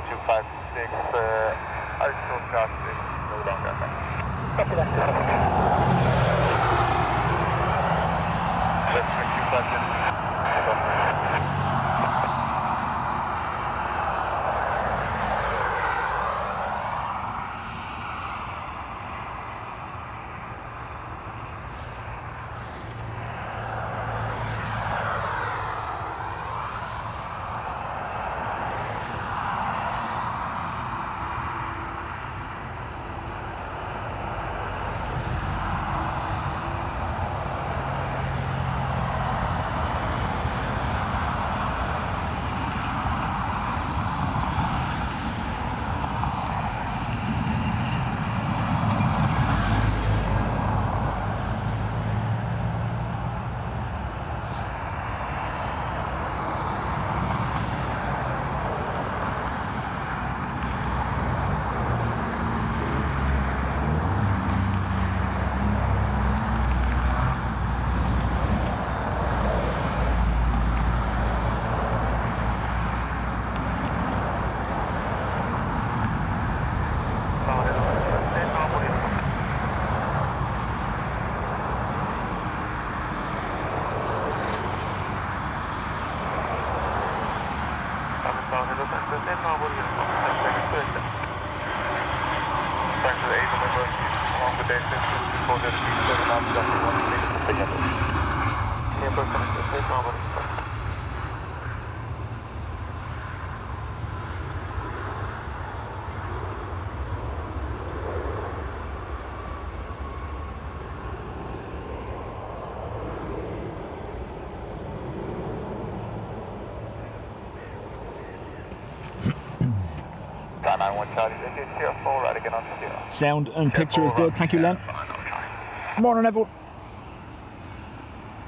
256, altitude chart is no longer met. Copy that. Let's make 256. Sound and picture is good, thank you, Len. Morning, everyone.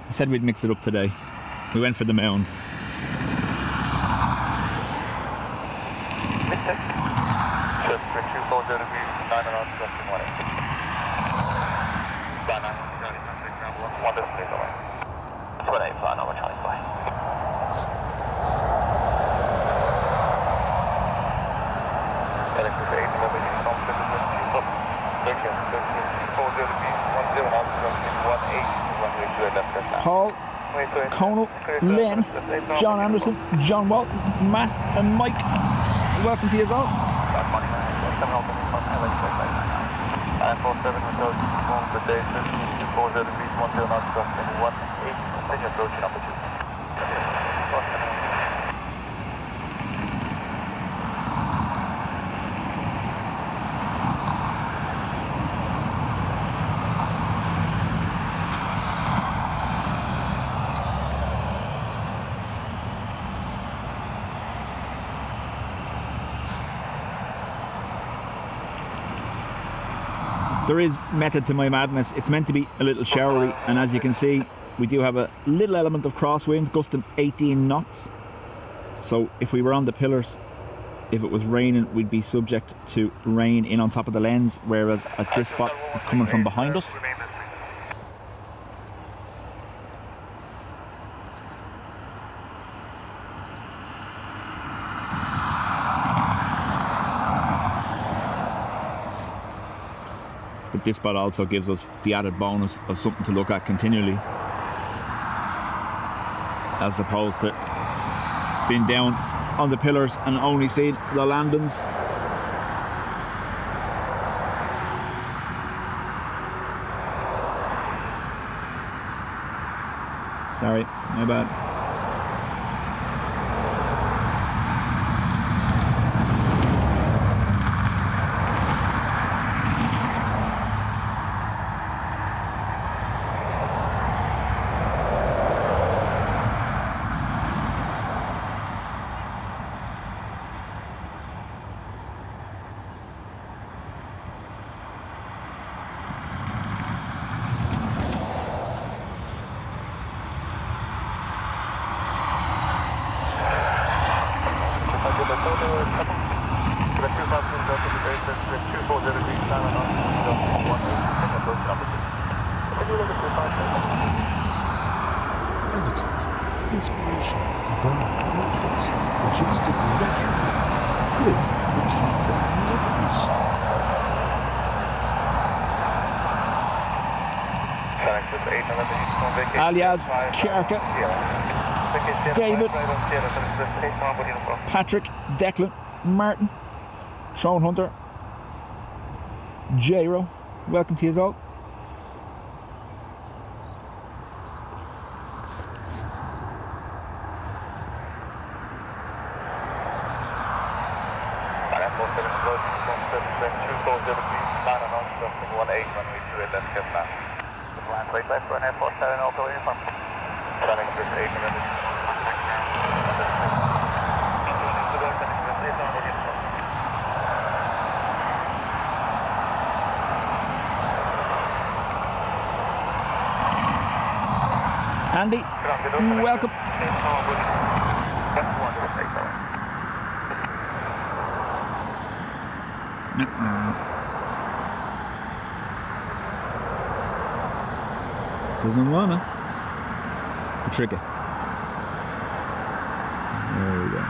I said we'd mix it up today. We went for the Mound. Paul, Conal, Len, John Anderson, John Walton, Matt and Mike. Welcome to you all. There is method to my madness. It's meant to be a little showery, and as you can see, we do have a little element of crosswind, gusting 18 knots. So if we were on the pillars, if it was raining, we'd be subject to rain in on top of the lens, whereas at this spot, it's coming from behind us. But this spot also gives us the added bonus of something to look at continually, as opposed to being down on the pillars and only seeing the landings. Sorry, my bad. Elegant, inspirational, divine, virtuous, majestic, retro. with the countdown begins. Alias, Kjarka, David, Patrick, Declan, Martin, Sean Hunter, Jairo, welcome to you all. Andy, welcome. Doesn't wanna. Tricky. There we go.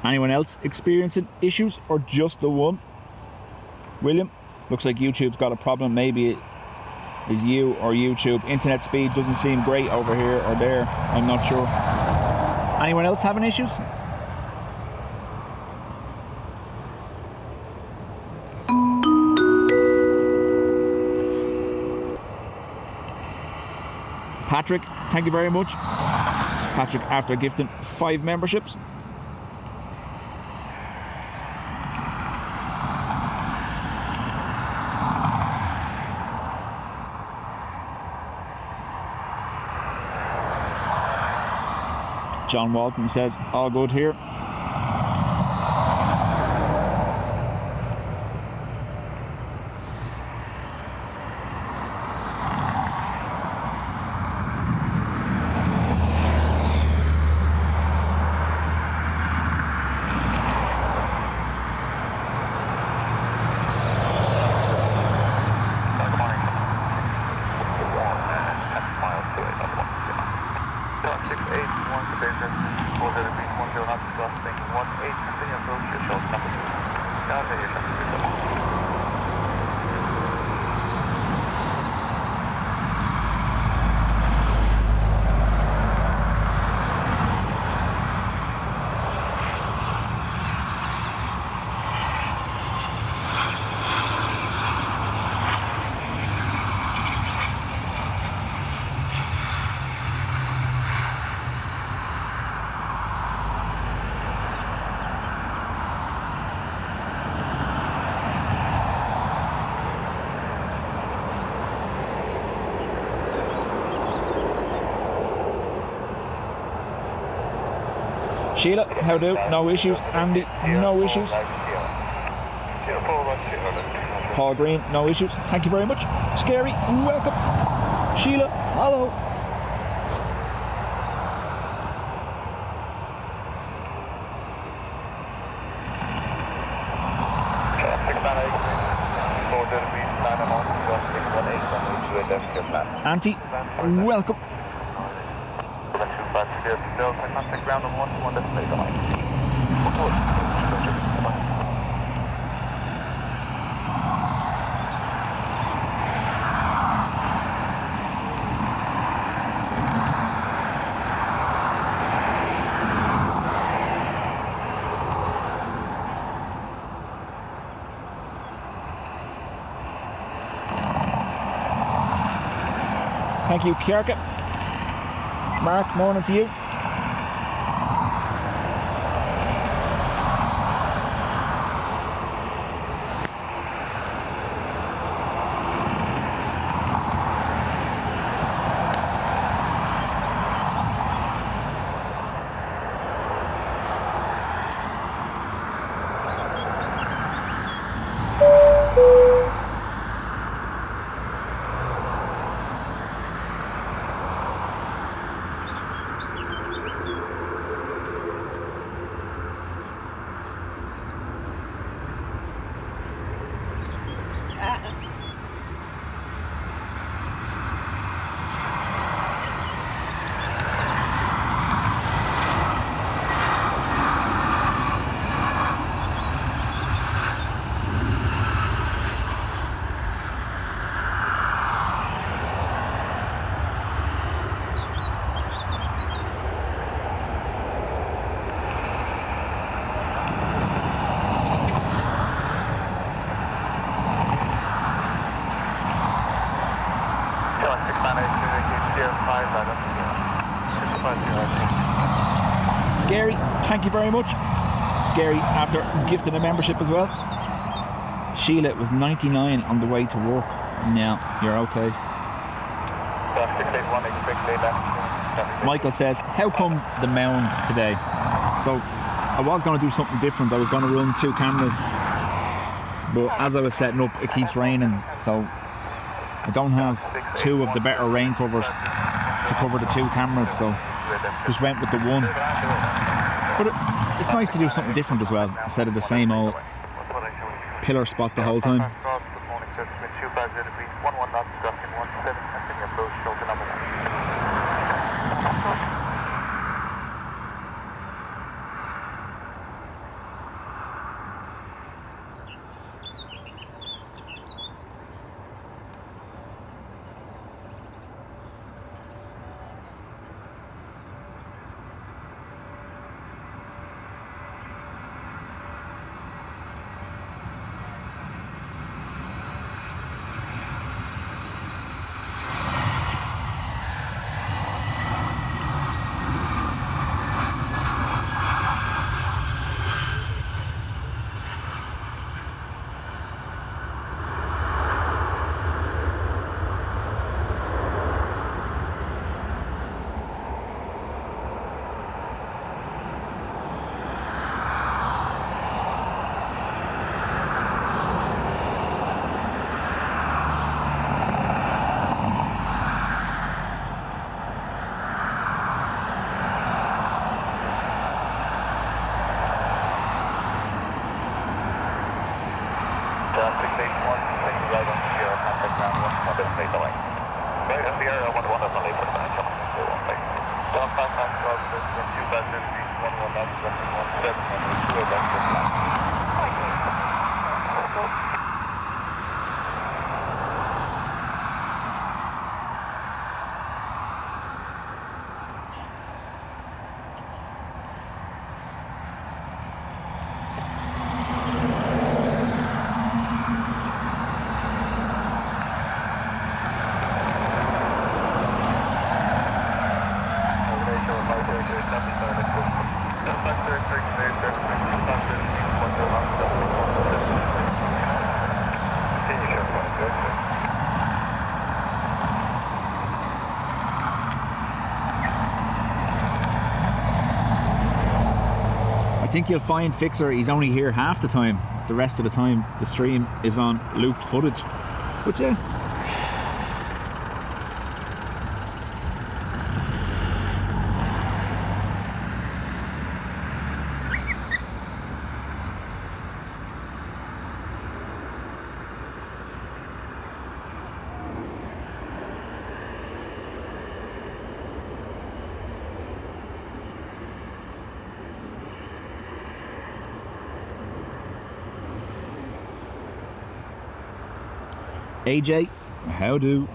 Anyone else experiencing issues or just the one? William, looks like YouTube's got a problem. Maybe it is you or YouTube. Internet speed doesn't seem great over here or there. I'm not sure. Anyone else having issues? Patrick, thank you very much. Patrick, after gifting 5 memberships. John Walton says, all good here. Sheila, how do? No issues. Andy, no issues. Paul Green, no issues. Thank you very much. Scary, welcome. Sheila, hello. Auntie, welcome. Thank you, Kierke. Mark, morning to you. Scary, thank you very much. Scary after gifting a membership as well. Sheila, it was 99 on the way to work. Now you're okay. Michael says, how come the Mound today? So I was going to do something different. I was going to run 2 cameras, but as I was setting up, it keeps raining, so I don't have 2 of the better rain covers to cover the 2 cameras, so just went with the 1. But it's nice to do something different as well, instead of the same old pillar spot the whole time. I think you'll find Fixer, he's only here half the time. the rest of the time the stream is on looped footage. But yeah. AJ, how do?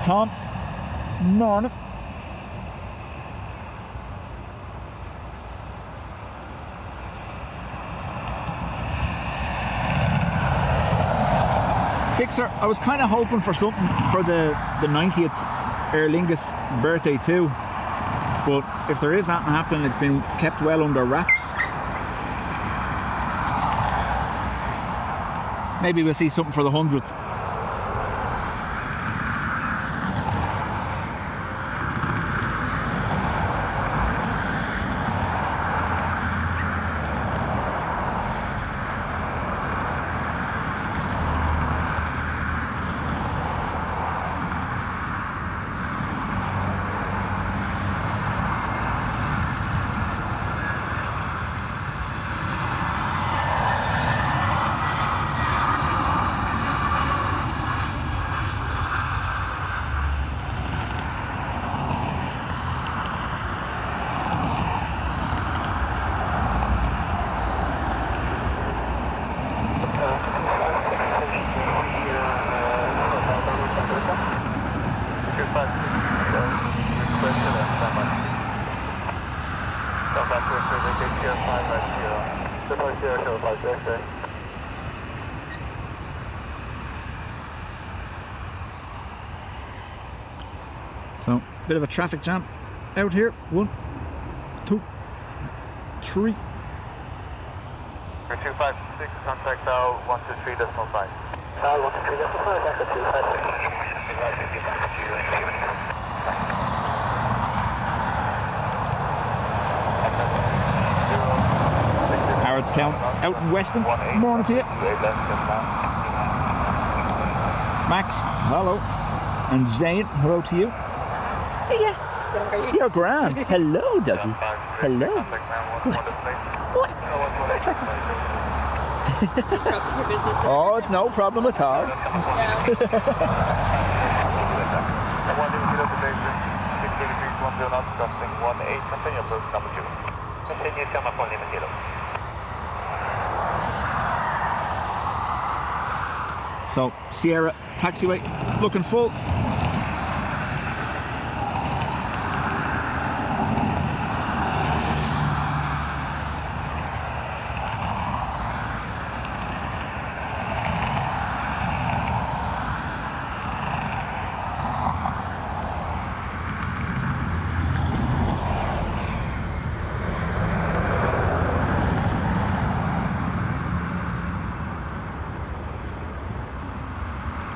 Tom, morning. Fixer, I was kind of hoping for something for the 90th Aer Lingus birthday too, but if there is that happening, it's been kept well under wraps. Maybe we'll see something for the 100th. So, bit of a traffic jam out here. 1, 2, 3. 256, contact out 123.5. 123.5, that's a 256. Harrodstown, out in Weston. Morning to you. Max, hello. And Zane, hello to you. Yeah. So are you? You're grand. Hello, Dougie. Hello. What? Interrupting your business there. Oh, it's no problem at all. Yeah. So, Sierra taxiway looking full.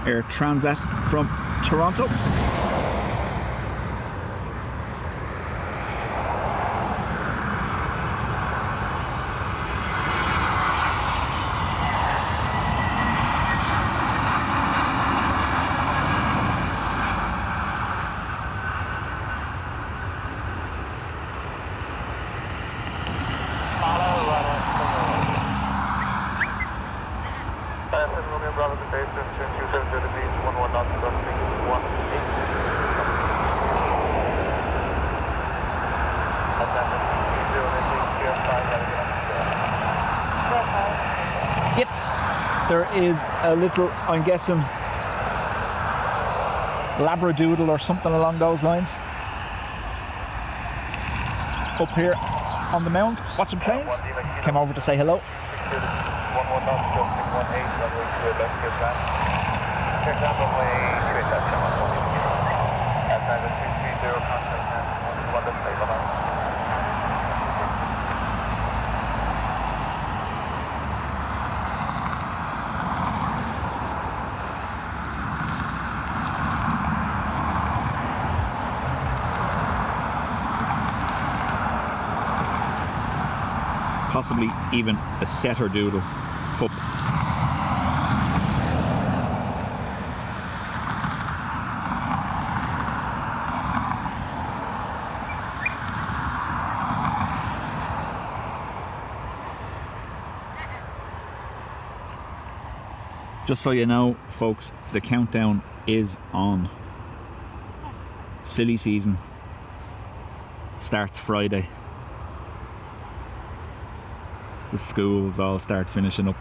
Air Transat from Toronto. Yep, there is a little, I'm guessing, labradoodle or something along those lines up here on the Mound, watching planes. Came over to say hello. Possibly even a setter doodle pup. Just so you know, folks, the countdown is on. Silly season starts Friday. The schools all start finishing up.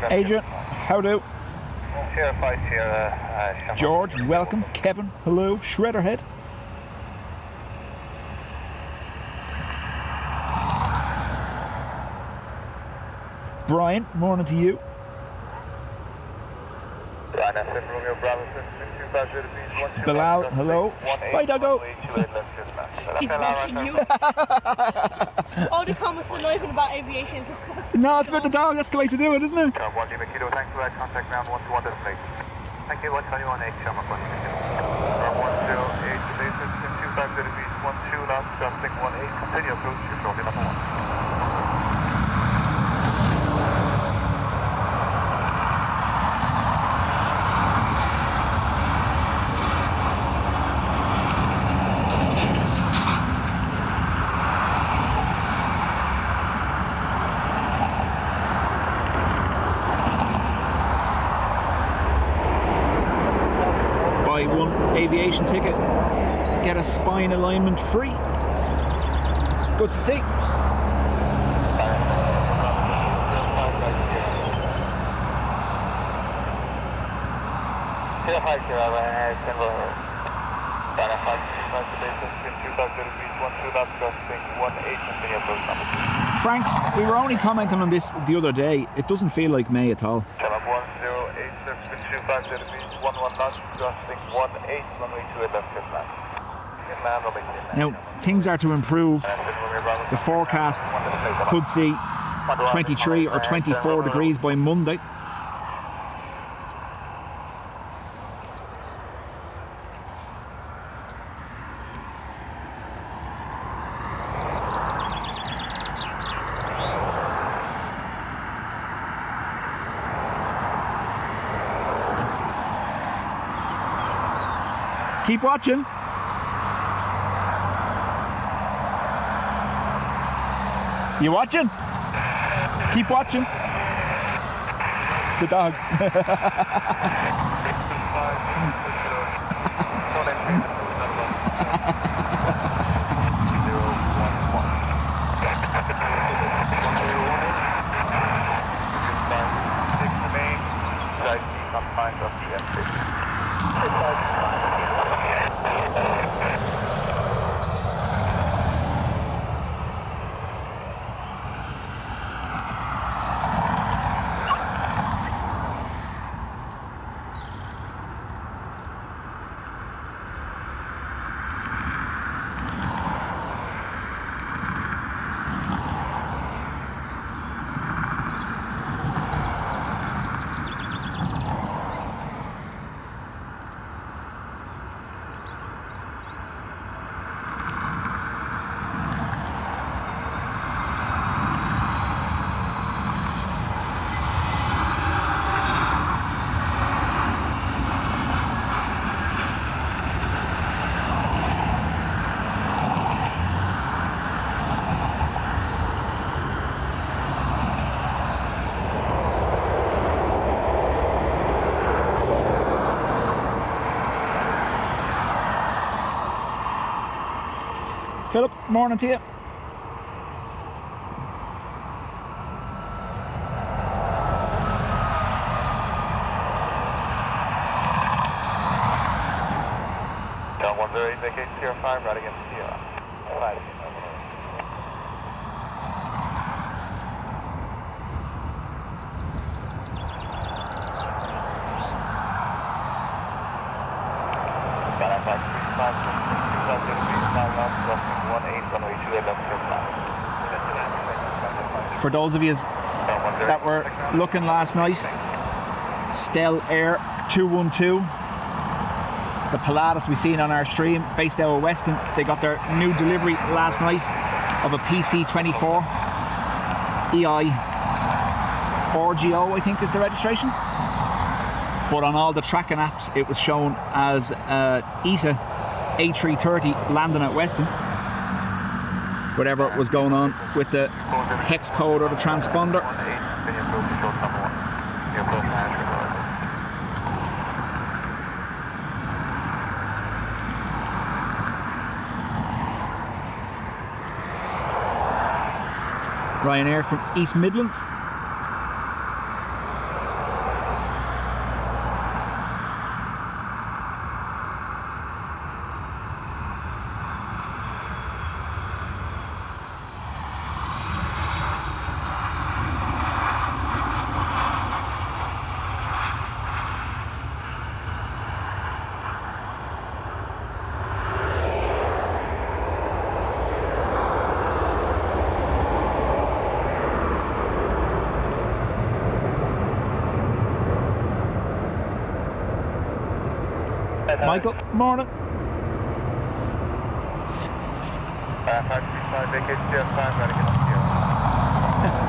Adrian, how do? George, welcome. Kevin, hello. Shredderhead. Brian, morning to you. Bilal, hello. Bye, Doggo. He's watching you. All the comments are not even about aviation. No, it's about the dog. That's the way to do it, isn't it? Thank you, 121 Shamrock 108 to basis, 250 degrees, 12 knots, crossing 18, continue approach, you're shortly number 1. Aviation ticket, get a spine alignment free. Good to see. Franks, we were only commenting on this the other day. It doesn't feel like May at all. 1 knots, crossing 18, runway 28 left, clear plan. Clear plan, runway 29. Now, things are to improve. The forecast could see 23 or 24 degrees by Monday. Keep watching. You watching? Keep watching. The dog. Philip, morning to you. Down 108, vacate Sierra 5, right against Sierra. Right again. For those of you that were looking last night, Stel Air 212, the Pilatus we seen on our stream, based out of Weston, they got their new delivery last night of a PC-24 EIDW, I think is the registration. But on all the tracking apps, it was shown as ETA A330 landing at Weston. Whatever was going on with the hex code or the transponder. Ryanair from East Midlands. Michael, morning.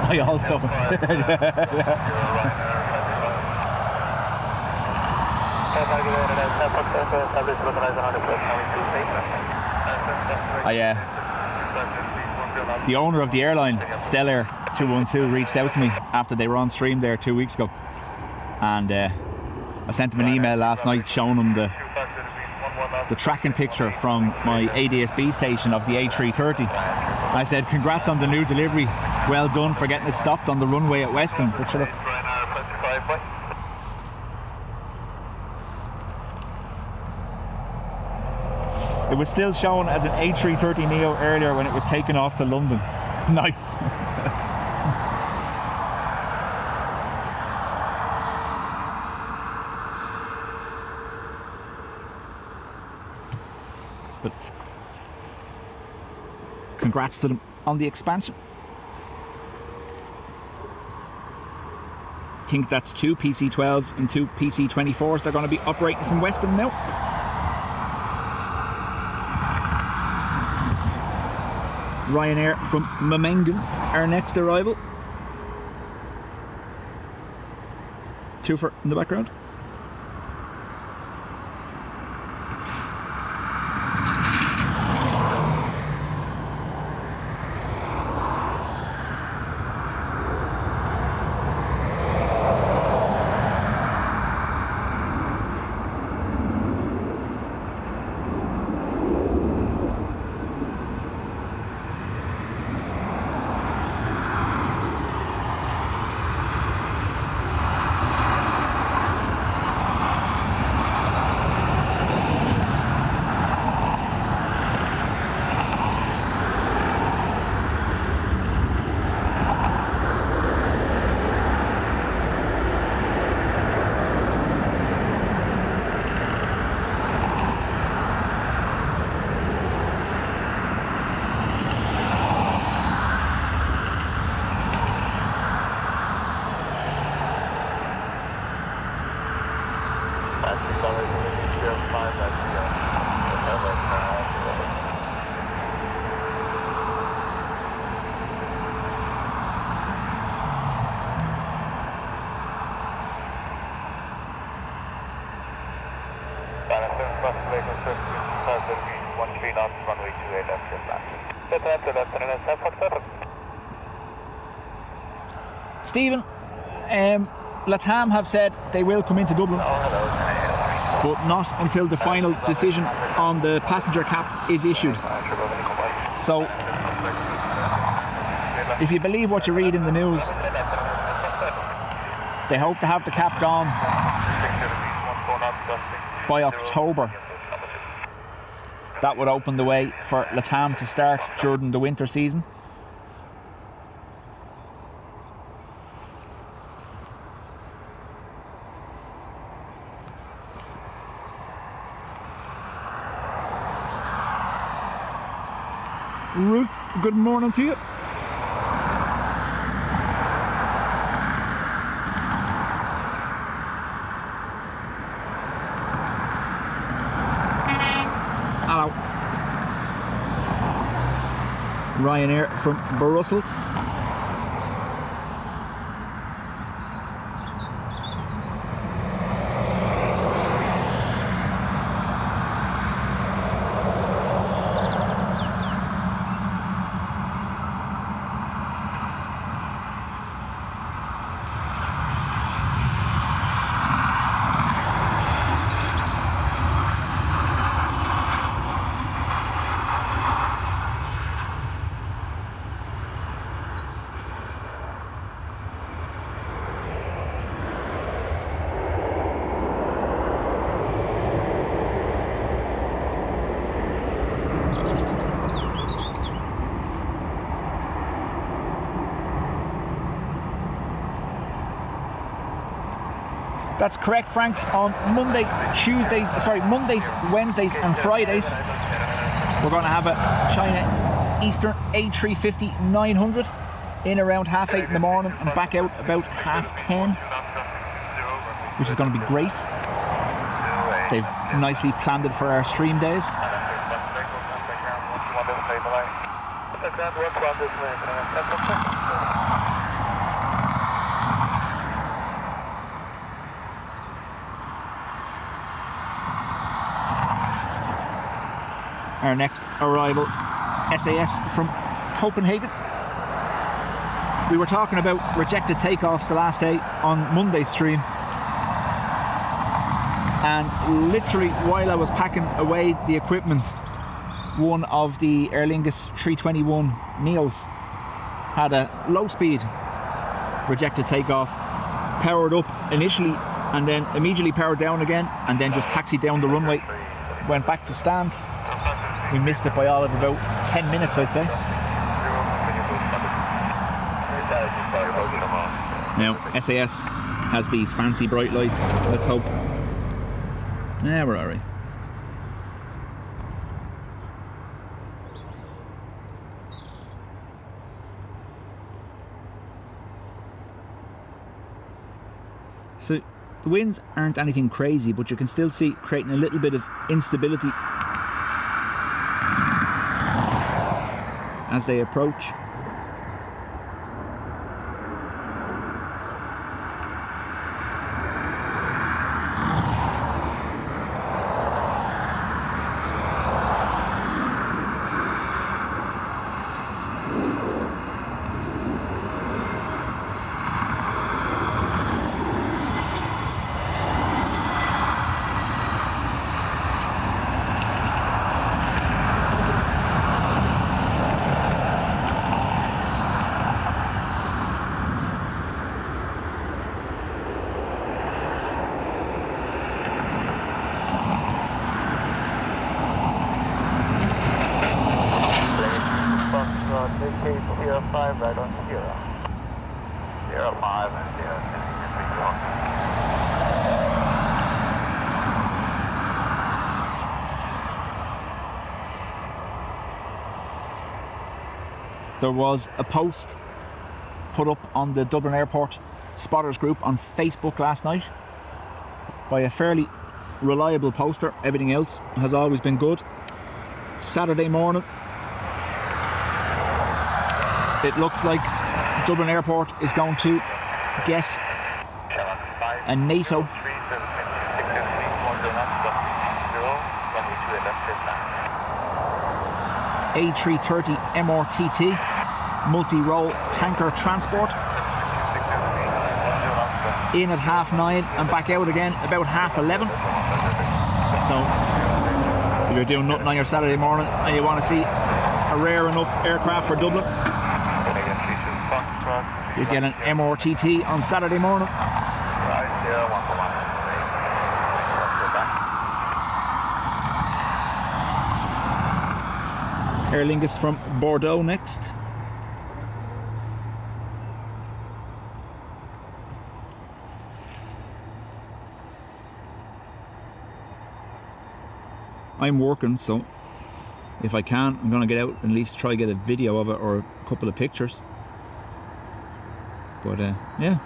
I also. The owner of the airline, Stellair 212, reached out to me after they were on stream there 2 weeks ago, and I sent him an email last night showing him the tracking picture from my ADSB station of the A330. I said, congrats on the new delivery, well done for getting it stopped on the runway at Weston. But sure, it was still shown as an A330neo earlier when it was taken off to London. Nice. congrats to them on the expansion. I think that's 2 PC-12s and 2 PC-24s. They're going to be operating from Weston now. Ryanair from Mound, our next arrival. Twofer in the background. Stephen, LATAM have said they will come into Dublin, but not until the final decision on the passenger cap is issued. So, if you believe what you read in the news, they hope to have the cap gone by October. That would open the way for LATAM to start during the winter season. Ruth, good morning to you. Hello. Ryanair from Brussels. Mondays, Franks. On Mondays, Wednesdays and Fridays, we're going to have a China Eastern A350-900 in around 8:30 in the morning and back out about 10:30, which is going to be great. They've nicely planned it for our stream days. Our next arrival, SAS from Copenhagen. We were talking about rejected takeoffs the last day on Monday's stream, and literally while I was packing away the equipment, one of the Aer Lingus 321 Neos had a low speed rejected takeoff, powered up initially and then immediately powered down again, and then just taxied down the runway, went back to stand. We missed it by all of about 10 minutes, I'd say. Now, SAS has these fancy bright lights. Let's hope. Yeah, we're alright. So the winds aren't anything crazy, but you can still see creating a little bit of instability as they approach. Right on 0. 05 and 0. There was a post put up on the Dublin Airport spotters group on Facebook last night by a fairly reliable poster. Everything else has always been good. Saturday morning, it looks like Dublin Airport is going to get a NATO A330 MRTT multi-role tanker transport in at 9:30 and back out again about 11:30. So if you're doing nothing on your Saturday morning and you want to see a rare enough aircraft for Dublin, you get an MRTT on Saturday morning. Aer Lingus from Bordeaux next. I'm working, so if I can, I'm going to get out and at least try to get a video of it or a couple of pictures. But yeah.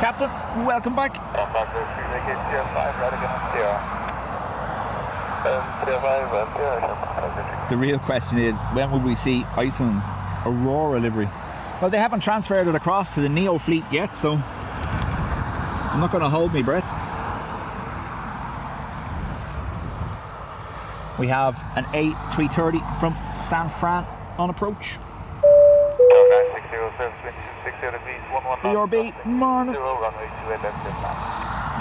Captain, welcome back. The real question is, when will we see Iceland's Aurora livery? Well, they haven't transferred it across to the Neo fleet yet, so I'm not going to hold my breath. We have an A330 from San Fran on approach. BRB, morning.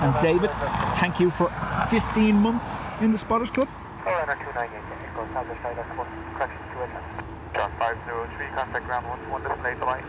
And David, thank you for 15 months in the Spotters Club. John 503, contact ground 11, display the light.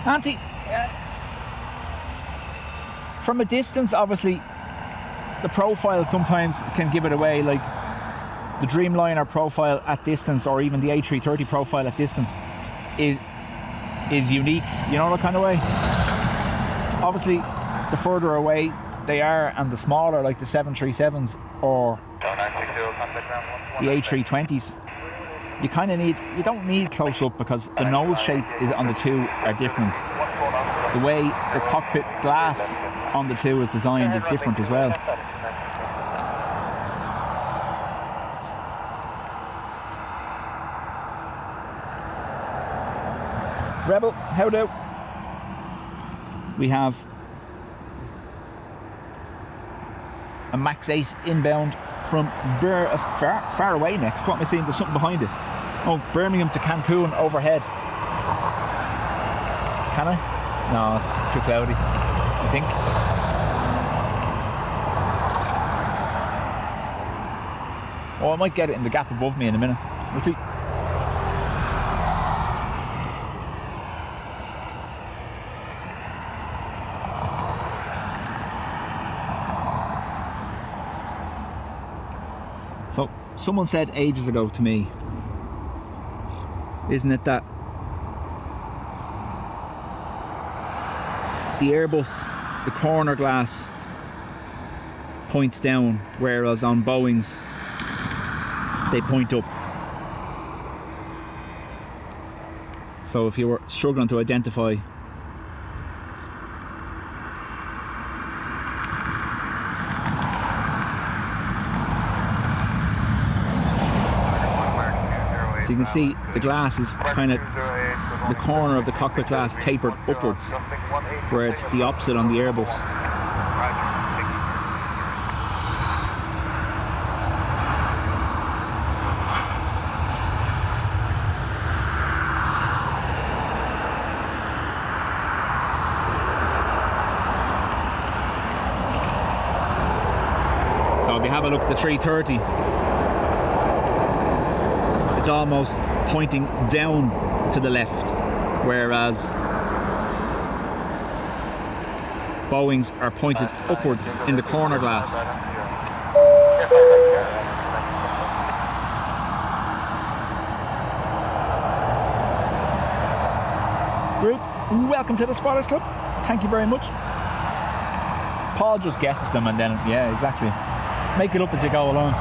Auntie, from a distance, obviously, the profile sometimes can give it away, like the Dreamliner profile at distance, or even the A330 profile at distance is unique, you know, that kind of way. Obviously, the further away they are and the smaller, like the 737s or the A320s, you kind of need, you don't need close up because the nose shape is on the two are different. The way the cockpit glass on the two is designed is different as well. Rebel, how do? We have a Max 8 inbound from far away next. What am I seeing? There's something behind it. Oh, Birmingham to Cancun overhead. Can I? No, it's too cloudy, I think. Oh, I might get it in the gap above me in a minute. We'll see. So, someone said ages ago to me, isn't it that the Airbus, the corner glass points down, whereas on Boeing's they point up. So if you were struggling to identify, so you can see the glass is kind of, the corner of the cockpit glass tapered upwards, where it's the opposite on the Airbus. So if you have a look at the 330, it's almost pointing down to the left, whereas Boeing's are pointed upwards in the corner glass. Ruth, welcome to the Spotters Club. Thank you very much. Paul just guesses them and then, yeah, exactly. Make it up as you go along.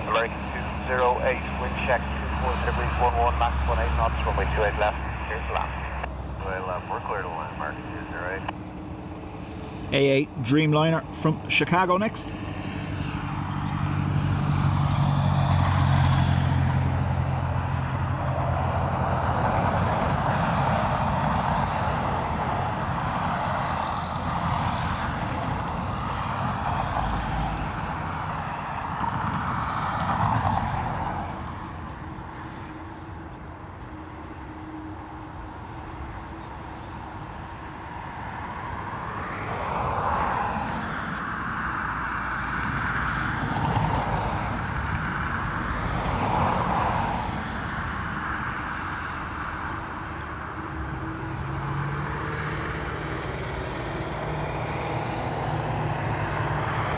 American 208, wind check, 24 degrees 11, max 18 knots, runway 28 left, clear to land. Runway left, we're clear to land, American 208. AA Dreamliner from Chicago next.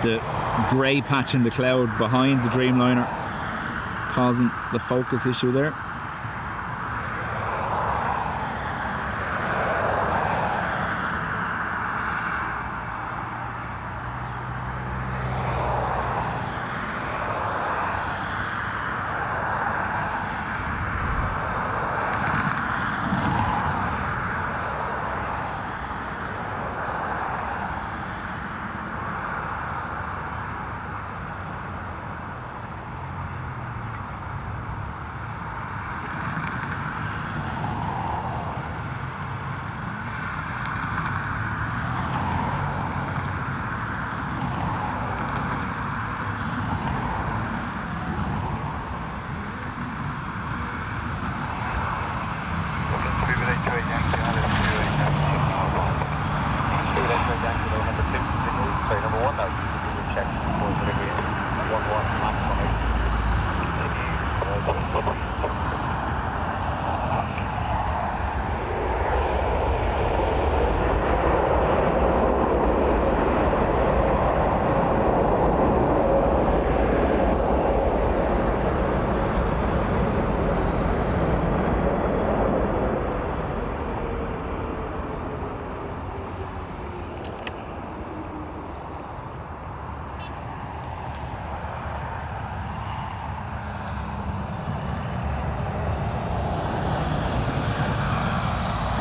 The grey patch in the cloud behind the Dreamliner causing the focus issue there. sorry, wind check 24 degrees 11, max 18.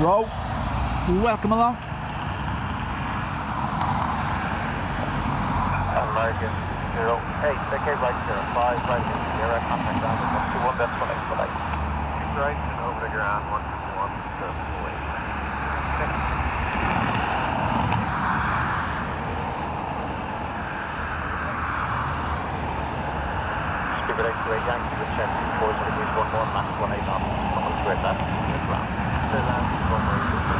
Row, welcome along. American 08, vacate right 05, right into the air, contact down to 121, that's 181. Keep right and over the ground, 121, so wait. Speedbird X-ray, Yankee, the check 24 degrees 11, max 18 knots, coming straight left, straight ground. Straight land, runway 23.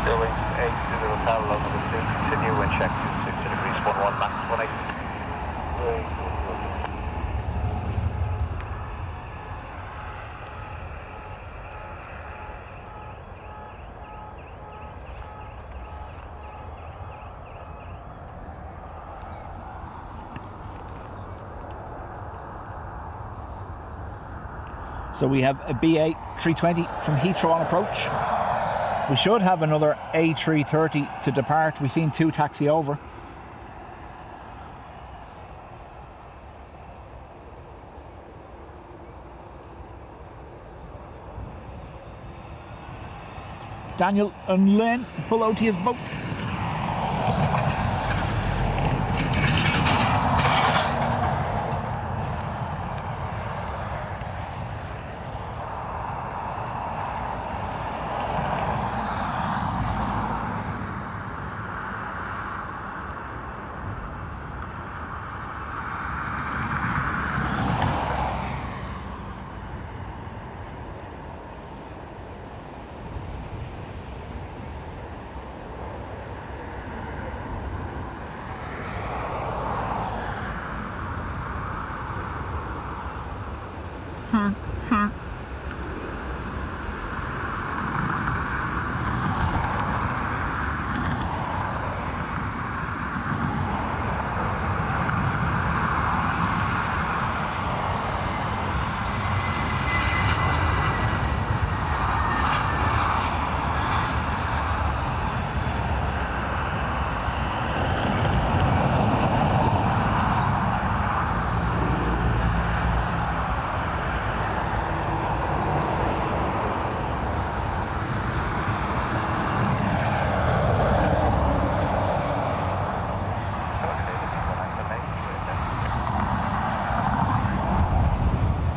Building 8 to the hotel, local 2, continue wind check 60 degrees 11, max 18. So we have a BA 320 from Heathrow on approach. We should have another A330 to depart. We've seen 2 taxi over. Daniel and Len, hello to his boat.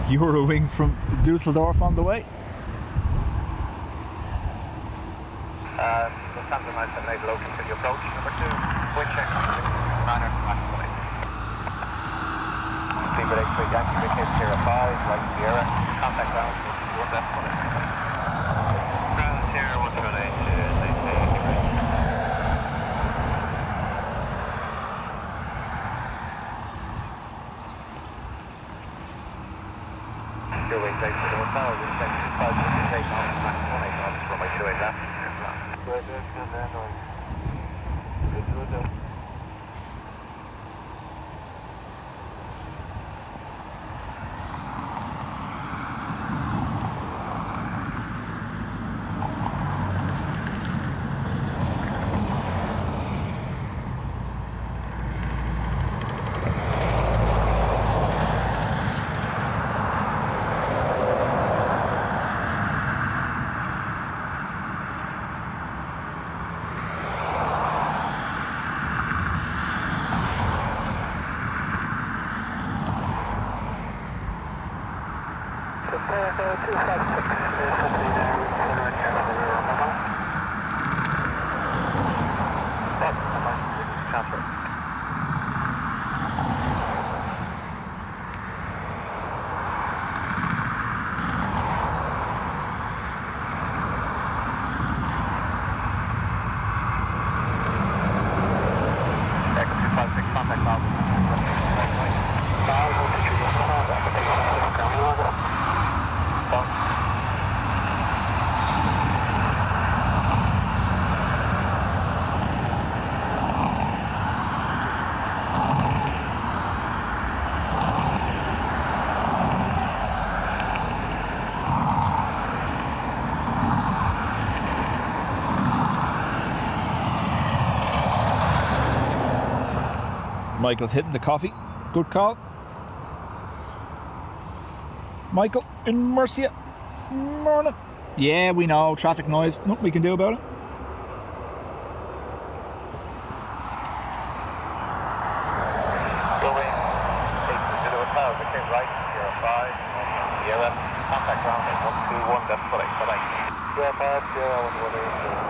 Eurowings from Dusseldorf on the way. Lufthansa 978, low, continue approach. Number 2, wind check, Ryanair, max 18. Speedbird X-ray, Yankee, vacate 05, right Sierra, contact ground, 1 left, 1 ground Sierra, 128, Your wing takes to the hotel, wind check 25, 58 knots, max 18 knots, runway 28 left, clear ground. Michael's hitting the coffee. Good call. Michael in Murcia. Morning. Yeah, we know. Traffic noise. Nothing we can do about it. Going 820, became right, 05, Sierra, contact ground at 121, that's what I said. 05, 0118.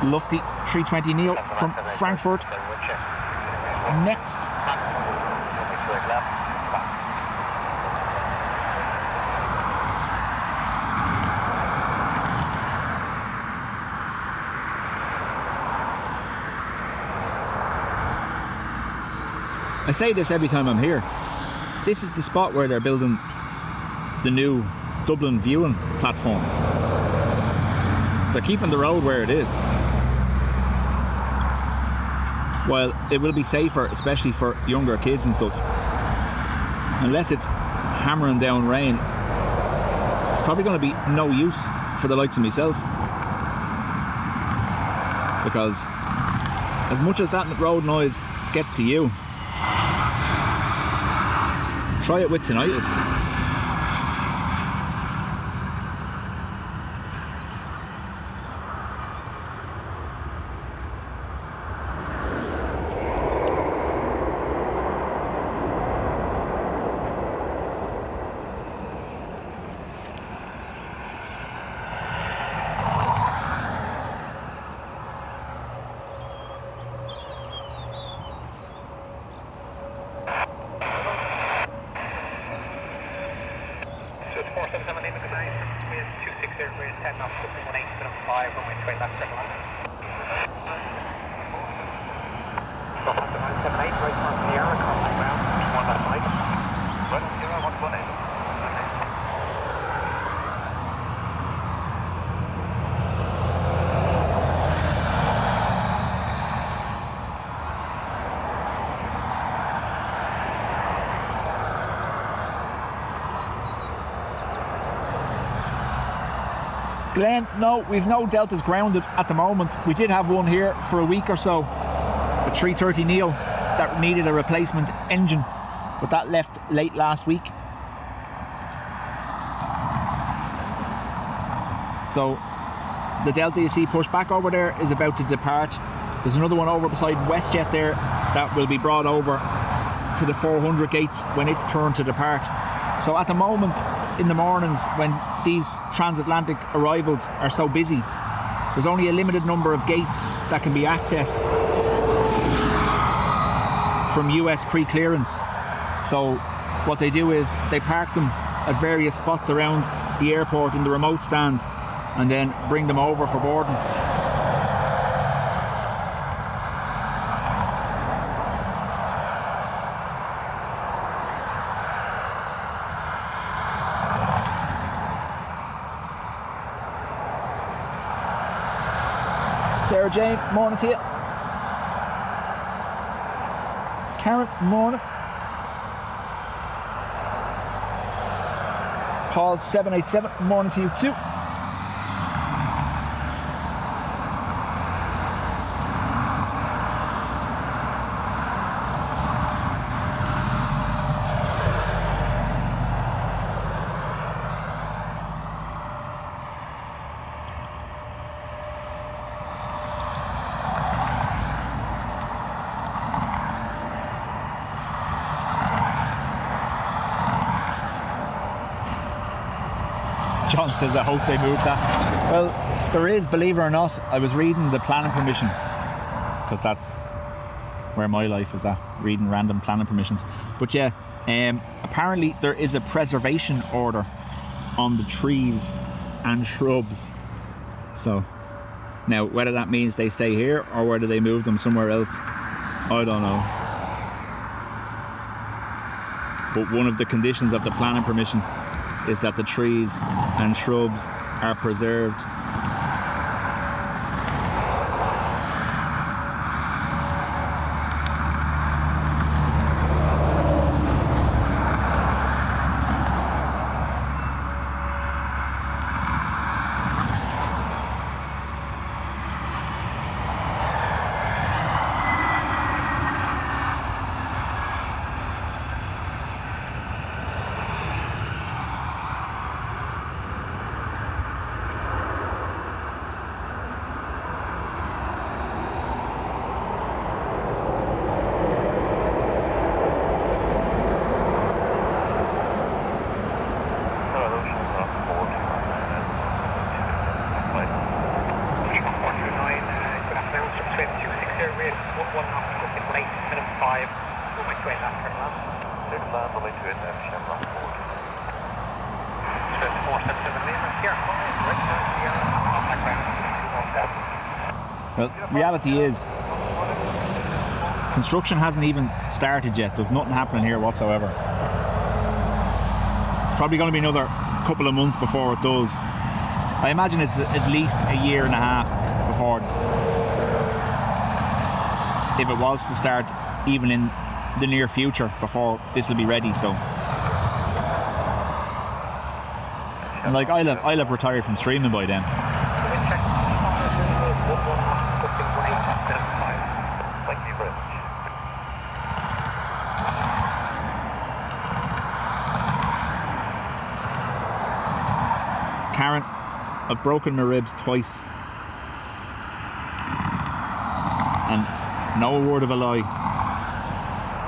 Lufty 320 Neo from Frankfurt. Next. I say this every time I'm here. This is the spot where they're building the new Dublin viewing platform. They're keeping the road where it is. Well, it will be safer, especially for younger kids and stuff. Unless it's hammering down rain, it's probably going to be no use for the likes of myself. Because as much as that road noise gets to you, try it with tinnitus. Glenn, no, we've no Deltas grounded at the moment. We did have one here for a week or so, the 330 Neo, that needed a replacement engine, but that left late last week. So the Delta you see pushed back over there is about to depart. There's another one over beside WestJet there that will be brought over to the 400 gates when it's turn to depart. So at the moment, in the mornings when these transatlantic arrivals are so busy, there's only a limited number of gates that can be accessed from US pre-clearance. So what they do is they park them at various spots around the airport in the remote stands and then bring them over for boarding. Sarah Jane, morning to you. Karen, morning. Paul 787, morning to you too. John says, I hope they moved that. Well, there is, believe it or not, I was reading the planning permission, because that's where my life is at, reading random planning permissions. But yeah, apparently there is a preservation order on the trees and shrubs. So, now whether that means they stay here or whether they move them somewhere else, I don't know. But one of the conditions of the planning permission is that the trees and shrubs are preserved. minimum 5, 4.2 left, turn left. Turn left, runway 28 left, Chevron left forward. Stress 477 meters, here, right now, Sierra, contact ground, 217. Well, reality is, construction hasn't even started yet. There's nothing happening here whatsoever. It's probably going to be another couple of months before it does. I imagine it's at least a year and a half before, if it was to start even in the near future, before this will be ready. So, and like I'll have retired from streaming by then. Karen, I've broken my ribs twice, and no word of a lie,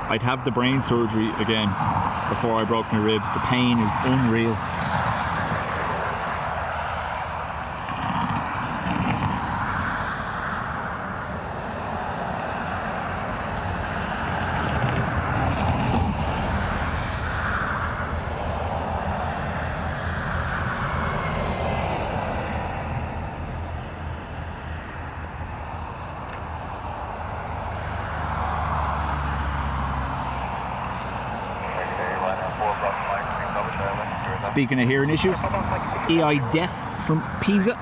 I'd have the brain surgery again before I broke my ribs. The pain is unreal. Speaking of hearing issues, EIDW from Pisa.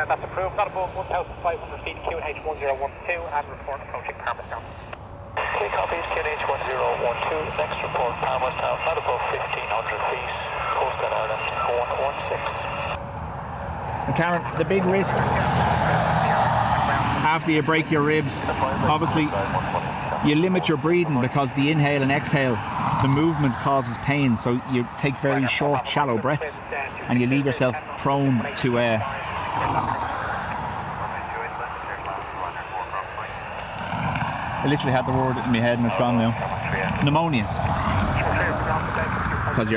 That's approved. Not above 1,500 feet, QNH 1012, and report approaching Palmerstown. Okay, copies, QNH 1012. Next report, Palmerstown, not above 1,500 feet, Coast Guard Ireland 116. And Karen, the big risk after you break your ribs, obviously you limit your breathing because the inhale and exhale, the movement causes pain, so you take very short, shallow breaths and you leave yourself prone to I literally had the word in my head and it's gone now. Pneumonia. Because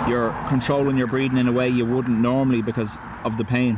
you're controlling your breathing in a way you wouldn't normally because of the pain.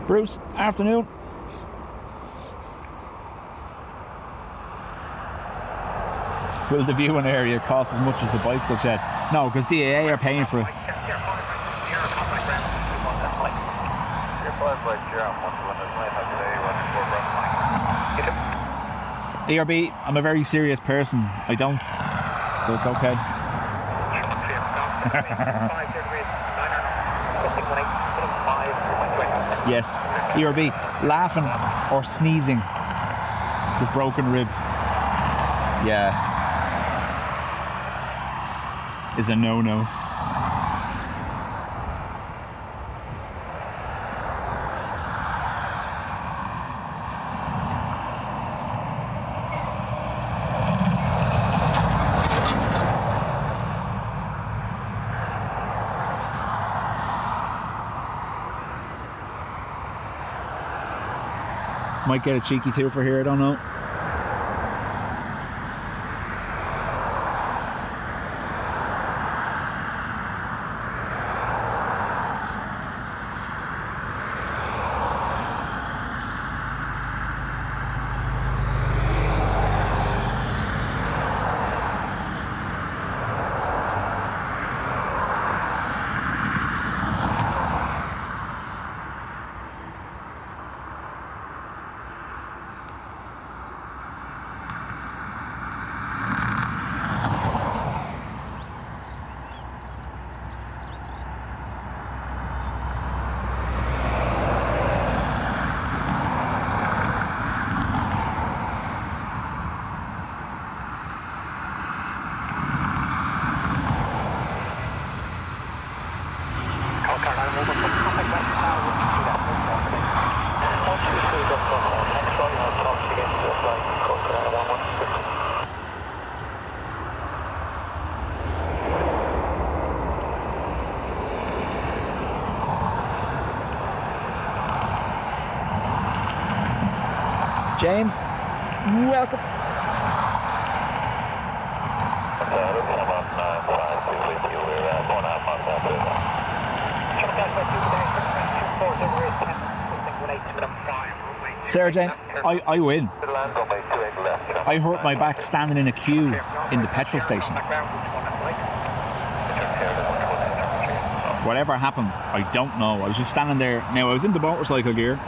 Bruce, afternoon. Will the viewing area cost as much as the bicycle shed? No, because DAA are paying for it. ERB, I'm a very serious person. I don't, so it's okay. Yes, ERB, laughing or sneezing with broken ribs. Yeah. Is a no-no. Might get a cheeky two for here, I don't know. James, welcome. Sarah Jane, I win. I hurt my back standing in a queue in the petrol station. Whatever happened, I don't know. I was just standing there. Now, I was in the motorcycle gear,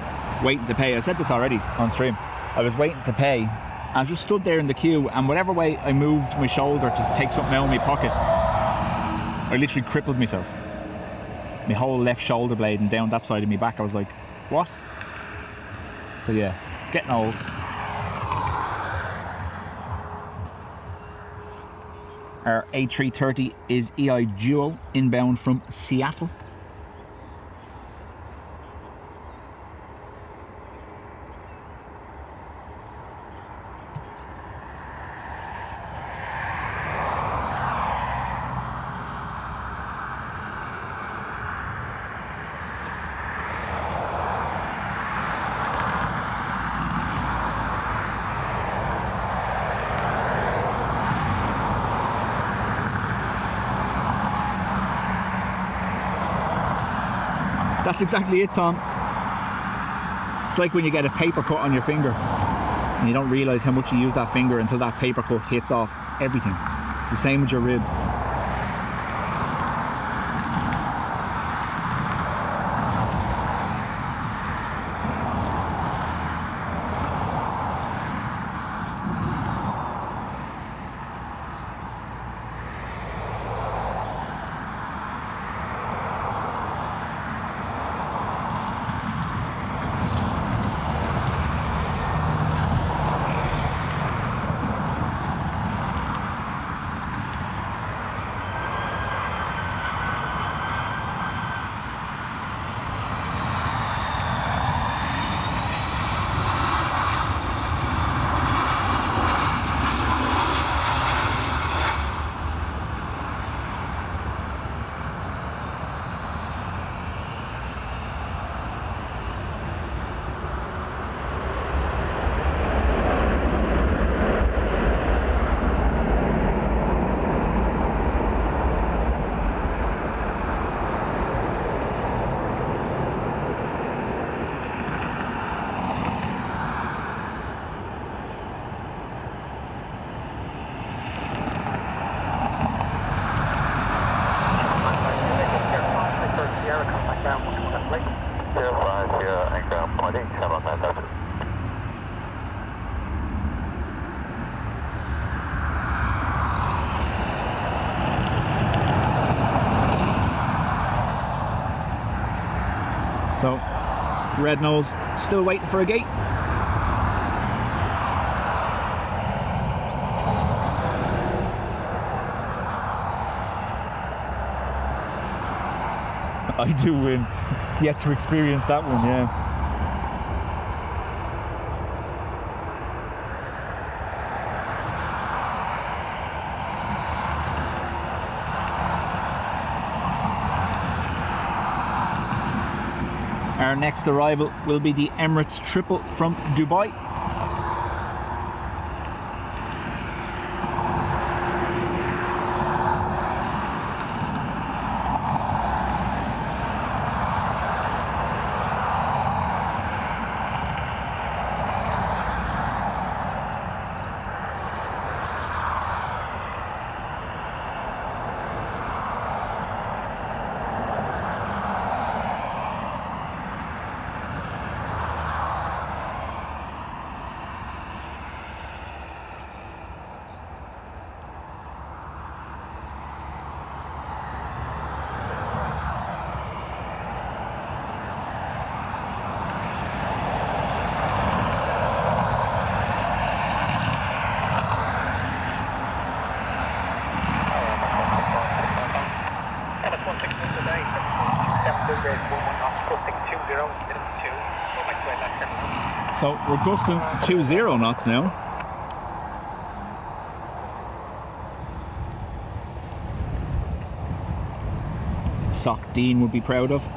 waiting to pay. I said this already on stream. I was waiting to pay. I just stood there in the queue, and whatever way I moved my shoulder to take something out of my pocket, I literally crippled myself. My whole left shoulder blade and down that side of my back. I was like, what? So yeah, getting old. Our A330 is EI Duo inbound from Seattle. That's exactly it, Tom. It's like when you get a paper cut on your finger and you don't realise how much you use that finger until that paper cut hits off everything. It's the same with your ribs. So Red nose still waiting for a gate. I do win. Yet to experience that one, yeah. Our next arrival will be the Emirates triple from Dubai. So we're gusting 20 knots now. Sock Dean would be proud of.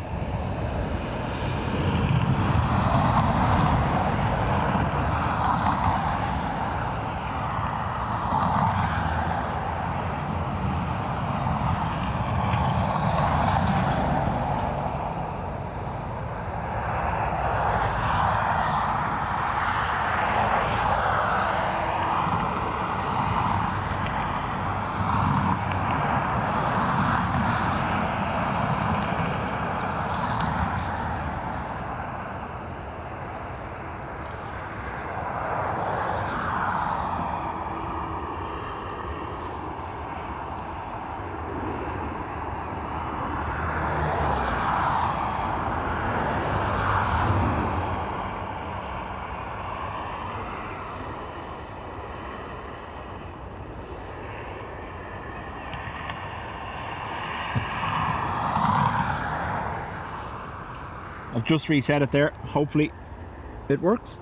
I've just reset it there. Hopefully it works.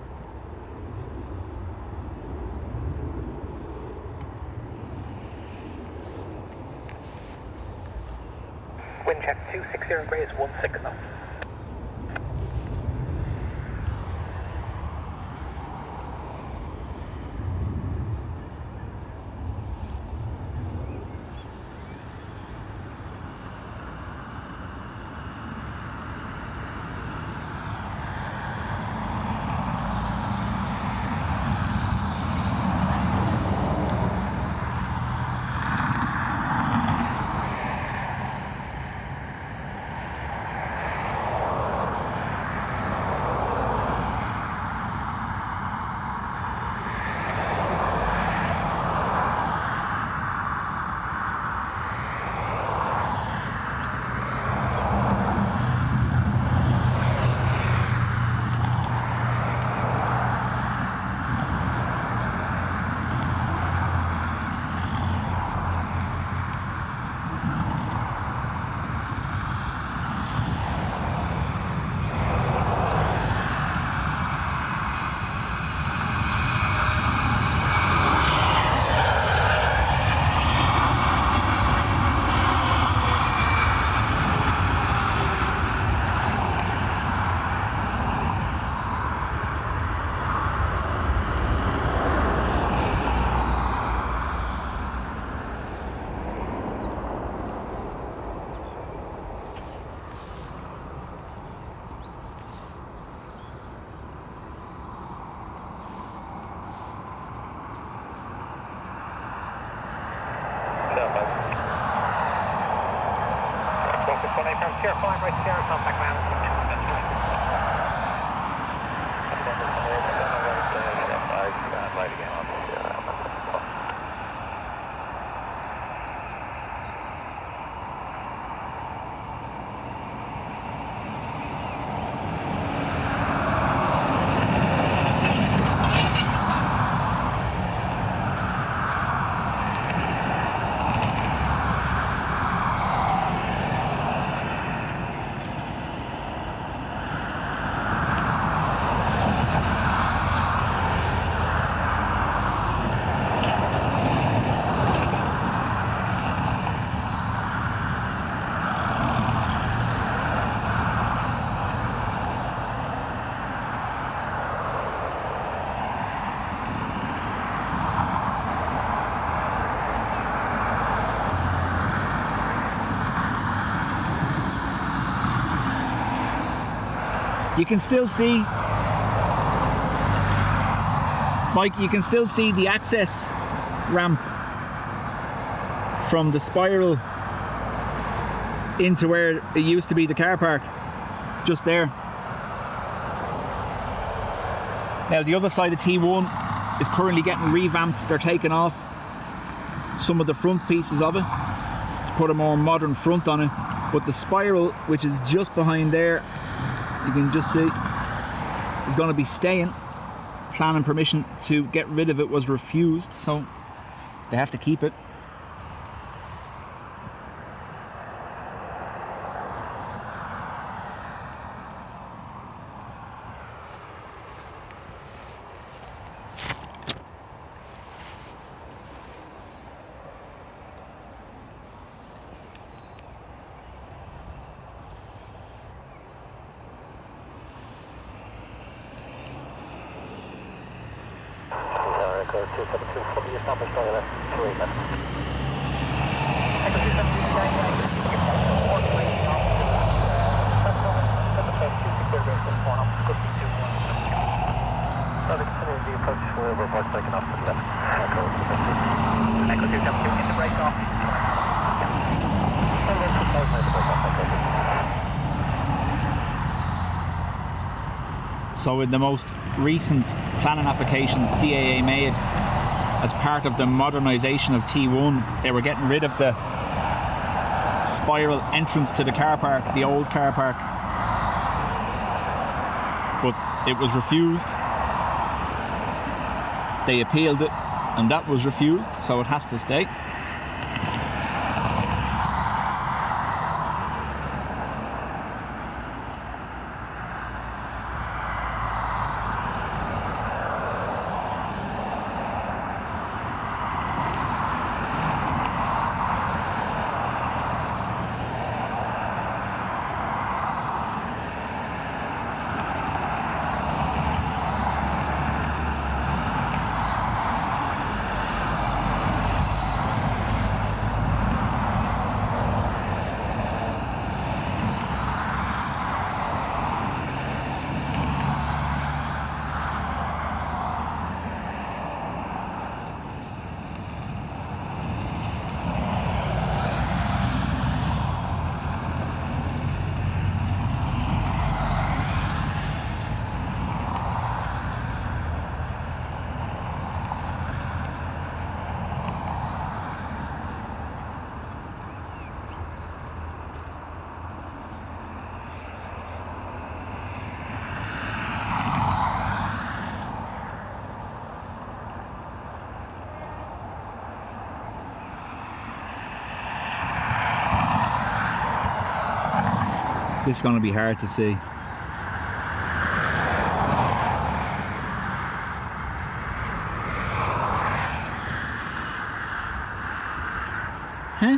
Wind check 260 grays 16 knots. Sierra 5 right Sierra, contact Mound. You can still see, Mike, you can still see the access ramp from the spiral into where it used to be the car park, just there. Now the other side of T1 is currently getting revamped. They're taking off some of the front pieces of it to put a more modern front on it, but the spiral, which is just behind there, you can just see, is going to be staying. Planning permission to get rid of it was refused, so they have to keep it. So in the most recent planning applications DAA made as part of the modernisation of T1, they were getting rid of the spiral entrance to the car park, the old car park. But it was refused. They appealed it and that was refused, so it has to stay. This is going to be hard to see. Huh?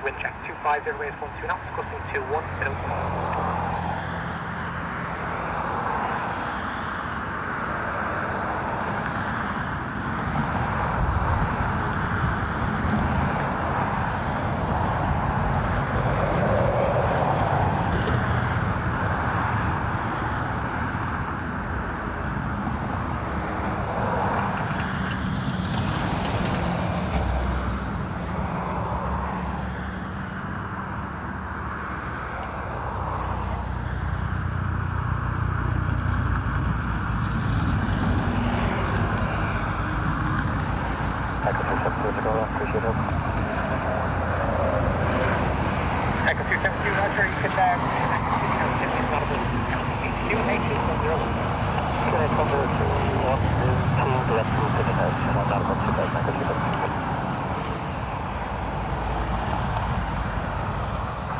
Wind check 250 Airways 12 knots, costing 21,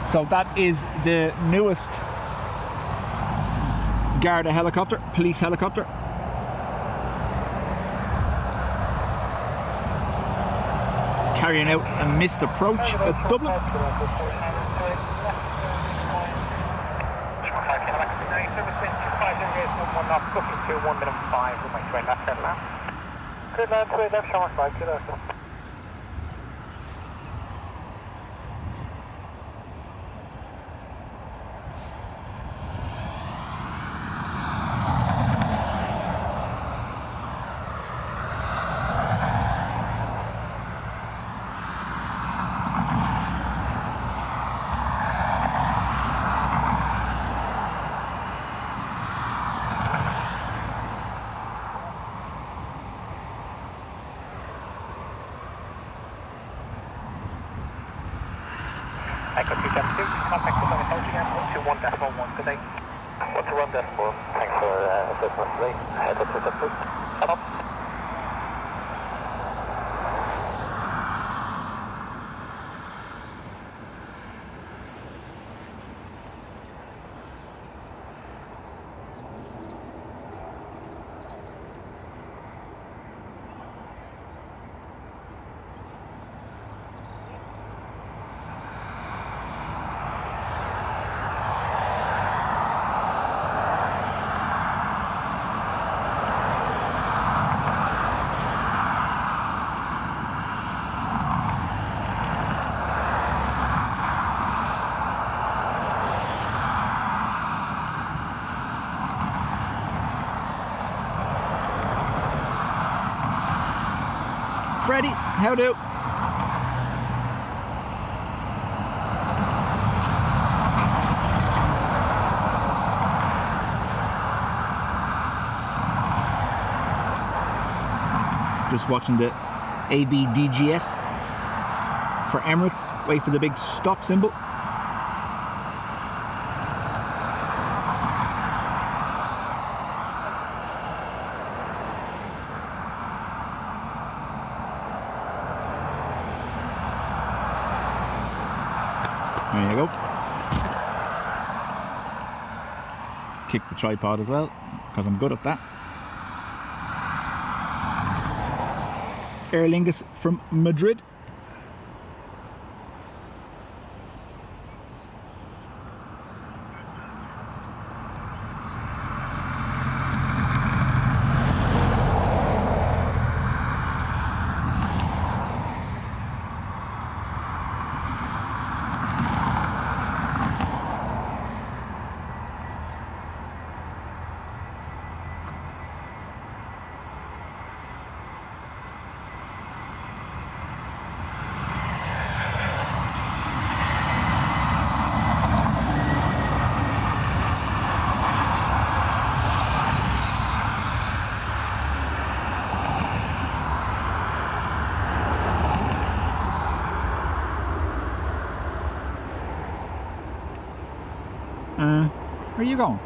So that is the newest Garda helicopter, police helicopter. Carrying out a missed approach at Dublin. Alright, service wind 25 knots, booking to 1 minute 5, with my train left turn left. Good land, straight left, shower 5, good afternoon. Echo 272, contact us on approaching airport to 1.1, good day. 1.1, thanks for assessment today. Head up to the foot. Up. Freddie, how do? Just watching the ABDGS for Emirates. Wait for the big stop symbol. There you go. Kick the tripod as well, because I'm good at that. Aer Lingus from Madrid. Where are you going?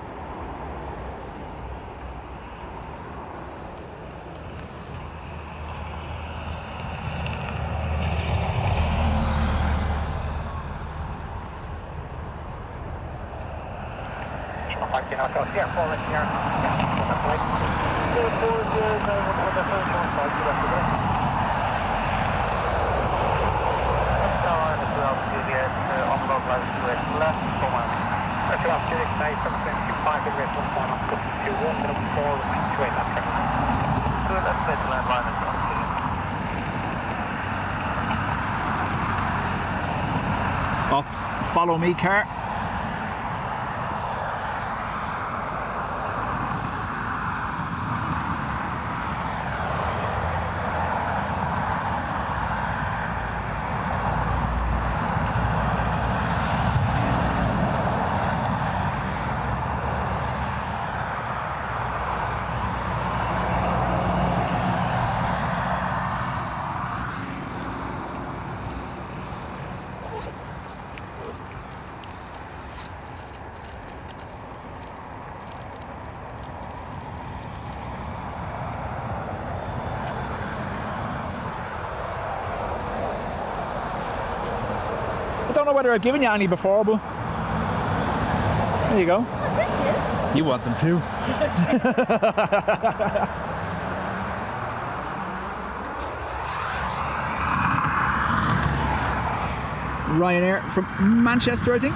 Ops, follow me, car. I don't know whether I've given you any before, but there you go. Oh, You want them too. Ryanair from Manchester, I think.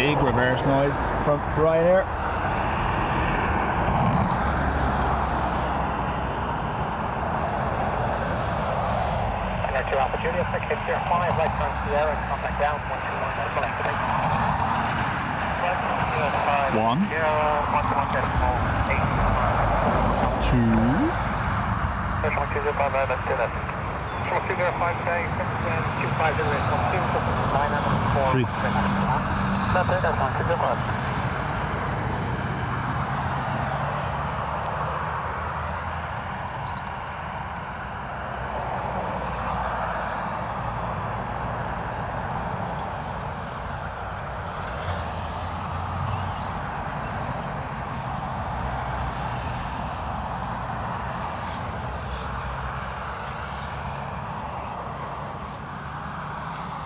Big reverse noise from Ryanair. Air 2 Alpha Juliet, 6 Air 5, right turn to Sierra, contact ground, 121 decimal activate. 1, 121 decimal 8. 2, 1205, let's do that. 205 today, 250 is 12, 9 3. That's it, that's 1205.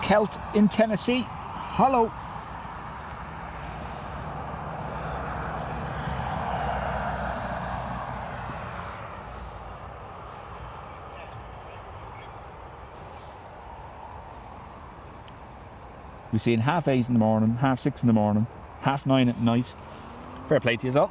Kelt in Tennessee. Hello. We see in 8:30 in the morning, 6:30 in the morning, 9:30 at night. Fair play to you all.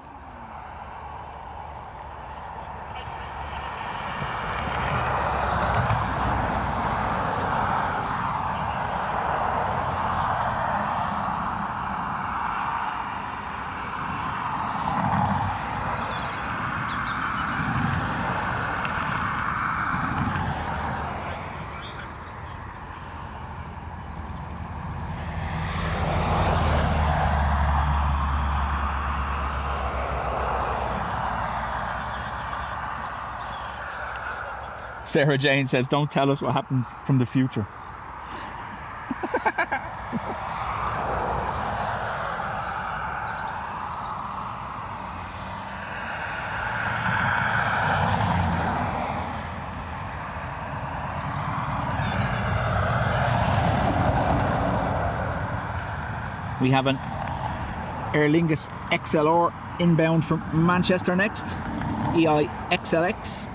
Sarah Jane says, don't tell us what happens from the future. We have an Aer Lingus XLR inbound from Manchester next, EIXLX.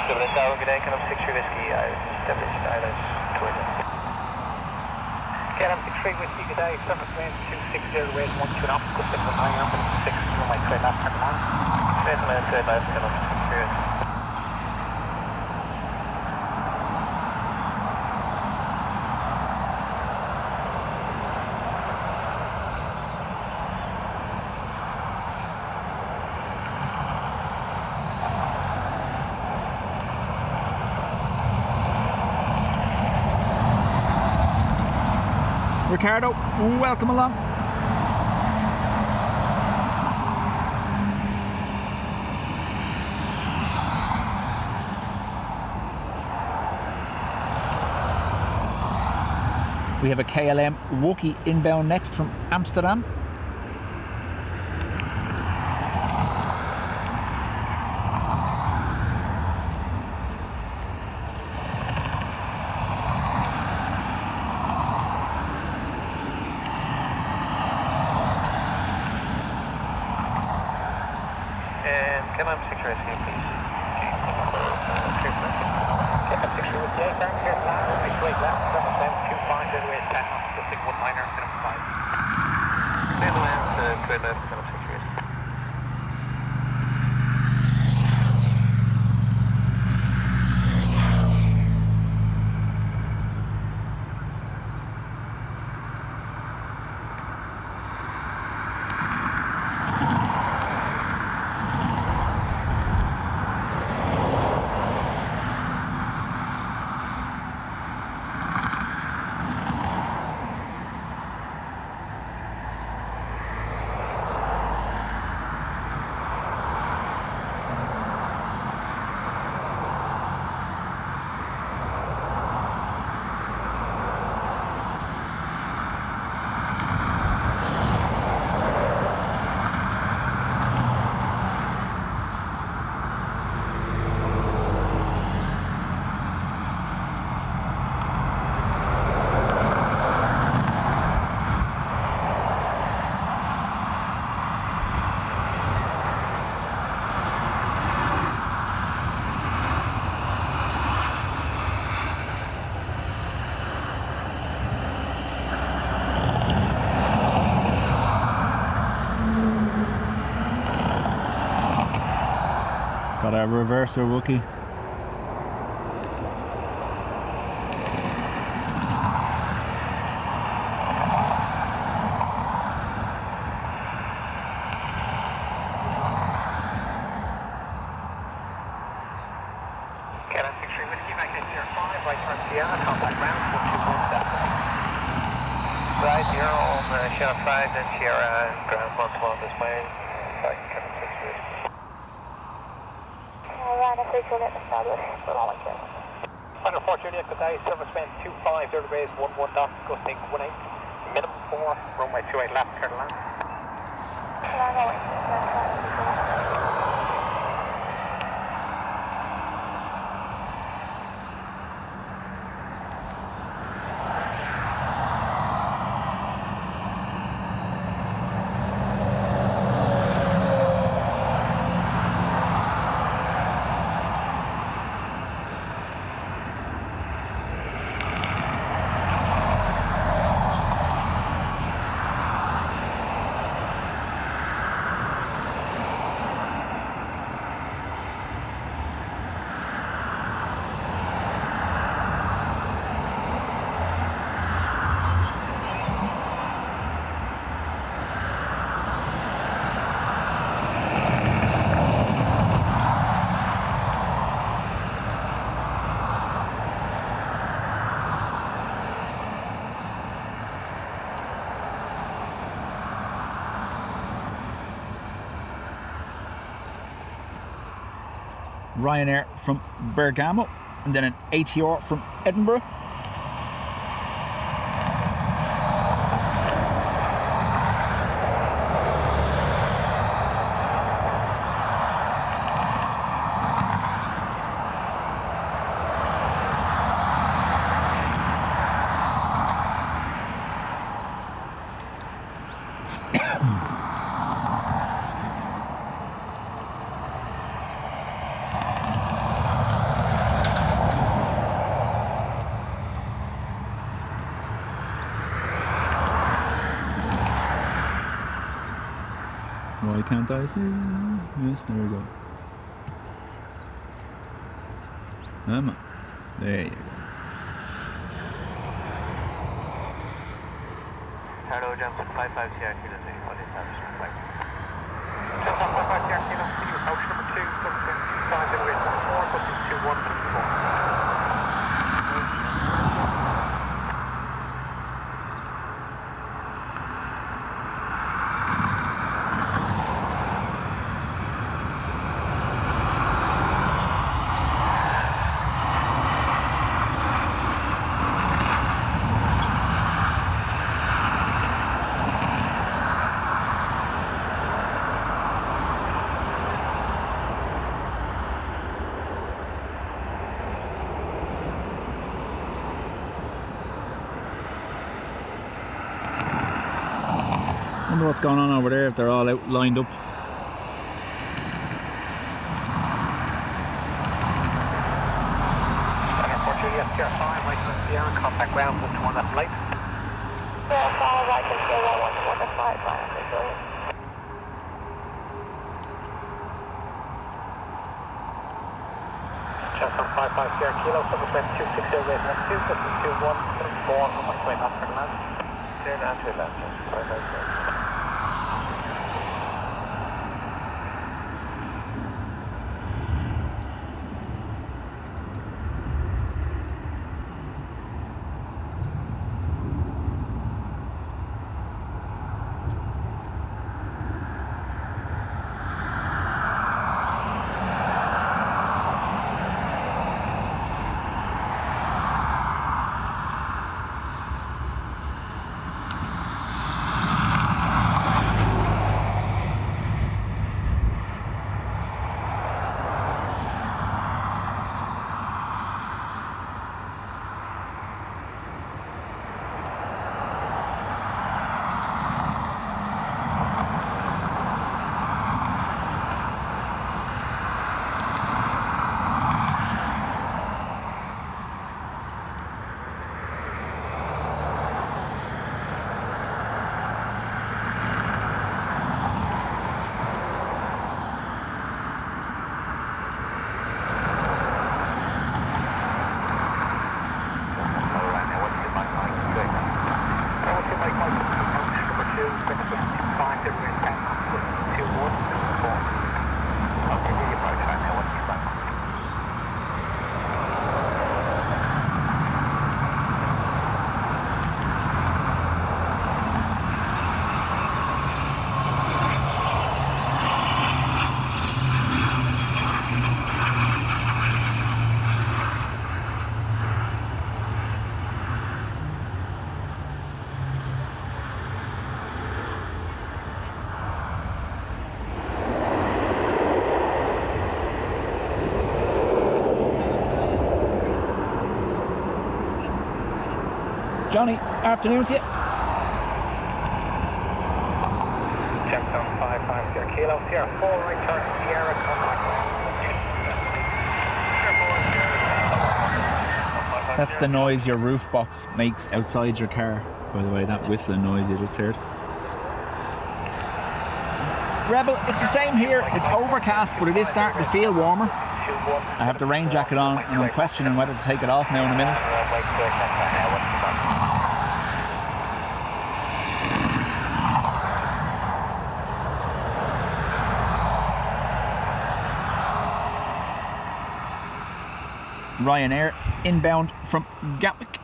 Dublin Tower, good day, can I 63 Whiskey, established islands towards it. KLM 63 Whiskey, good day, surface wind 260, waves 12 knots, gusting 19 up and 6, runway straight left, turn on. Straight left, KLM 63 Whiskey. Ricardo, welcome along. We have a KLM Wookie inbound next from Amsterdam. Can I 63 Whiskey, please? KLM 63 Whiskey, turn here to land, runway straight left, surface wind 25, waves 10 knots, gusting 19er, minimum 5. Netherlands, straight left, KLM 63 Whiskey. Got a reverser Wookie. KLM 63 Whiskey, back to 05, right turn Sierra, contact ground 421. Right, you're on Sierra 5, then Sierra, ground 1 this way. Right, KLM 63 Whiskey. Ryanair 6 will get established, but all like that. Under 4 Juliet, good day, service wind 25, 0 degrees, 11 knots, gusting 18, minimum 4, runway 28 left, turn land. Ryanair from Bergamo, and then an ATR from Edinburgh. can't I see? Yes, there we go. There you go. Hello, Johnson 55 Sierra Kilo 34 establishment flight. Johnson 55 Sierra Kilo, continue approach number 2, subsequent 25 degrees 4, subject 2154. Wonder what's going on over there if they're all out lined up. Contact ground 121 at flight. Just on 55 Sierra Kilo, subsequent 260 rate 12, subsequent 2174 on my way back for the land. Turn and to land, 55 Johnny, afternoon to you. Checkdown 55 Sierra Kilo, Sierra 4, right turn, Sierra, contact ground. That's the noise your roof box makes outside your car, by the way, that whistling noise you just heard. Rebel, it's the same here. It's overcast, but it is starting to feel warmer. I have the rain jacket on and I'm questioning whether to take it off now in a minute. Ryanair inbound from Gatwick.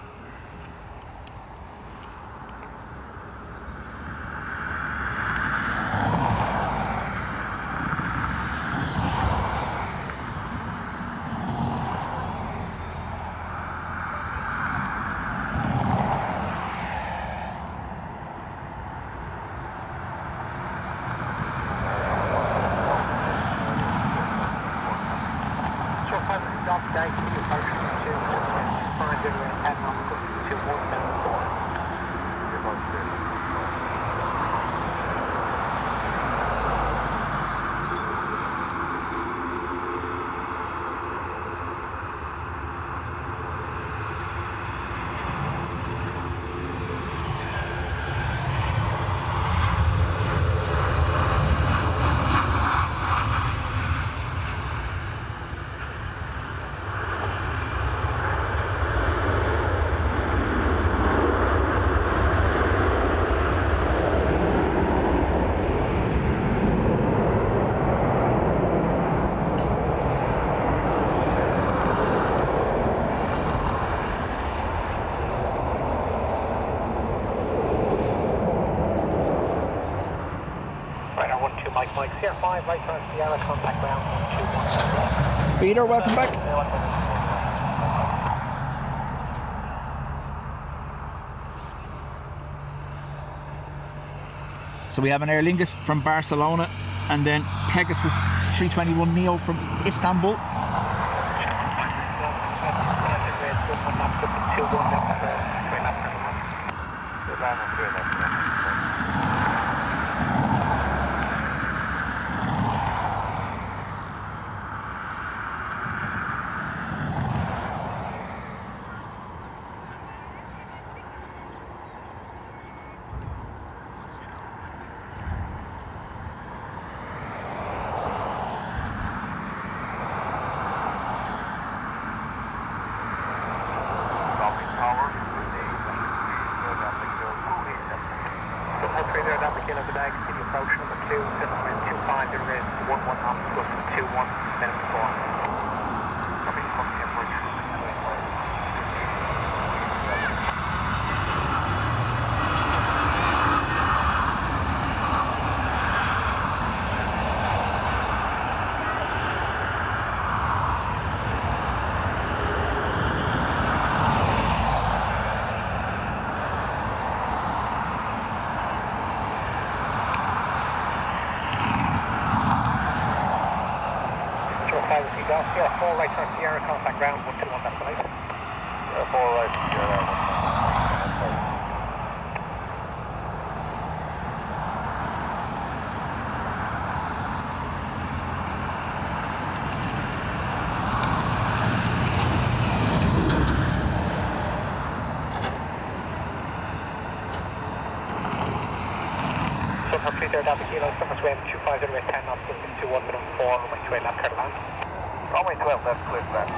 Pier 5, right turn Sierra, contact ground 121. Peter, welcome back. So we have an Aer Lingus from Barcelona and then Pegasus 321 Neo from Istanbul. Sierra 4, right turn Sierra, contact ground 121 destination. Sierra 4, right Sierra. Summer 30 Delta Kilo, summer swim 250 with 10 knots, 21 minimum 4, runway 2 left, clear to land. Runway 12 left, clear to land.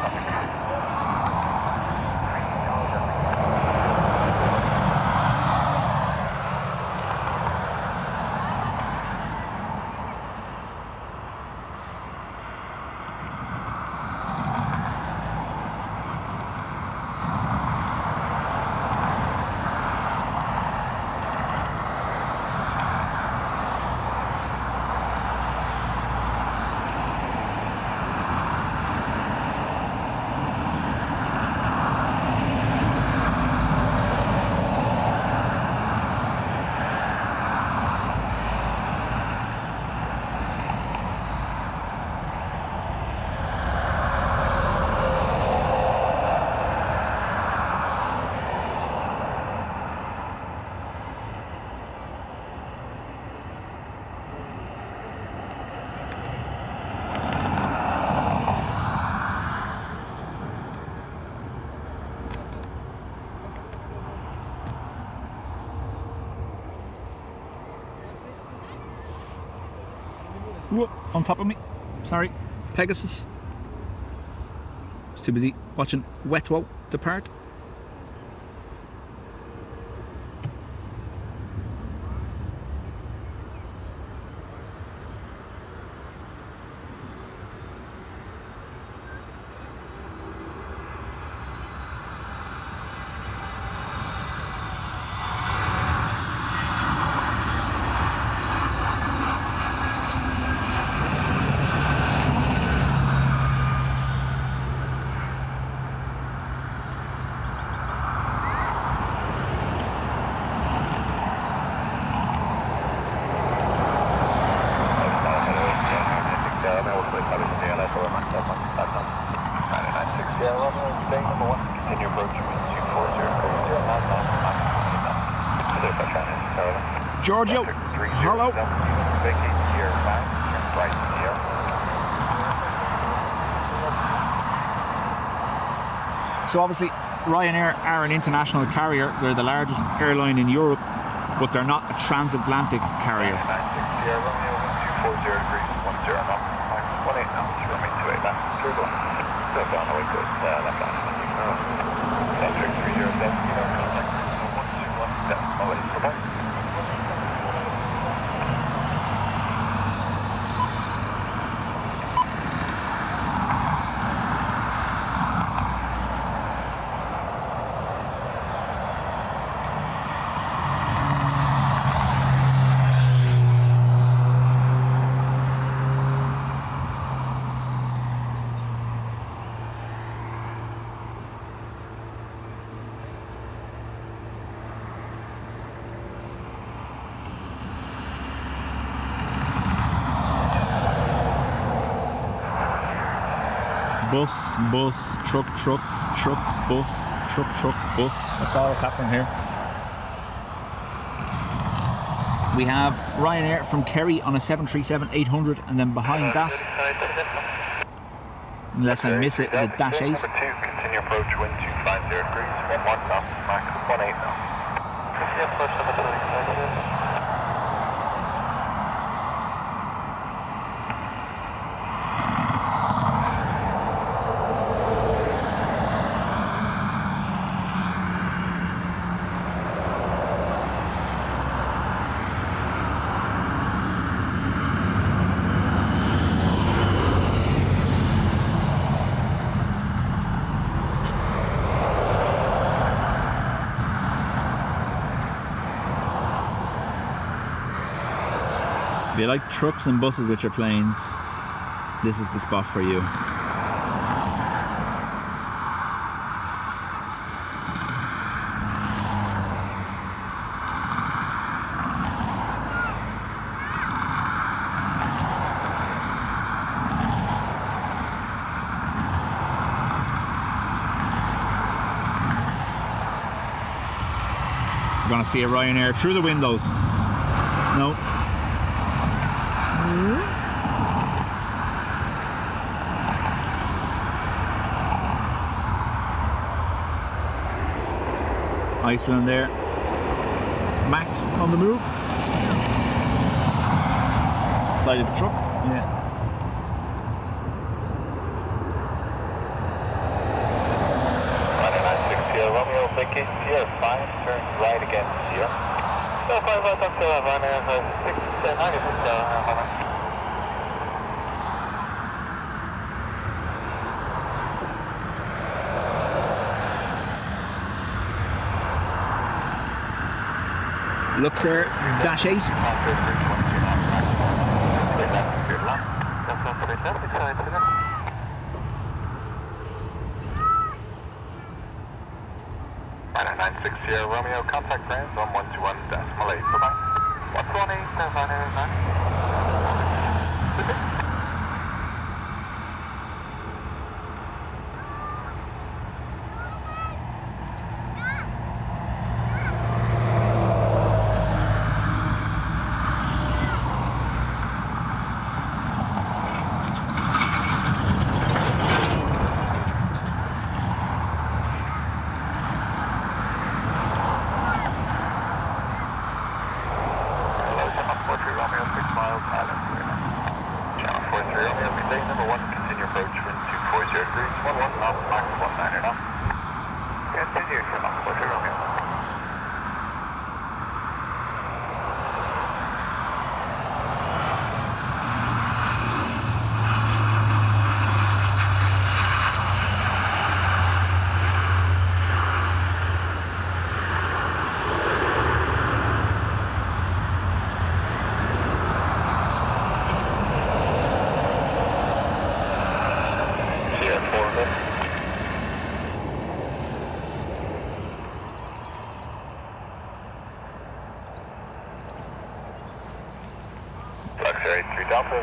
Whoa, on top of me. Sorry. Pegasus. Was too busy watching Wetwo depart. Giorgio, hello. So obviously Ryanair are an international carrier. They're the largest airline in Europe, but they're not a transatlantic carrier. bus, bus, truck, truck, truck, bus, truck, truck, bus. That's all that's happening here. We have Ryanair from Kerry on a 737-800, and then behind that, unless I miss it, is a Dash 8. Number 2, continue approach, wind 250 degrees, 11 knots, max 18 knots. Continue approach number 3. If you like trucks and buses with your planes, this is the spot for you. We're gonna see a Ryanair through the windows. No. Iceland there. Max on the move. Side of the truck. Yeah. Romeo, Vicky, Sierra 5, turn right again, Sierra. 5 up to Ryanair, 6, 9, Luxair Dash 8. Ryanair 96 Sierra Romeo, contact friends on 121.8. Bye-bye. 118, Ryanair 9.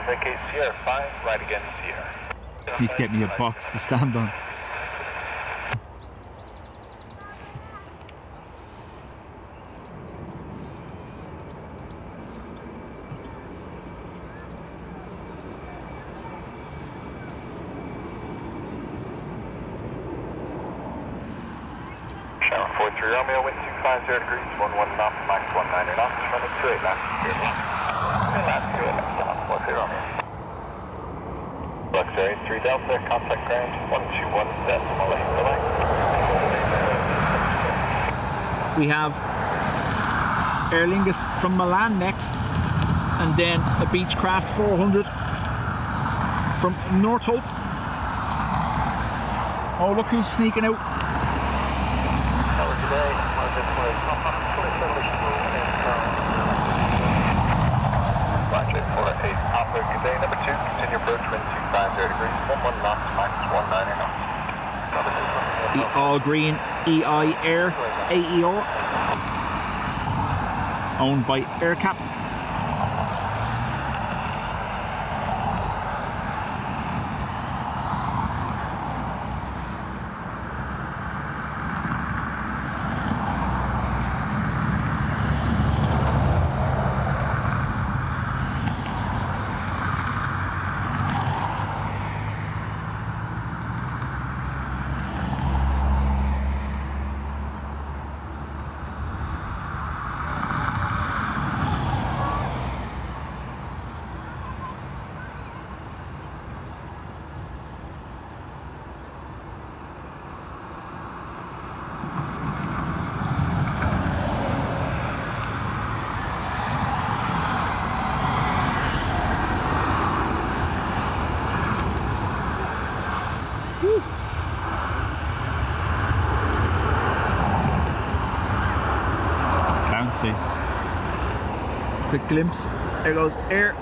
Vicky, Sierra 5, right again, Sierra. Need to get me a box to stand on. Channel 43 Romeo, wind 250 degrees, 11 knots, max 19 knots, running 28 laps, 2 laps. 2 laps, 2 laps, channel 43 Romeo. Luxury 3 Delta, contact ground, 121.8, bye-bye. We have Aer Lingus from Milan next, and then a Beechcraft 400 from Northolt. Oh, look who's sneaking out. Roger, 48 Alpha, good day, number 2, continue approach, wind 250 degrees, 11 knots, max 19 knots. The all green EI Air AER, owned by AirCap. Quick glimpse. There goes air.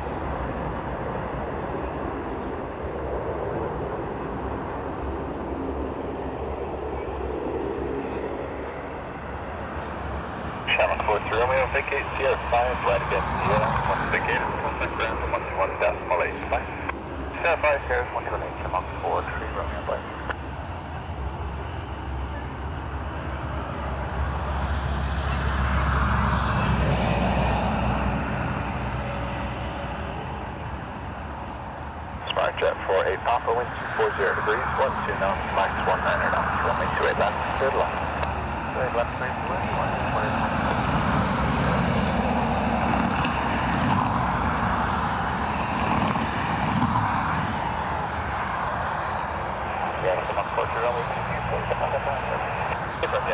Channel 43 Romeo, vacate Sierra 5, right again, Sierra, once vacated, contact ground, 121.8, bye. Sierra 5, Sierra 118, Channel 43 Romeo, bye. Smart jet for 8 Papa, wind 240 degrees, 12 knots, max 19 knots, runway 28 left, third left. Third left, right, 120. Yeah,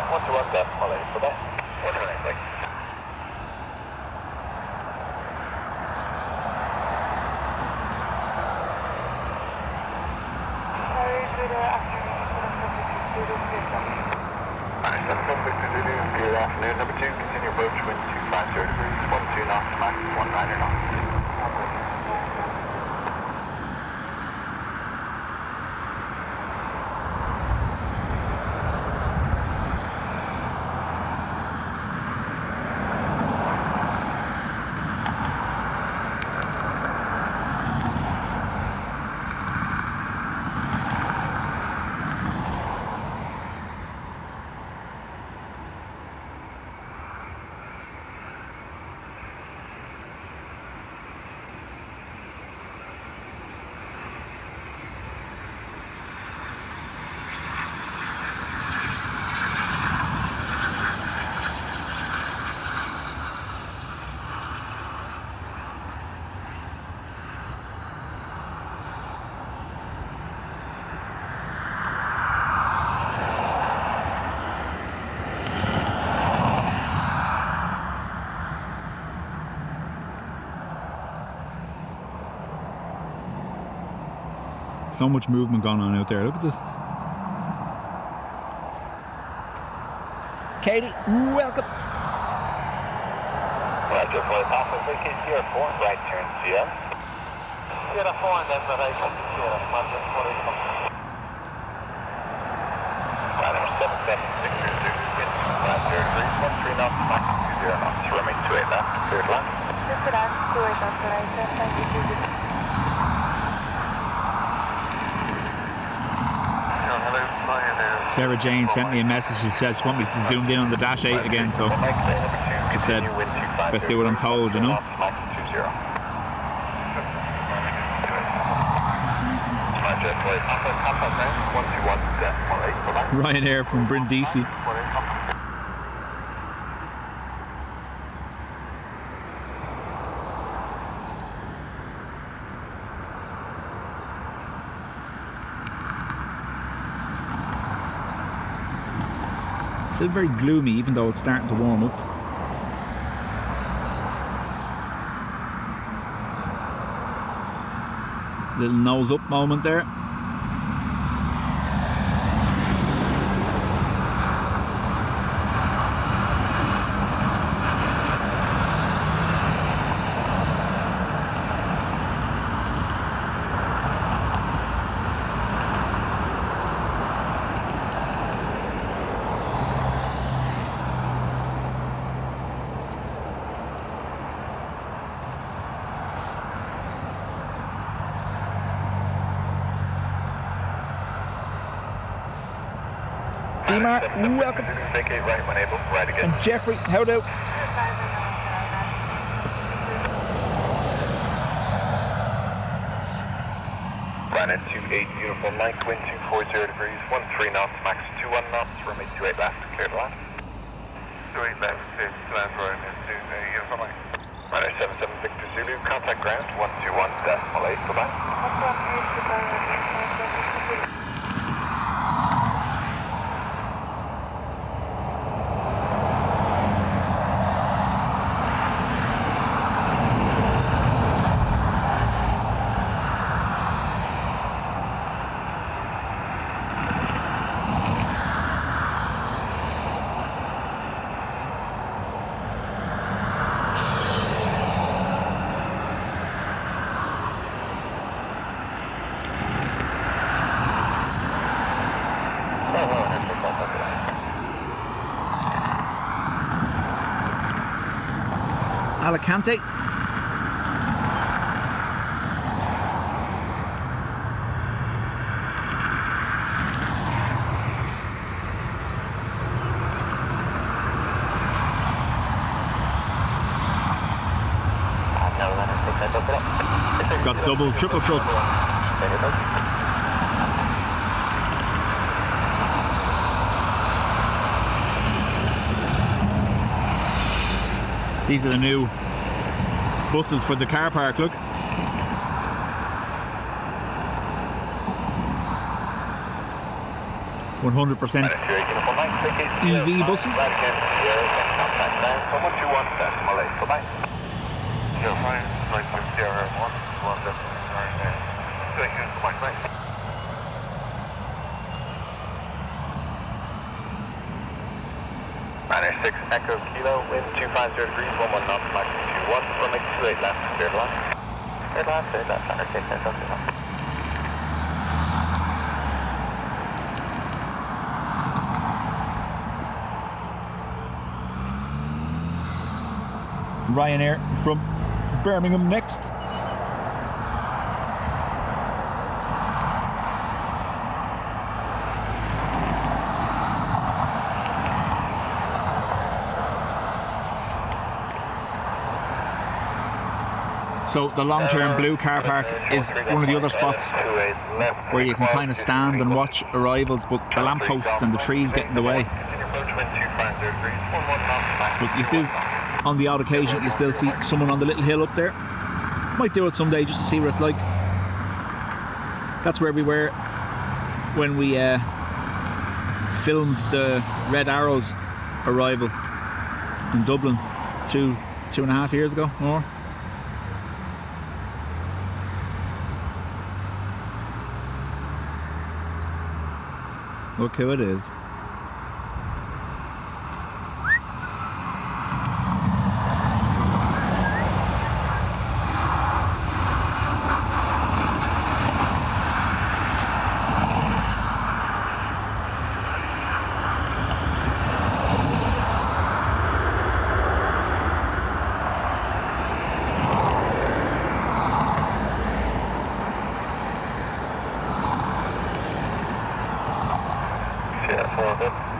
121 decimal 8 for that. What's your name, like? Good afternoon, number 2, continue approach, wind 250 degrees, 12 knots, max 19 knots. So much movement going on out there. Look at this. Katie, welcome. Roger, for Papa, vacate Sierra 4, right turn Sierra. Sierra 4 and then the right turn Sierra, Madrid 4 Ryanair 776 wind 250 degrees, 13 knots, max 20 knots, runway 28 left, third left. Just ask 28 knots, right turn, thank you. Sarah Jane sent me a message. She said she wanted me to zoom in on the Dash 8 again, so just said best do what I'm told, you know. Ryanair from Brindisi. Still very gloomy, even though it's starting to warm up. Little nose up moment there. Dimar, welcome. Vacate right when able, right again. And Jeffrey, how do? Ryanair 28 uniform Mike, wind 240 degrees, 13 knots, max 21 knots, runway 28 left, clear to land. 28 left, clear to land for Ryanair uniform Mike. Ryanair 776 Zulu, contact ground, 121.8, goodbye. Alicante. Got double, triple truck. These are the new buses for the car park, look. (100% EV buses. Ryanair 6 Echo Kilo, wind 250 degrees, 11 knots, max 21, runway 28 left, cleared line. Cleared line, cleared left, Ryanair 6 Echo Kilo. Ryanair from Birmingham next. So the long-term blue car park is one of the other spots where you can kind of stand and watch arrivals, but the lampposts and the trees get in the way. But you still, on the odd occasion, you still see someone on the little hill up there. Might do it someday just to see what it's like. That's where we were when we filmed the Red Arrows arrival in Dublin 2.5 years ago, more. Look who it is.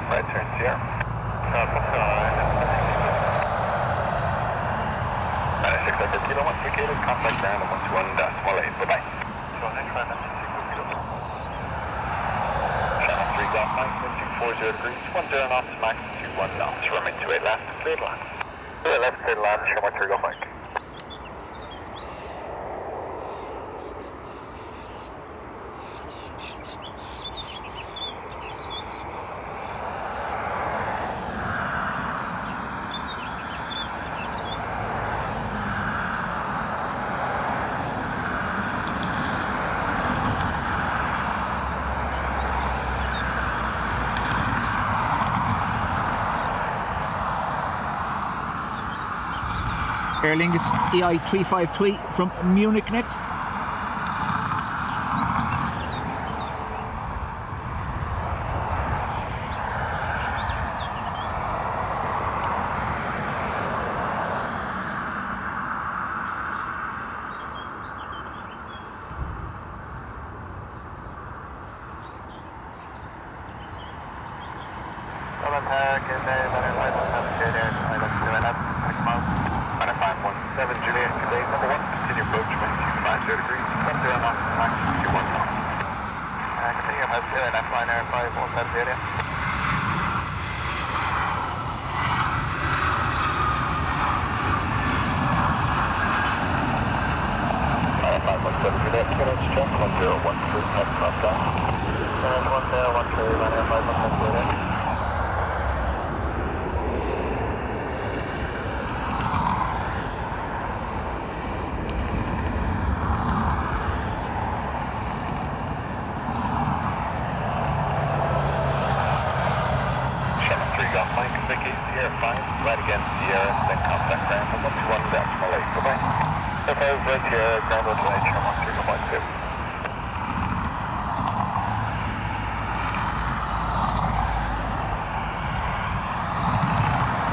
Right turn here. Ryanair 6 Echo Kilo, 1 indicated, contact down and 121.8, bye-bye. Channel 3 Golf Mike, wind 240 degrees, 10 knots, max 21 knots, runway 28 left, cleared line. 28 left, cleared line, Channel 3 Golf Mike. Aer Lingus EI353 from Munich next.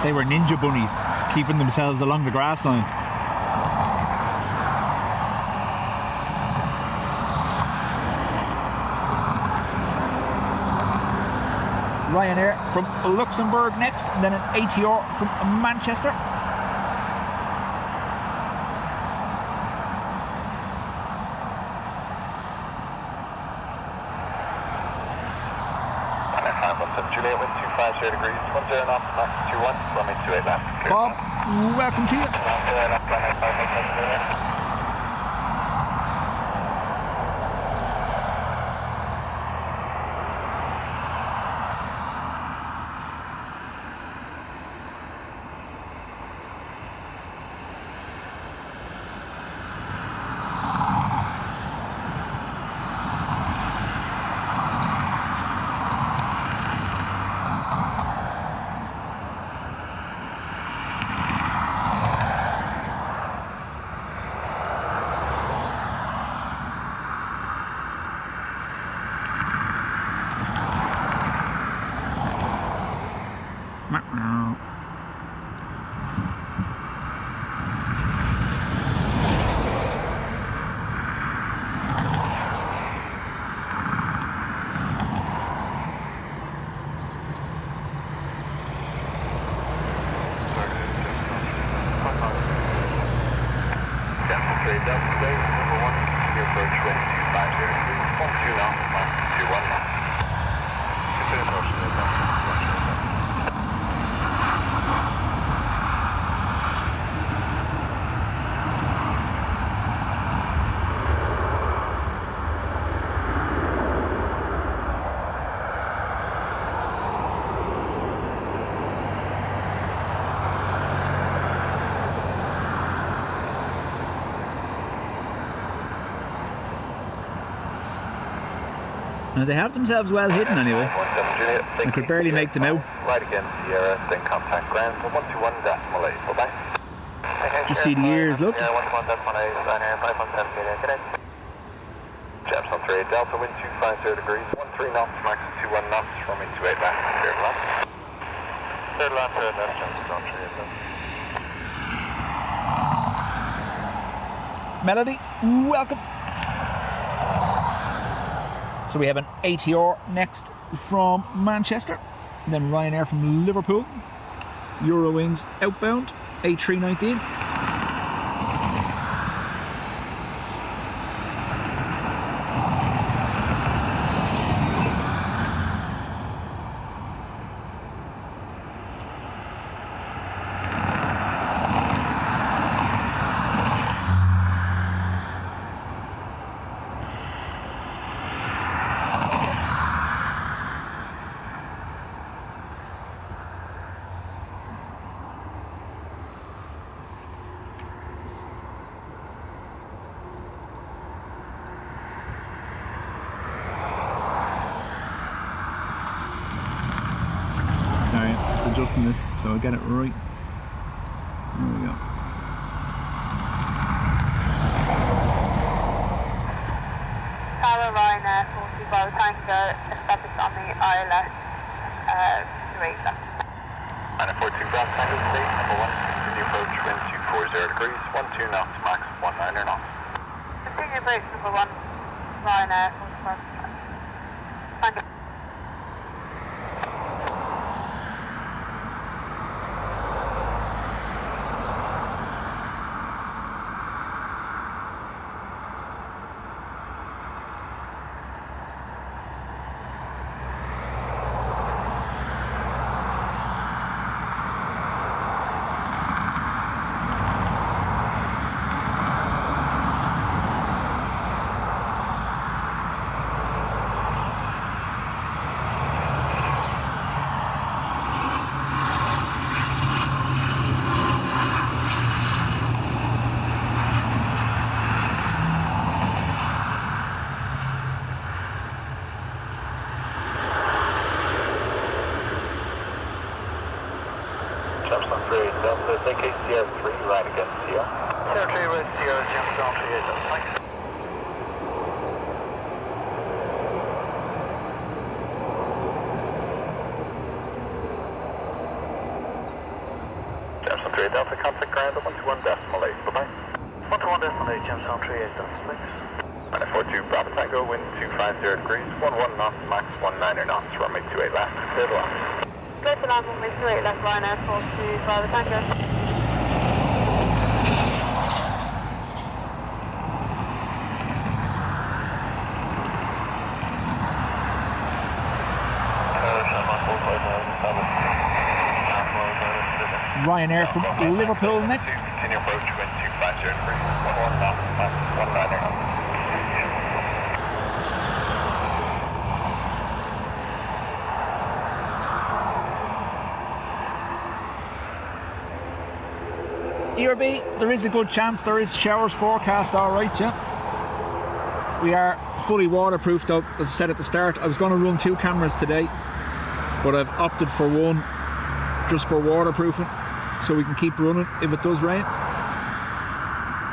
They were ninja bunnies, keeping themselves along the grass line. Ryanair from Luxembourg next, and then an ATR from Manchester. Juliet, wind 250 degrees, 10 knots, max 21, runway 28 left. Bob, welcome to you. Now they have themselves well hidden anyway. I could barely make them out. Right again, Sierra, then contact ground for 121.8. Bye-bye. Just see the ears, look. Yeah, 121.8, Ryanair, 517 million, good day. Jefferson 38 Delta, wind 250 degrees, 13 knots, max 21 knots, runway 28 left, clear left. Clear left, Jefferson 38. Melody, welcome. So we have an ATR next from Manchester, then Ryanair from Liverpool, Eurowings outbound, A319. Sorry, just adjusting this so I'll get it right. There we go. Tower Ryanair 45 Tango, established on the ILS, Teresa. Ryanair 42 Bravo Tango, state number 1, continue approach, wind 240 degrees, 12 knots, max 19 knots. Continue approach number 1, Ryanair 45 Tango. Take Sierra 3, right again, Sierra. Sierra 3, right, Sierra, Jefferson 38, thanks. 3 Delta, contact ground 121 decimal 8, bye-bye. 121 decimal 8, James Town 38 decimal 8. 942 Bravo Tango, wind 250 degrees, 11 knots, max 19er knots, runway 28 left, clear to land. Clear to land, runway 28 left, Ryanair 42 Bravo Tango. Ryanair from Liverpool next. Continue approach, wind 250 degrees, 11 knots, max 19er knots. ERB, there is a good chance there is showers forecast, alright, yeah. We are fully waterproofed though, as I said at the start. I was going to run 2 cameras today, but I've opted for one just for waterproofing, so we can keep running if it does rain.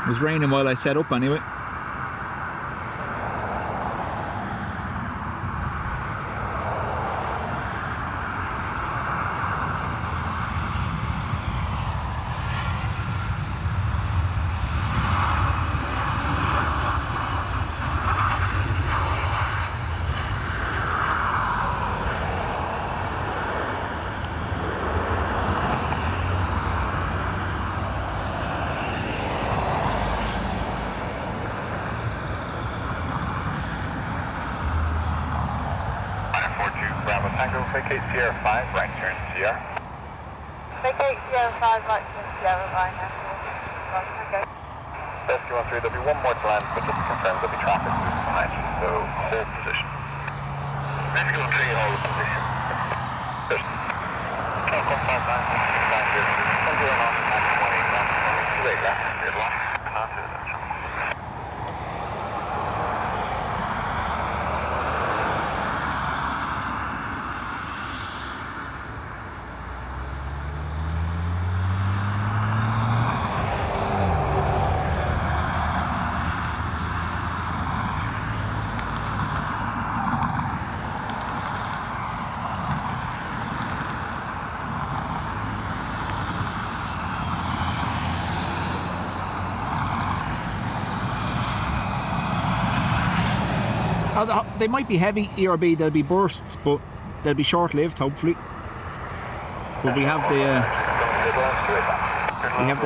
It was raining while I set up anyway. Vacate Sierra 5, right turn Sierra. Vacate Sierra 5, right turn Sierra, Ryanair 42 Tango. Rescue 13, there'll be one more to land, but just to confirm there'll be traffic behind you, so hold position. Rescue 13, hold position. There's Falcon 59, 10 knots, max 18 knots, 28 left, clear to land. They might be heavy ERB, they'll be bursts, but they'll be short-lived hopefully. But we have the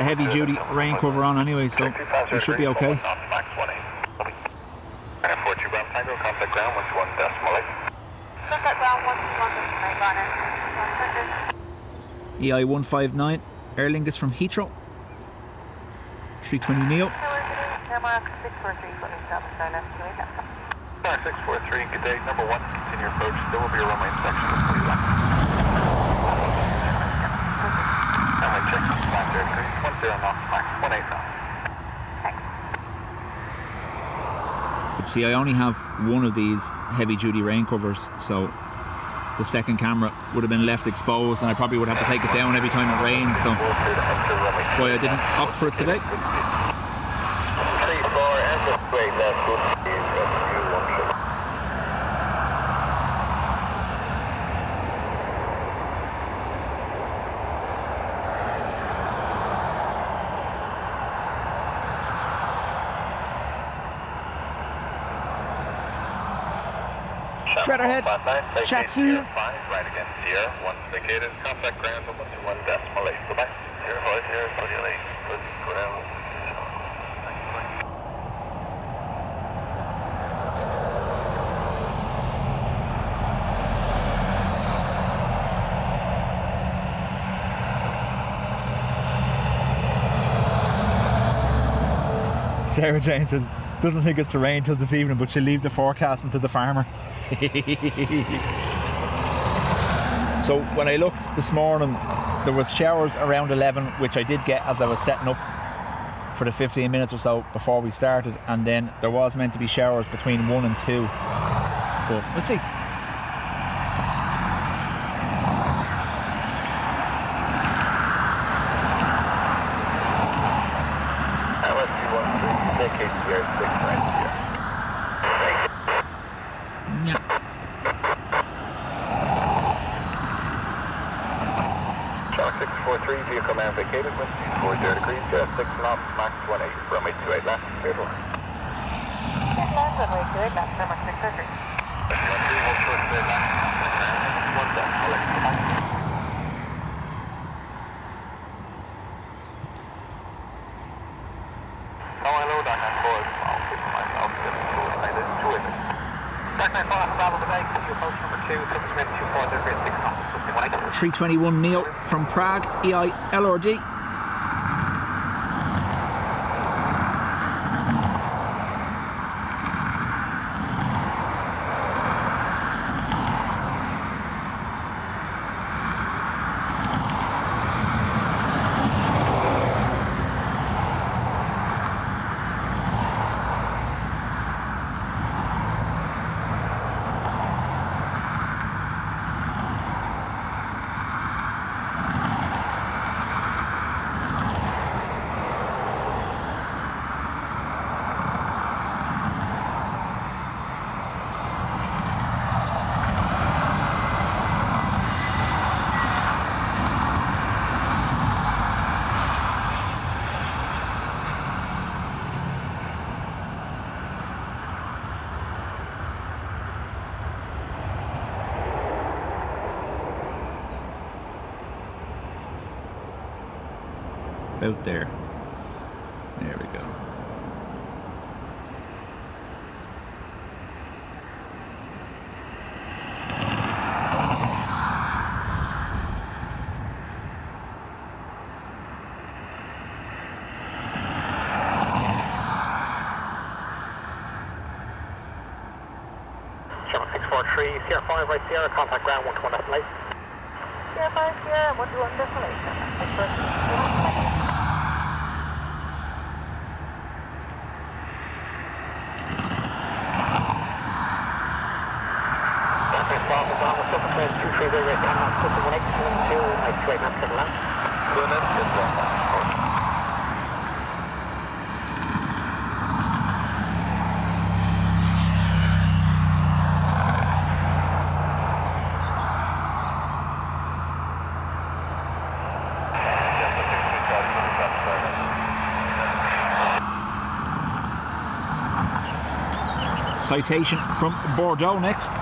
heavy-duty rain cover on anyway, so we should be okay. Contact ground 121 decimal 8. Contact ground 121 decimal 8, Ryanair. EI 159, Aer Lingus from Heathrow. 320 Neo. Camera 643, footing south of Star left, 643, good day, number 1, continue approach, there will be a runway inspection before you land. Runway check, 50 degrees, 10 knots, max 18 knots. See, I only have one of these heavy-duty rain covers, so the second camera would have been left exposed and I probably would have to take it down every time it rained, so that's why I didn't opt for it today. Shredderhead, chat soon. 5, right again, Sierra, 1 vacated, contact ground 121 decimal 8, bye-bye. Sierra 5, Sierra 48, let's go down. Sarah Jane says, doesn't think it's to rain till this evening, but she'll leave the forecasting to the farmer. So when I looked this morning, there was showers around 11, which I did get as I was setting up for the 15 minutes or so before we started, and then there was meant to be showers between 1 and 2, but let's see. 643, vehicle now vacated, wind 40 degrees, 6 knots, max 18, runway 28 left, clear to land. Yes, land runway 28 left, number 600. 1 short straight left, 1 down, I'll let you come back. Oh, hello, Dark Knight 4, I'll keep my mouth to two in it. Dark Knight 4, Bravo, good day, continue approach number 2, subscript 24 degrees, 6 knots, 18. 321 Neil from Prague, EILRD. Out there. There we go. Channel 643, Sierra 5 right Sierra, contact ground 121 destination. Sierra 5, Sierra 121 destination. 643. Citation from Bordeaux next. Steps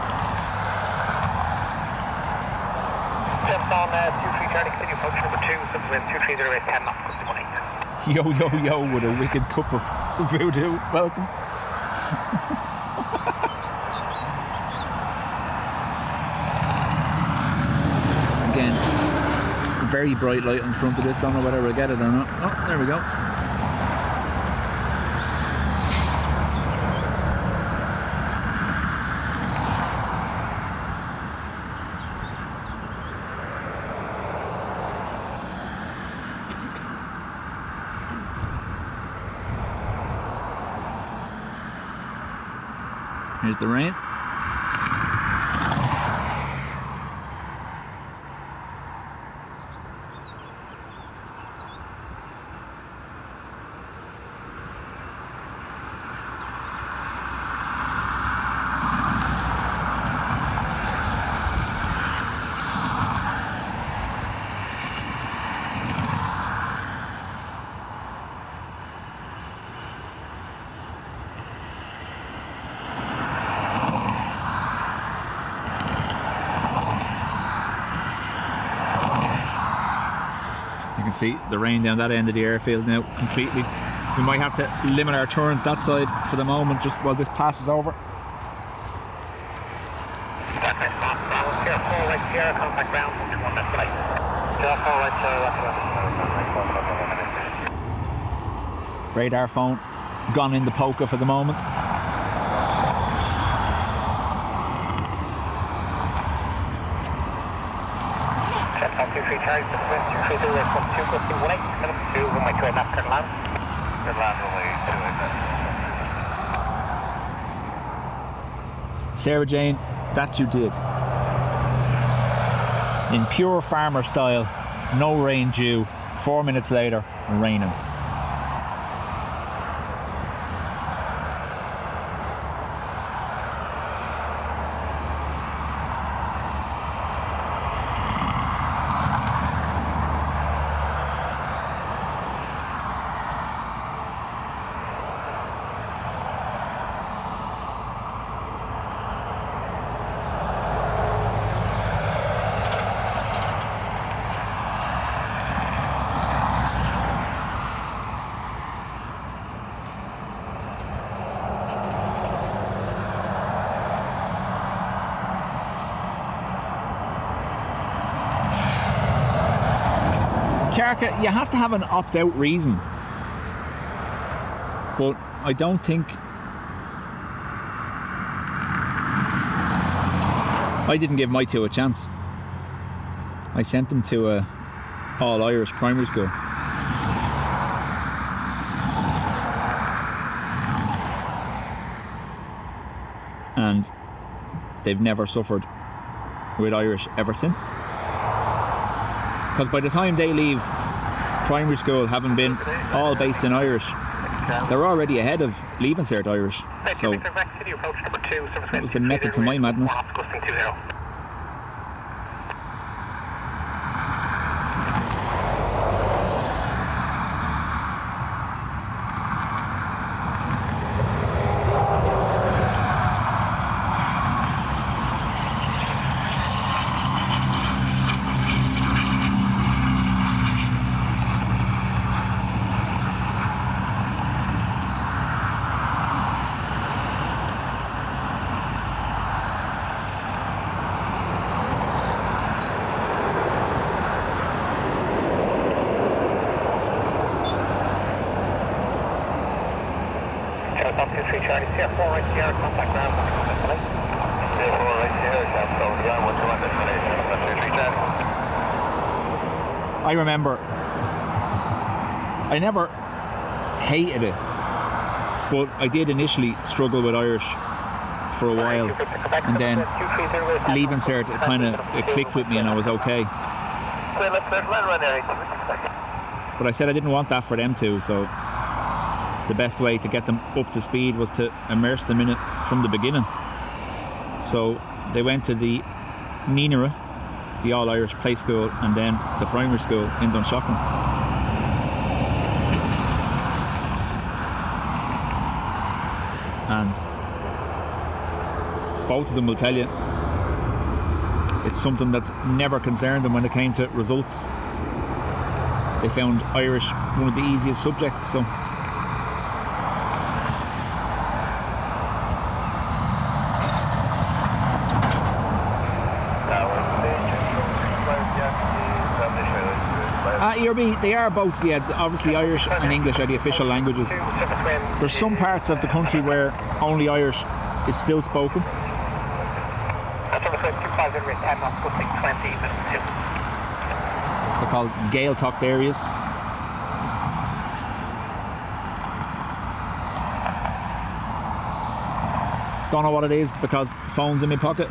on 23 Charlie, continue approach number 2, subwind 230 10 knots, 18. Yo, yo, yo, with a wicked cup of voodoo. Welcome. Again, very bright light in front of this. Don't know whether we'll get it or not. Oh, there we go. Here's the rain. See the rain down that end of the airfield now completely. We might have to limit our turns that side for the moment just while this passes over. Radar phone gone in the poker for the moment. Sarah Jane, that you did. In pure farmer style, no rain due, 4 minutes later, raining. Kjarka, you have to have an opt-out reason. But I don't think... I didn't give my two a chance. I sent them to a all-Irish primary school. And they've never suffered with Irish ever since. Because by the time they leave primary school, having been all based in Irish, they're already ahead of Leaving Cert Irish. So that was the method to my madness. I remember I never hated it, but I did initially struggle with Irish for a while, and then Leaving Cert, it clicked with me and I was okay. But I said I didn't want that for them too, so the best way to get them up to speed was to immerse them in it from the beginning. So they went to the Nínara, the all-Irish play school, and then the primary school in Dunshaughlin. And both of them will tell you it's something that's never concerned them when it came to results. They found Irish one of the easiest subjects, so ERB, they are both, yeah, obviously Irish and English are the official languages. There's some parts of the country where only Irish is still spoken. They're called Gaeltacht areas. Don't know what it is because phone's in my pocket.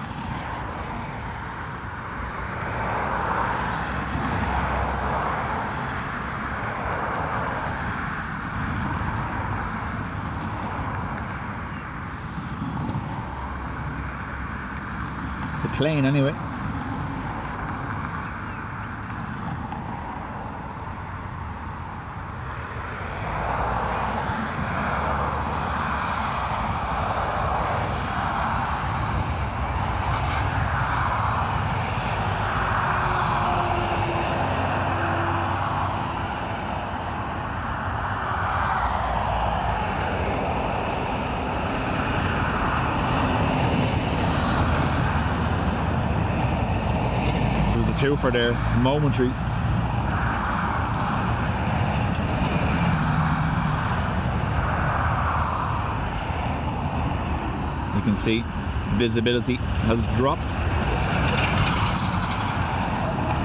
Plane anyway. Two for their momentary. You can see visibility has dropped.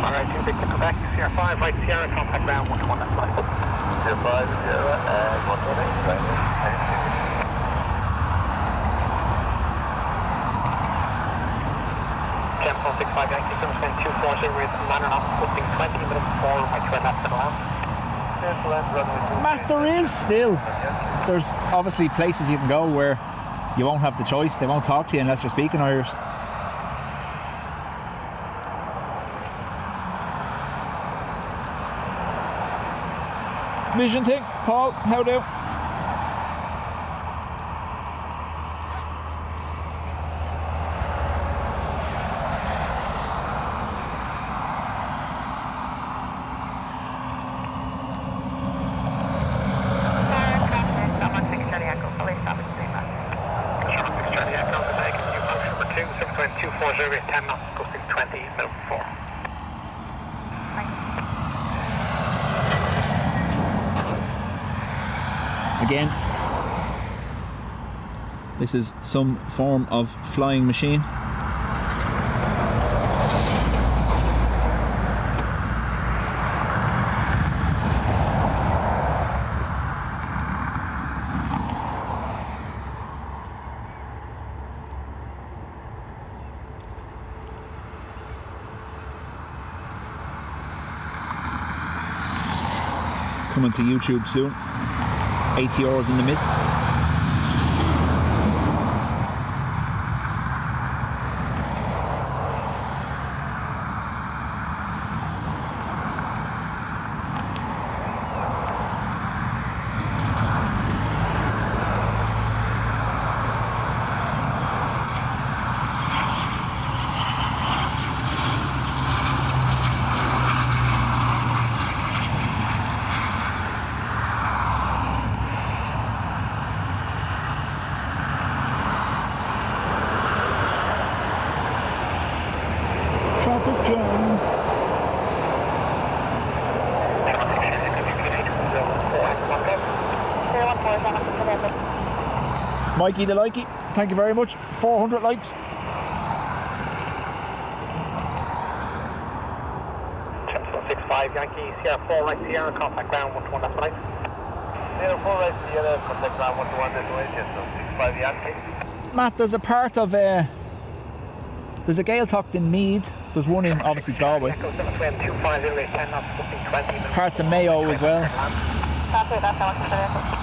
Alright, 2 big to Quebec, CR5, right Sierra, contact ground 121 at flight. CR5, Sierra, and 118, Tempo 65 Yankee, spend 240 with manner off, booking 20 minutes before my turn left and around. Matt, there is still. There's obviously places you can go where you won't have the choice. They won't talk to you unless you're speaking Irish. Vision thing, Paul, how do? Again, this is some form of flying machine. Coming to YouTube soon. 80 hours in the mist. Traffic jam. Mikey the likey, thank you very much. 400 likes. Templeton 65 Yankee, Sierra 4 right Sierra, contact ground 121, that's right. Sierra 4 right Sierra, contact ground 121 destination, so 65 Yankee. Matt, there's a part of there's a Gaeltacht in Meath. There's one in obviously Galway. Echo 720 10 knots, 20. Parts of Mayo as well. That's it, that's how much it is.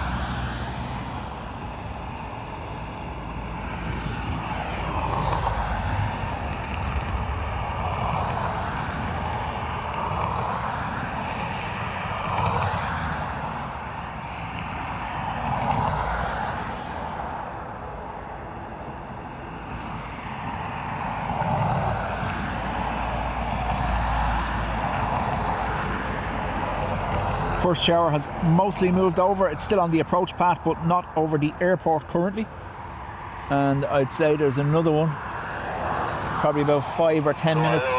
First shower has mostly moved over. It's still on the approach path, but not over the airport currently. And I'd say there's another one, probably about 5 or 10 minutes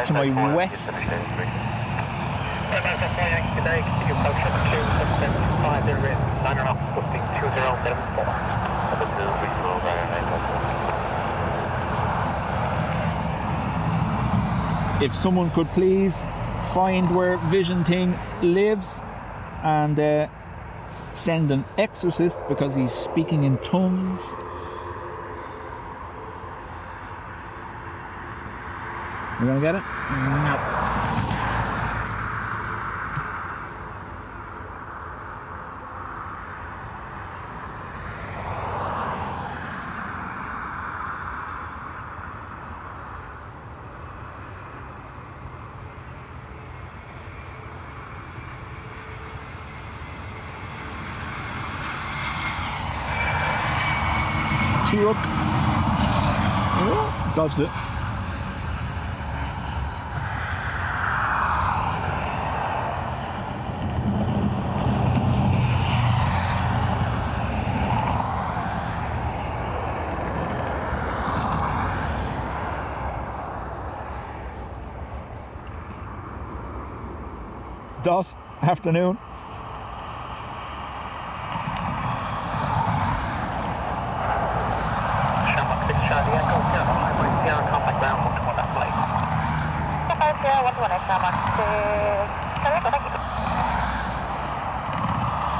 to my west. If someone could please find where Vision Thing lives and send an exorcist because he's speaking in tongues. You gonna get it? No. T-Rook. Oh, dodged it. Dot, afternoon.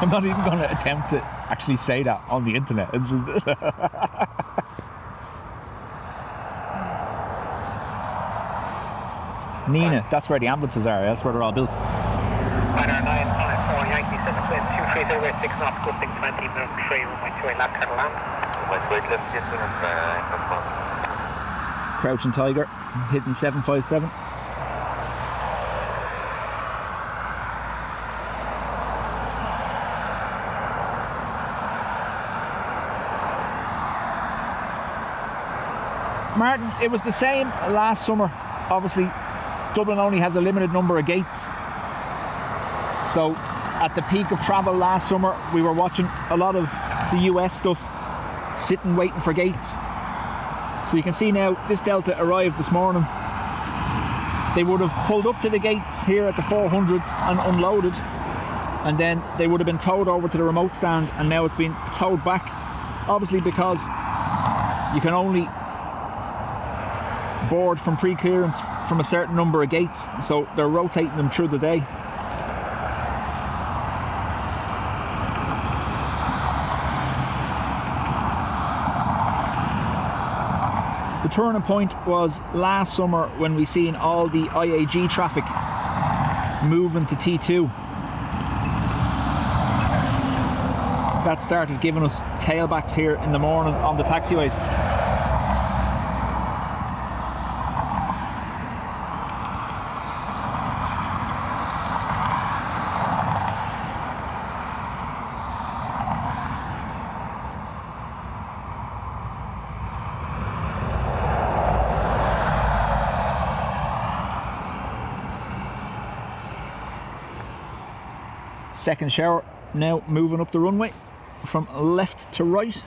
I'm not even going to attempt to actually say that on the internet. It's just Nina, that's where the ambulances are. That's where they're all built. Ryanair 954 Yankee 720 6 knots, gusting 20, minimum 3, runway 28, left turn land. Crouching Tiger, hitting 757. Martin, it was the same last summer. Obviously, Dublin only has a limited number of gates. So, at the peak of travel last summer, we were watching a lot of the US stuff, sitting waiting for gates. So you can see now, this Delta arrived this morning. They would have pulled up to the gates here at the 400s and unloaded. and then they would have been towed over to the remote stand, and now it's been towed back, obviously because you can only board from pre-clearance from a certain number of gates, so they're rotating them through the day. The turning point was last summer when we seen all the IAG traffic moving to T2. That started giving us tailbacks here in the morning on the taxiways. Second shower now moving up the runway from left to right.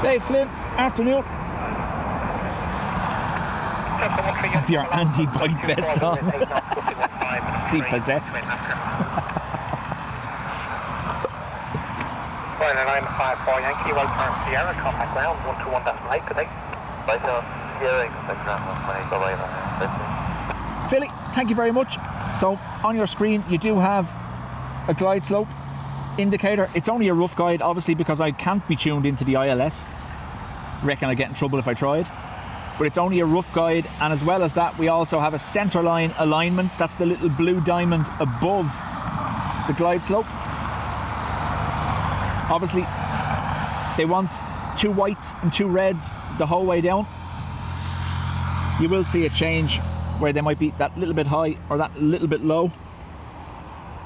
Dave Flynn, afternoon. Have your anti-bite vest on. Is he possessed? Ryanair 954 Yankee, right turn Sierra, contact ground 121.8 today. Right on Sierra, contact ground 120, go right on. Philly, thank you very much. So on your screen you do have a glide slope indicator. It's only a rough guide, obviously, because I can't be tuned into the ILS. Reckon I'd get in trouble if I tried. But it's only a rough guide, and as well as that we also have a centerline alignment. That's the little blue diamond above the glide slope. Obviously they want 2 whites and 2 reds the whole way down. You will see a change where they might be that little bit high or that little bit low,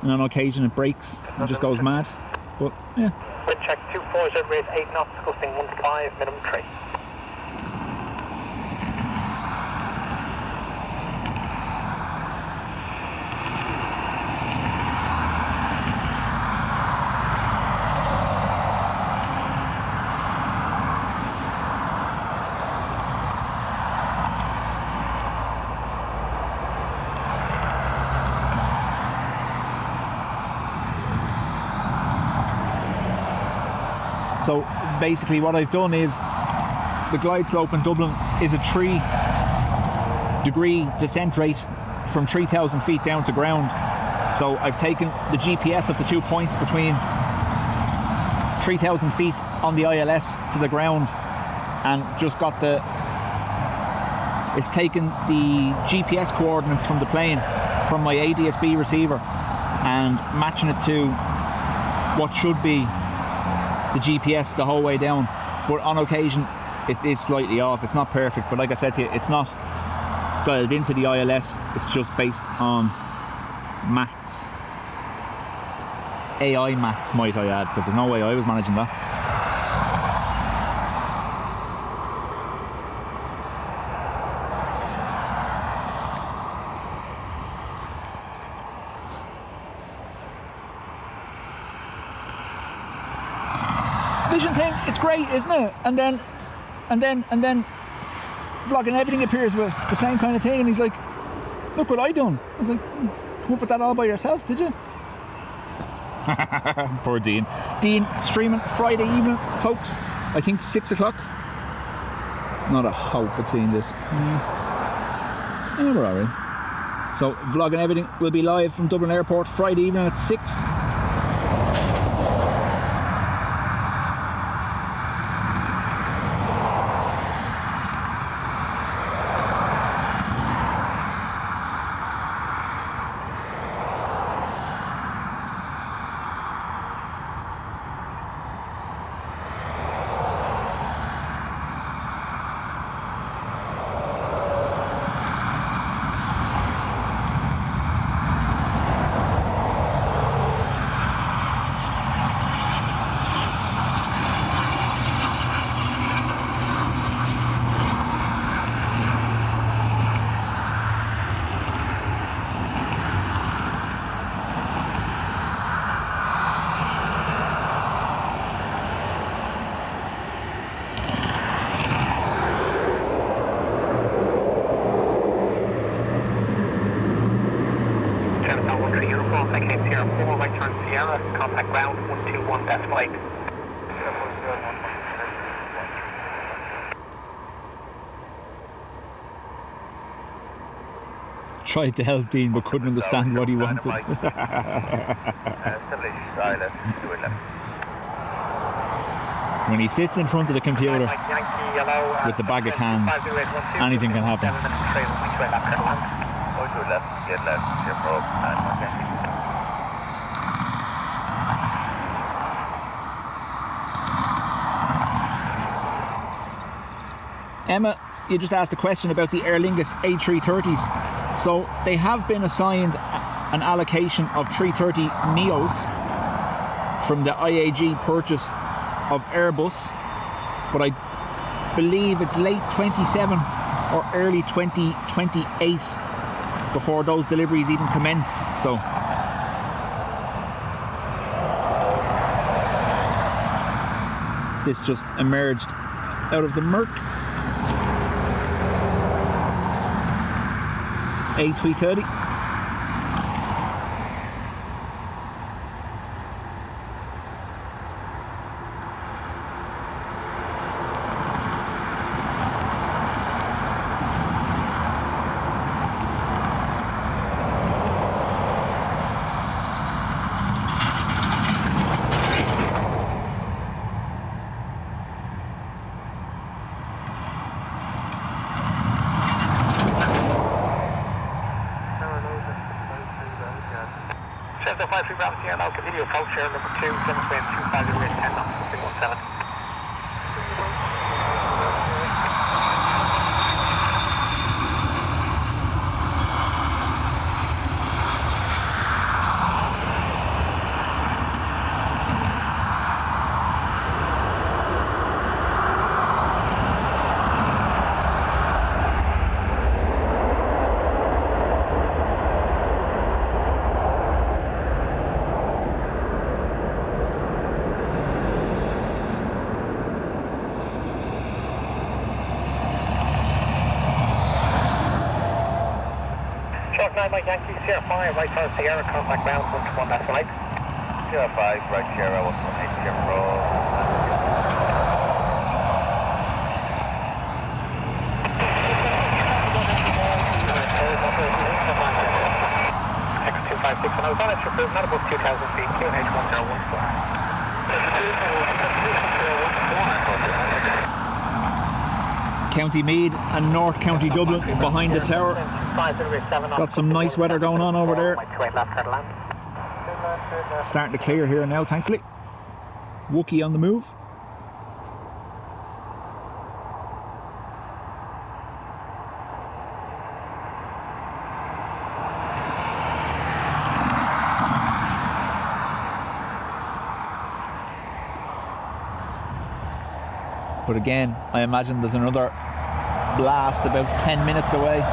and on occasion it breaks and just goes mad. But yeah. Wind check 240, rate 8 knots, gusting 15, minimum 3. So basically what I've done is, the glide slope in Dublin is a 3-degree descent rate from 3,000 feet down to ground. So I've taken the GPS of the 2 points between 3,000 feet on the ILS to the ground, and just got it's taken the GPS coordinates from the plane from my ADSB receiver and matching it to what should be the GPS the whole way down. But on occasion it is slightly off. It's not perfect, but like I said to you, it's not dialed into the ILS. It's just based on maths, AI maths, might I add, because there's no way I was managing that. Vision thing, it's great, isn't it? And then vlog and everything appears with the same kind of thing, and he's like, look what I done. I was like, come up with that all by yourself, did you? Poor Dean. Dean streaming Friday evening, folks. I think 6 o'clock. Not a hope at seeing this. Yeah, we're alright. So, vlog and everything will be live from Dublin Airport Friday evening at 6. Contact ground 121.8. Tried to help Dean but couldn't understand what he wanted. When he sits in front of the computer with the bag of cans, anything can happen. Emma, you just asked a question about the Aer Lingus A330s. So they have been assigned an allocation of 330 Neos from the IAG purchase of Airbus, but I believe it's late 27 or early 2028 before those deliveries even commence. So this just emerged out of the murk. A330. Continue approach here, number 2, demonstrating 250 rate 10 knots, 317. Mike Yankee, Sierra 5, right turn Sierra, contact ground 121.8. Sierra 5, right Sierra 118, Sierra Road. X256, and I was on it, not above 2,000 feet, QNH 1014. County Meath and North County Dublin behind the tower. Got some nice weather going on over there. Starting to clear here now, thankfully. Wookie on the move. But again, I imagine there's another blast about 10 minutes away.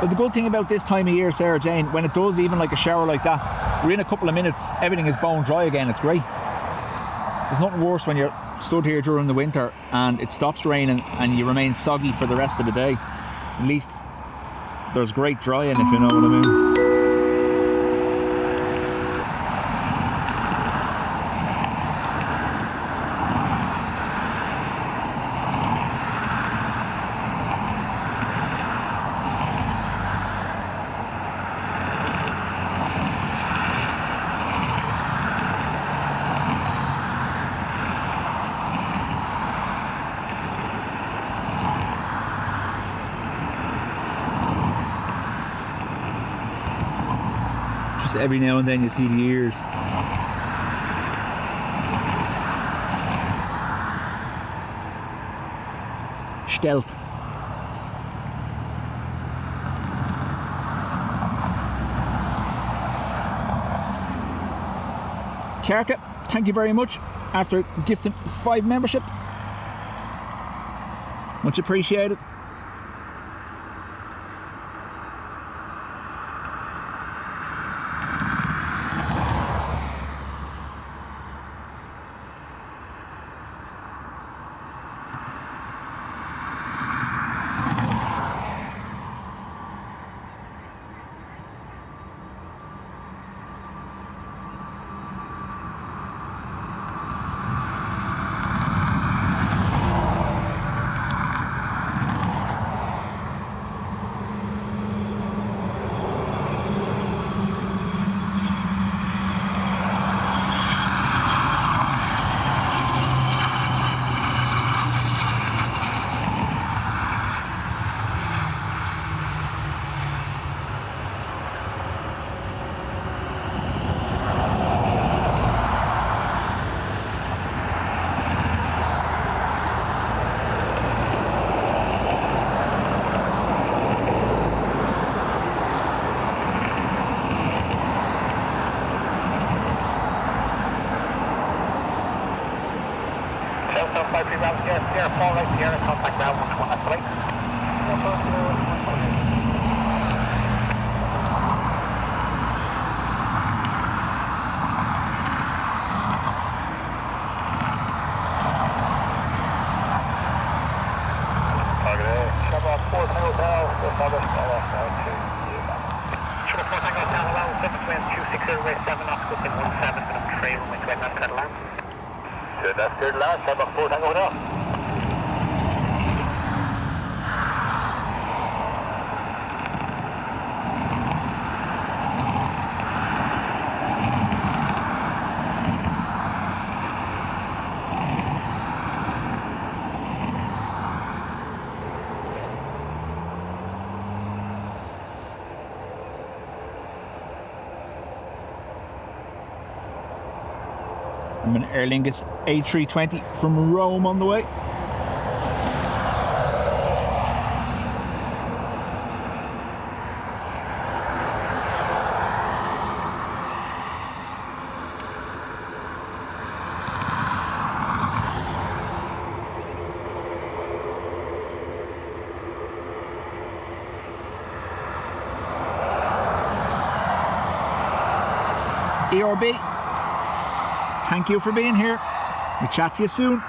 But the good thing about this time of year, Sarah Jane, when it does even like a shower like that, we're in a couple of minutes, everything is bone dry again. It's great. There's nothing worse when you're stood here during the winter and it stops raining and you remain soggy for the rest of the day. At least there's great drying, if you know what I mean. Every now and then you see the ears. Stealth. Kjarke, thank you very much after gifting 5 memberships. Much appreciated. Contact now, 121 escalate. That's good last time, 4 Tango now. I'm an Aer Lingus A320 from Rome on the way. ERB, thank you for being here. We'll chat to you soon.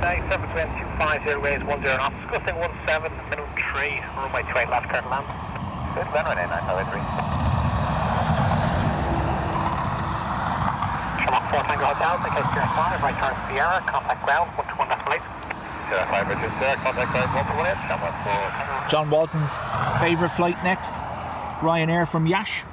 today, 720 Airways 10 knots, gusting 17, minimum 3, runway 28 left, clear to land. Good, land right in, 953. Sherlock 4 Tango Hotel, take out Sierra 5, right turn Sierra, contact ground, 121.8. Sierra 5, Richard, Sierra, contact ground, 121.8, Shamrock 4. John Walton's favourite flight next, Ryanair from Yash.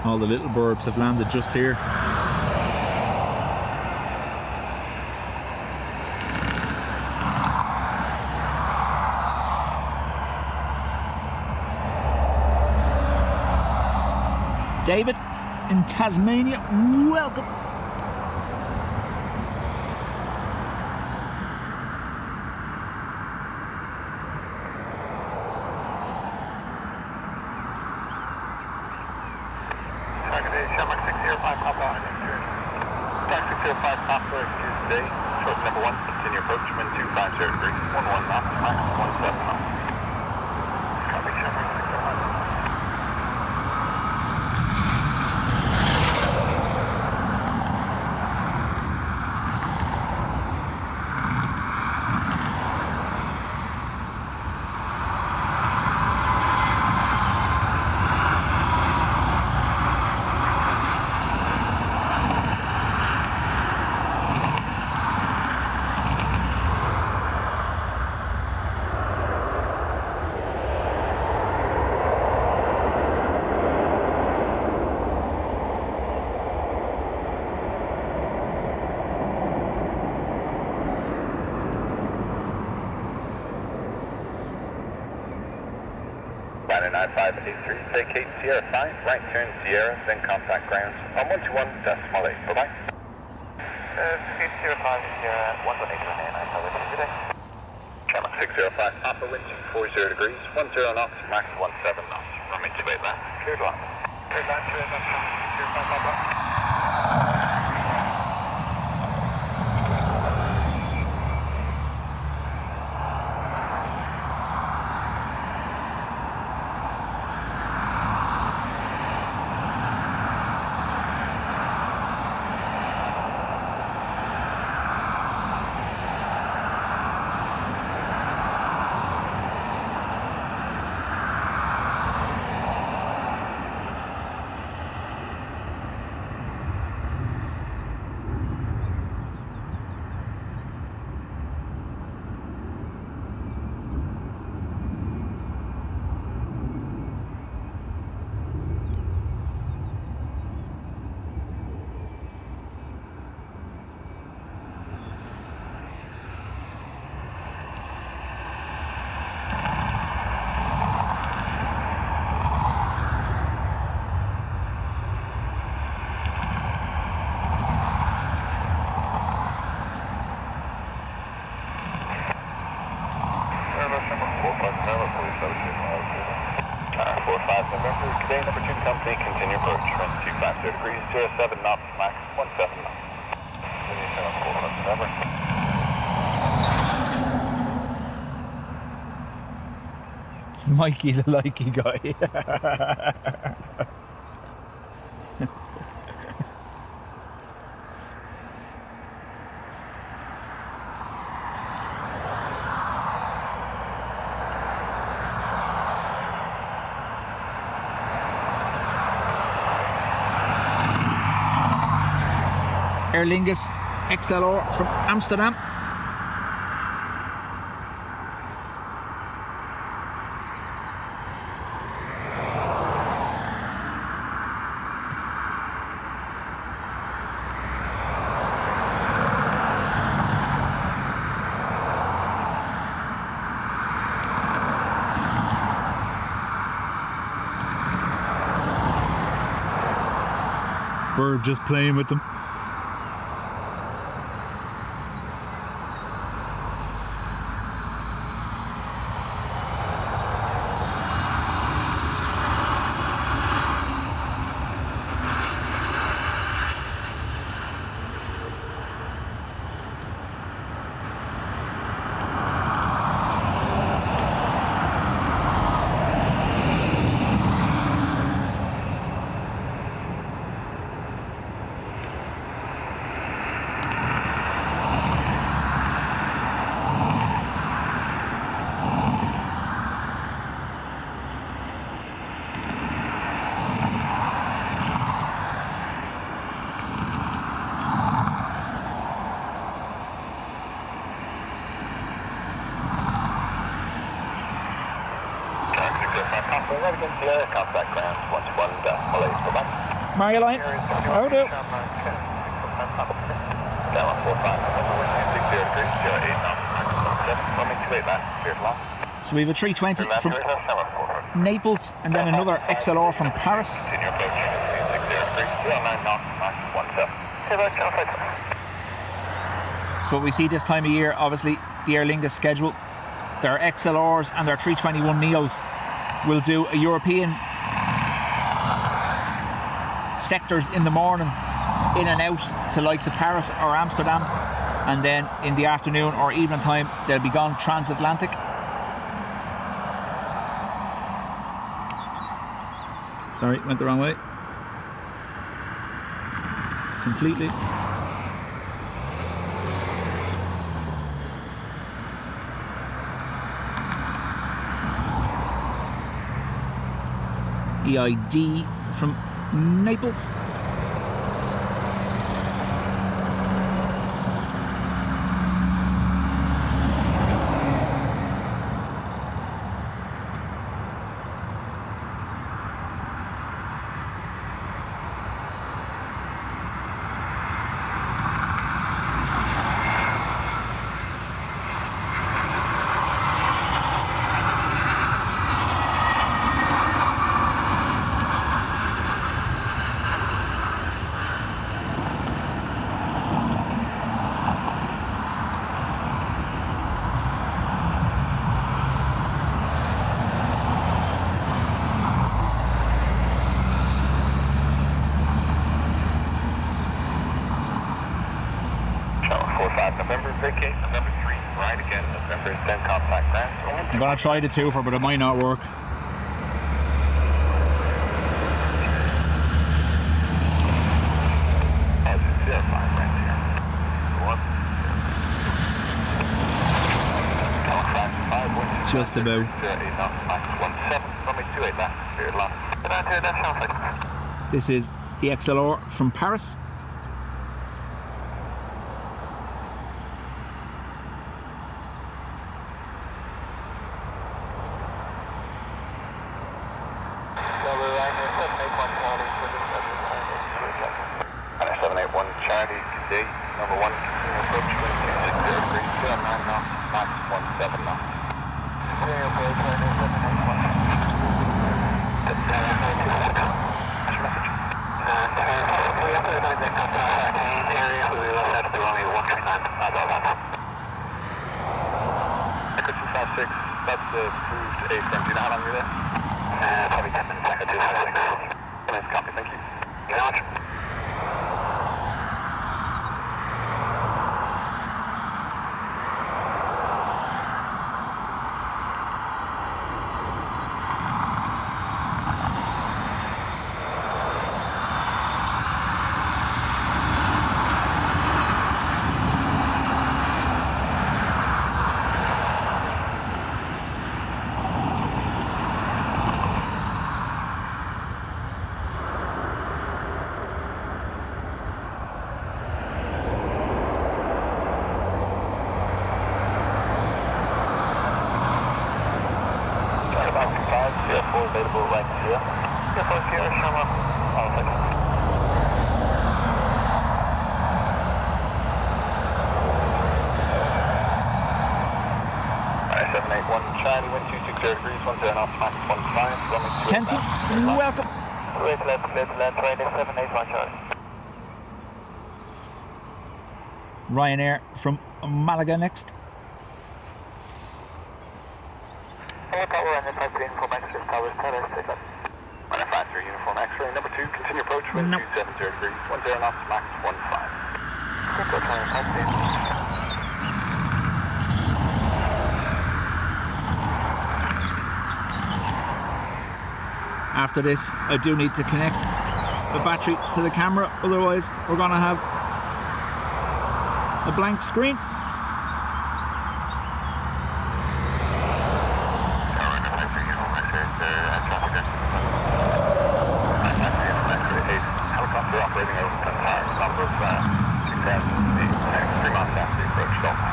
All the little burbs have landed just here. David in Tasmania, welcome. Target is Shamrock 605 Papa. Dark 605 Papa, Tuesday. Short number 1, continue approach, wind 250 degrees, 11 knots, max 17 knots. Copy Shamrock 605. Ryanair 9583, vacate Sierra 5, right turn Sierra, then contact ground on 121.8. Bye-bye. Vacate Sierra 5, Sierra 118 Ryanair today. Shamrock 605, Papa, wind 240 degrees, 10 knots, max 17 knots. Runway 28 left, clear to land. Clear to land, clear to land, clear to land, Papa. November, today number 2 company, continue approach, run 250 degrees, 07 knots, max 17 knots. November. Mikey the likey guy. Aer Lingus XLR from Amsterdam. We're just playing with them. Contact ground 11.8. Marioline, how do? Down 45, 60 So we have a 320 from Naples and then another XLR from Paris. So we see this time of year, obviously, the Aer Lingus schedule, their XLRs and their 321 Neos will do a European sectors in the morning, in and out to likes of Paris or Amsterdam, and then in the afternoon or evening time they'll be gone transatlantic. Sorry, went the wrong way. Completely. EID from Naples. I'm gonna try the twofer, but it might not work. Just about. This is the XLR from Paris. That's the approved apron. Do you know how long you're there? Probably 10 minutes back or 256. Nice copy, thank you. Thank you very much. Available right here. Yes, I'm here, Sherman. I'll take it. Alright, 781 Charlie, wind 260 degrees, 10 knots, max 15, running 2. Tenson, welcome. Clear to land, train 781 Charlie. Ryanair from Malaga next. Tower and then uniform X-ray, towers, tellers, take up. Manufacturer, uniform X-ray, number 2, continue approach, wind 270 degrees, 10 knots, max 15. After this, I do need to connect the battery to the camera, otherwise we're going to have a blank screen. Helicopter operating over 10 hours, number of 3 months after the approach, Doha.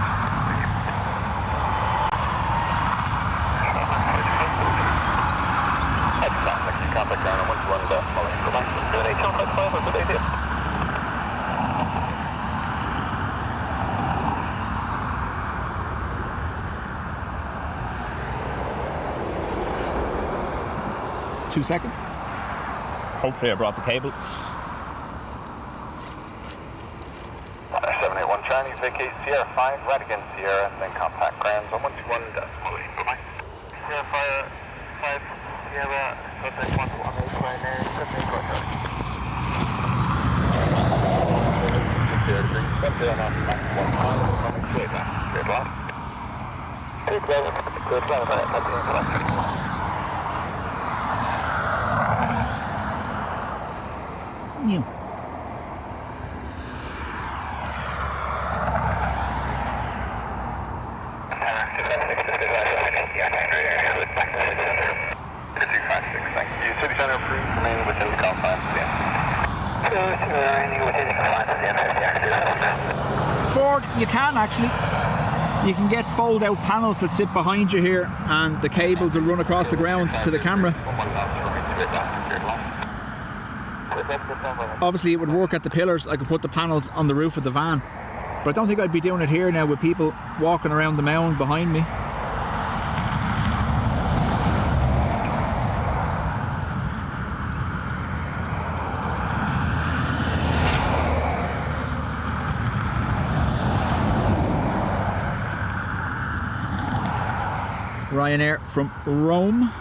Excellent, thank you. Contact down on 121 Molly. Go back to 78155, have a good day. 2 seconds. Hopefully I brought the cable. 781 Chinese, vacate Sierra 5, right again Sierra, then contact grounds on 121 Molly. Bye-bye. Sierra 5, Sierra, contact 118 Ryanair, 781 New. City Center approved, remaining within the confines of the Ford, you can actually. You can get fold-out panels that sit behind you here, and the cables will run across the ground to the camera. Obviously, it would work at the pillars. I could put the panels on the roof of the van, but I don't think I'd be doing it here now with people walking around the mound behind me. Ryanair from Rome.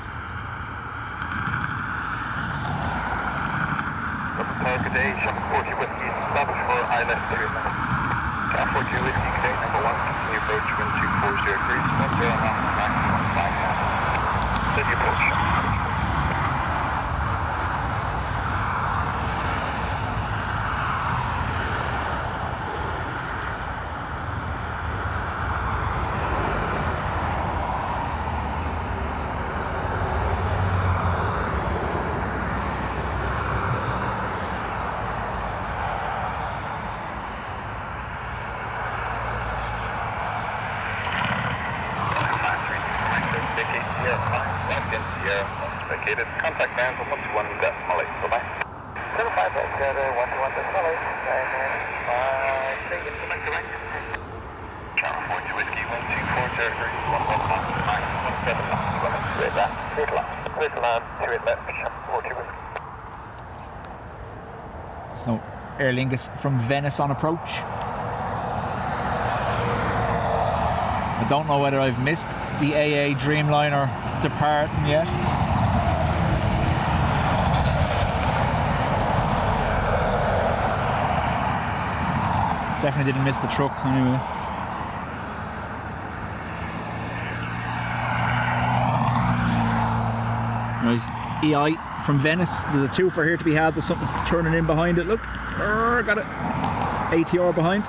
Good day, 40 whiskey, established for ILS 3. 40 whiskey, gate number 1, continue approach, wind 240 degrees, 10 knots, maximum 5 knots. Steady approach. Vacated. Contact grounds on 121 Molly. Bye-bye. 75 121 Molly. Take it to Midweek. Tower 40 whiskey, 1240 degrees, 11 knots, max 17 knots. Running straight left. Straight left. Straight left. Straight left. 40 whiskey. So, Aer Lingus from Venice on approach. I don't know whether I've missed the AA Dreamliner departing yet. Definitely didn't miss the trucks anyway. Right, EI from Venice. There's a twofer here to be had. There's something turning in behind it. Look, got it. ATR behind.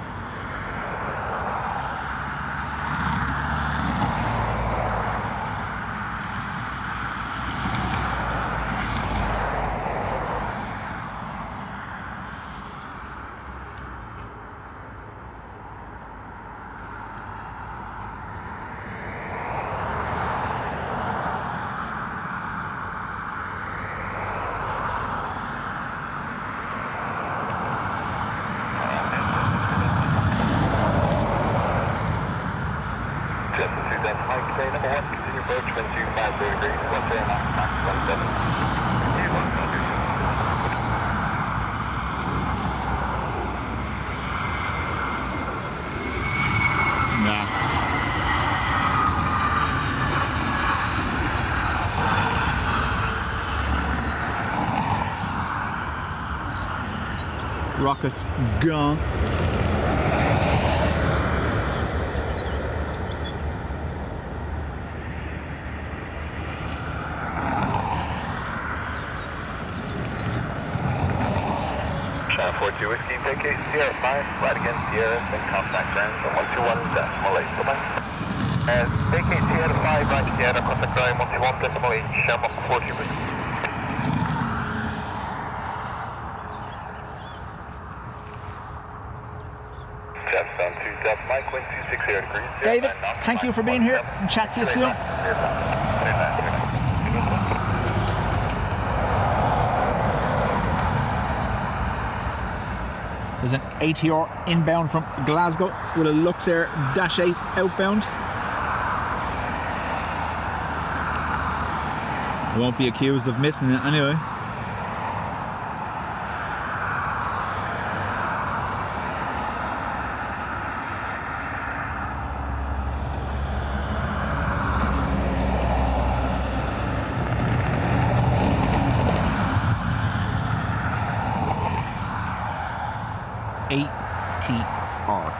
Rocket gone. Channel 42 Whiskey, vacate Sierra 5, right against Sierra, then contact ground on 121.8, bye-bye. Vacate Sierra 5, right Sierra, contact ground 121.8, Shamrock 40 Whiskey. David, thank you for being here and chat to you soon. There's an ATR inbound from Glasgow with a Luxair Dash 8 outbound. I won't be accused of missing it anyway. ATR.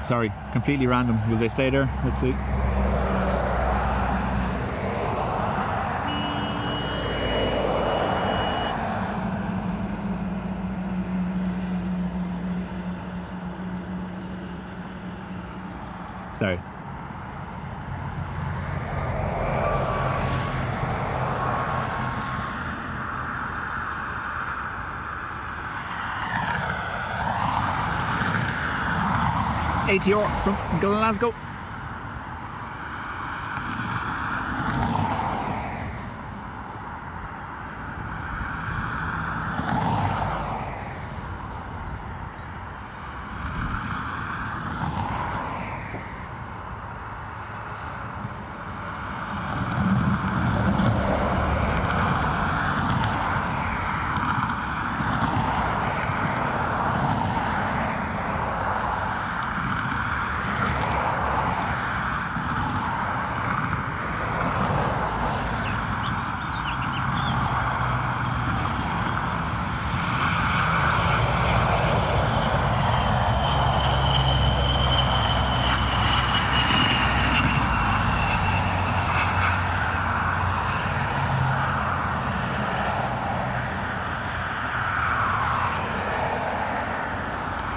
Sorry, completely random. Will they stay there? Let's see. Sorry. ATR from Glasgow.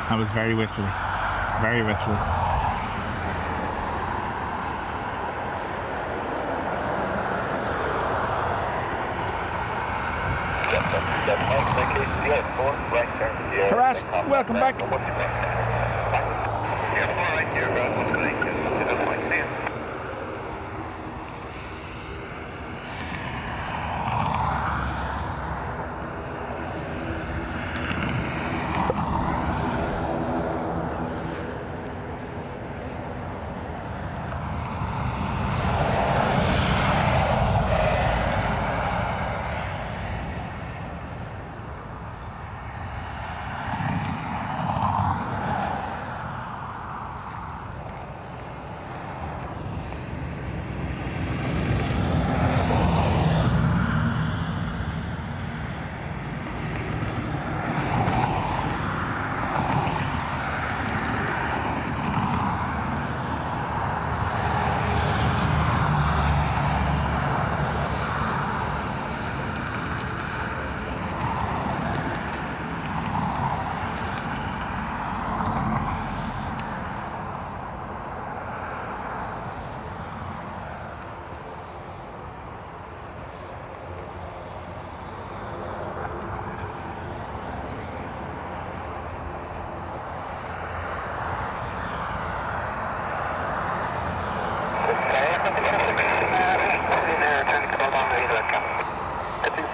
That was very whistly. Very whistly. Karas, welcome back.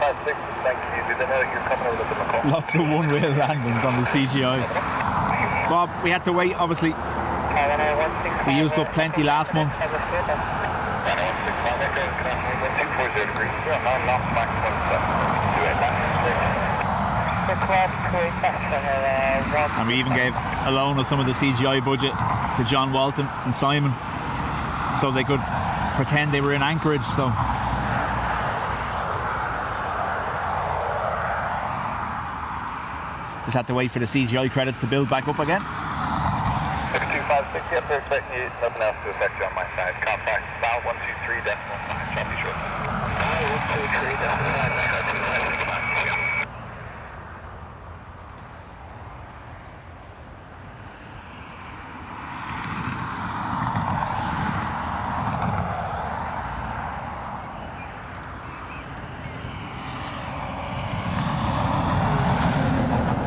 256, thank you. Did they know that you're coming over to Macomb? Lots of one-wheel landings on the CGI. Bob, we had to wait, obviously. We used up plenty last month. Ryanair 165, okay, good afternoon, 240 degrees, 9 knots, max 17. And we even gave a loan of some of the CGI budget to John Walton and Simon so they could pretend they were in Anchorage. So just had to wait for the CGI credits to build back up again. 256, yep, they're expecting you. Nothing else to affect you on my side. Contact Val 123.5, shall be sure. Val 123.5,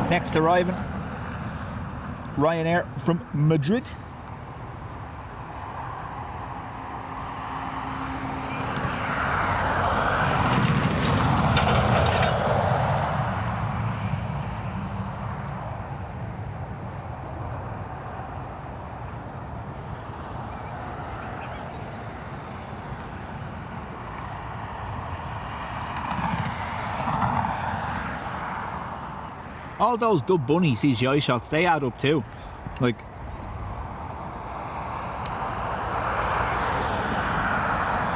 Next arriving, Ryanair from Madrid. All those Dub Bunny CGI shots, they add up too. Like,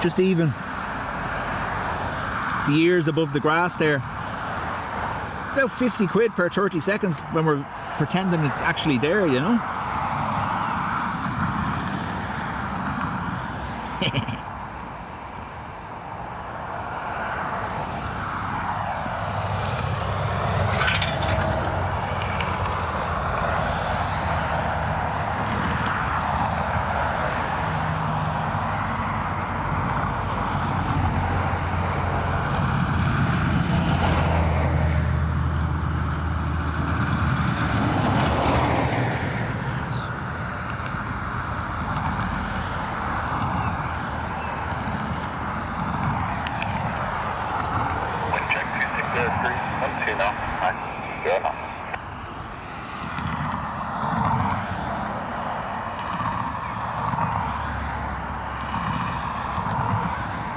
just even the ears above the grass there. It's about 50 quid per 30 seconds when we're pretending it's actually there, you know?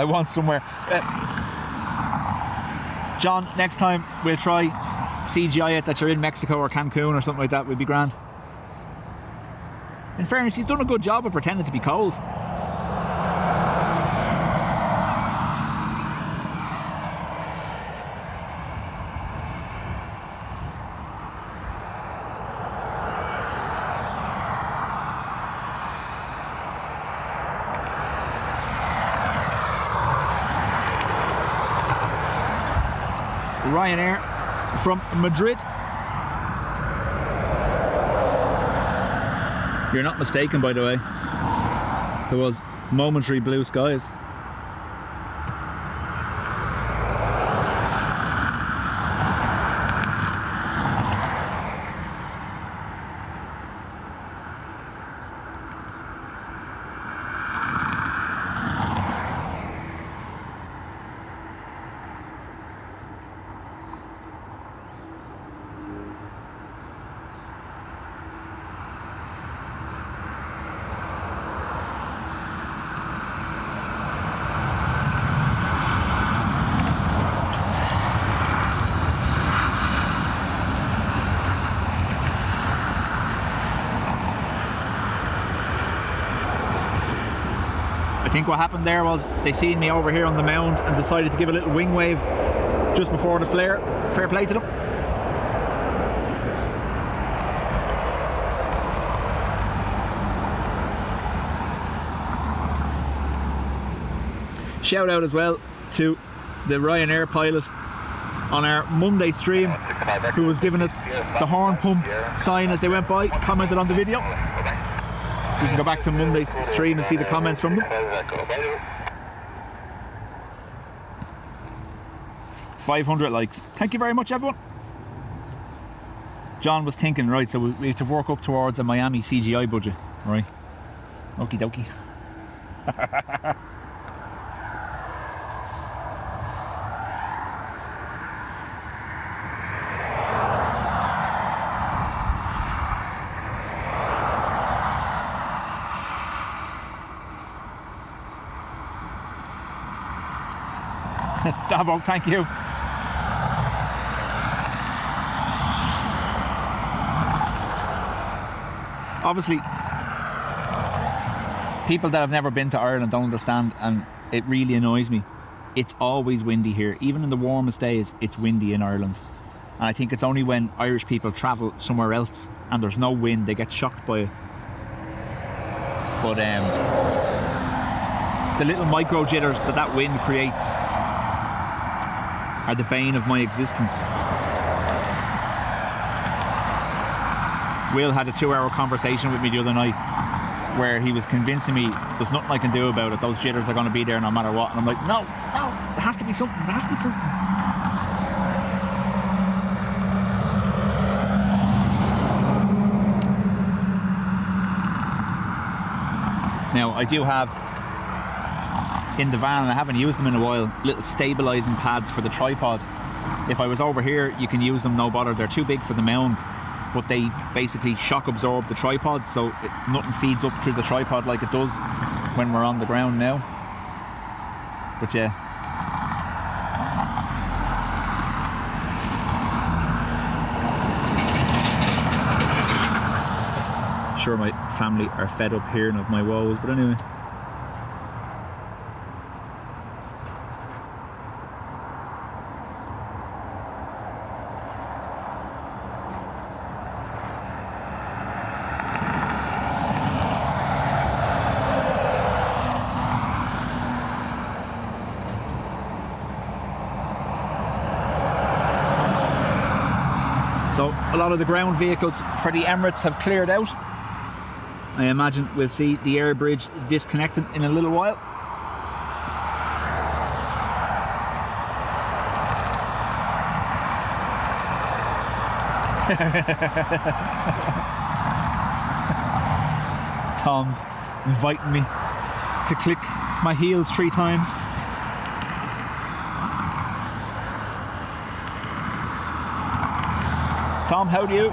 I want somewhere. John, next time we'll try CGI it that you're in Mexico or Cancun or something like that. Would be grand. In fairness, he's done a good job of pretending to be cold. Ryanair from Madrid. You're not mistaken, by the way. There was momentary blue skies. I think what happened there was they seen me over here on the mound and decided to give a little wing wave just before the flare. Fair play to them. Shout out as well to the Ryanair pilot on our Monday stream who was giving it the horn pump sign as they went by, commented on the video. You can go back to Monday's stream and see the comments from them. 500 likes. Thank you very much, everyone. John was thinking, right, so we have to work up towards a Miami CGI budget, right? Okie dokie. Davo, thank you. Obviously, people that have never been to Ireland don't understand, and it really annoys me. It's always windy here. Even in the warmest days, it's windy in Ireland. And I think it's only when Irish people travel somewhere else and there's no wind, they get shocked by it. But the little micro jitters that wind creates are the bane of my existence. Will had a 2-hour conversation with me the other night where he was convincing me there's nothing I can do about it. Those jitters are going to be there no matter what. And I'm like, no, there has to be something. There has to be something. Now, I do have in the van, and I haven't used them in a while, little stabilising pads for the tripod. If I was over here, you can use them, no bother. They're too big for the Mound, but they basically shock absorb the tripod, so nothing feeds up through the tripod like it does when we're on the ground now. But yeah. Sure, my family are fed up hearing of my woes, but anyway. So a lot of the ground vehicles for the Emirates have cleared out. I imagine we'll see the air bridge disconnected in a little while. Tom's inviting me to click my heels 3 times. Tom, how do you?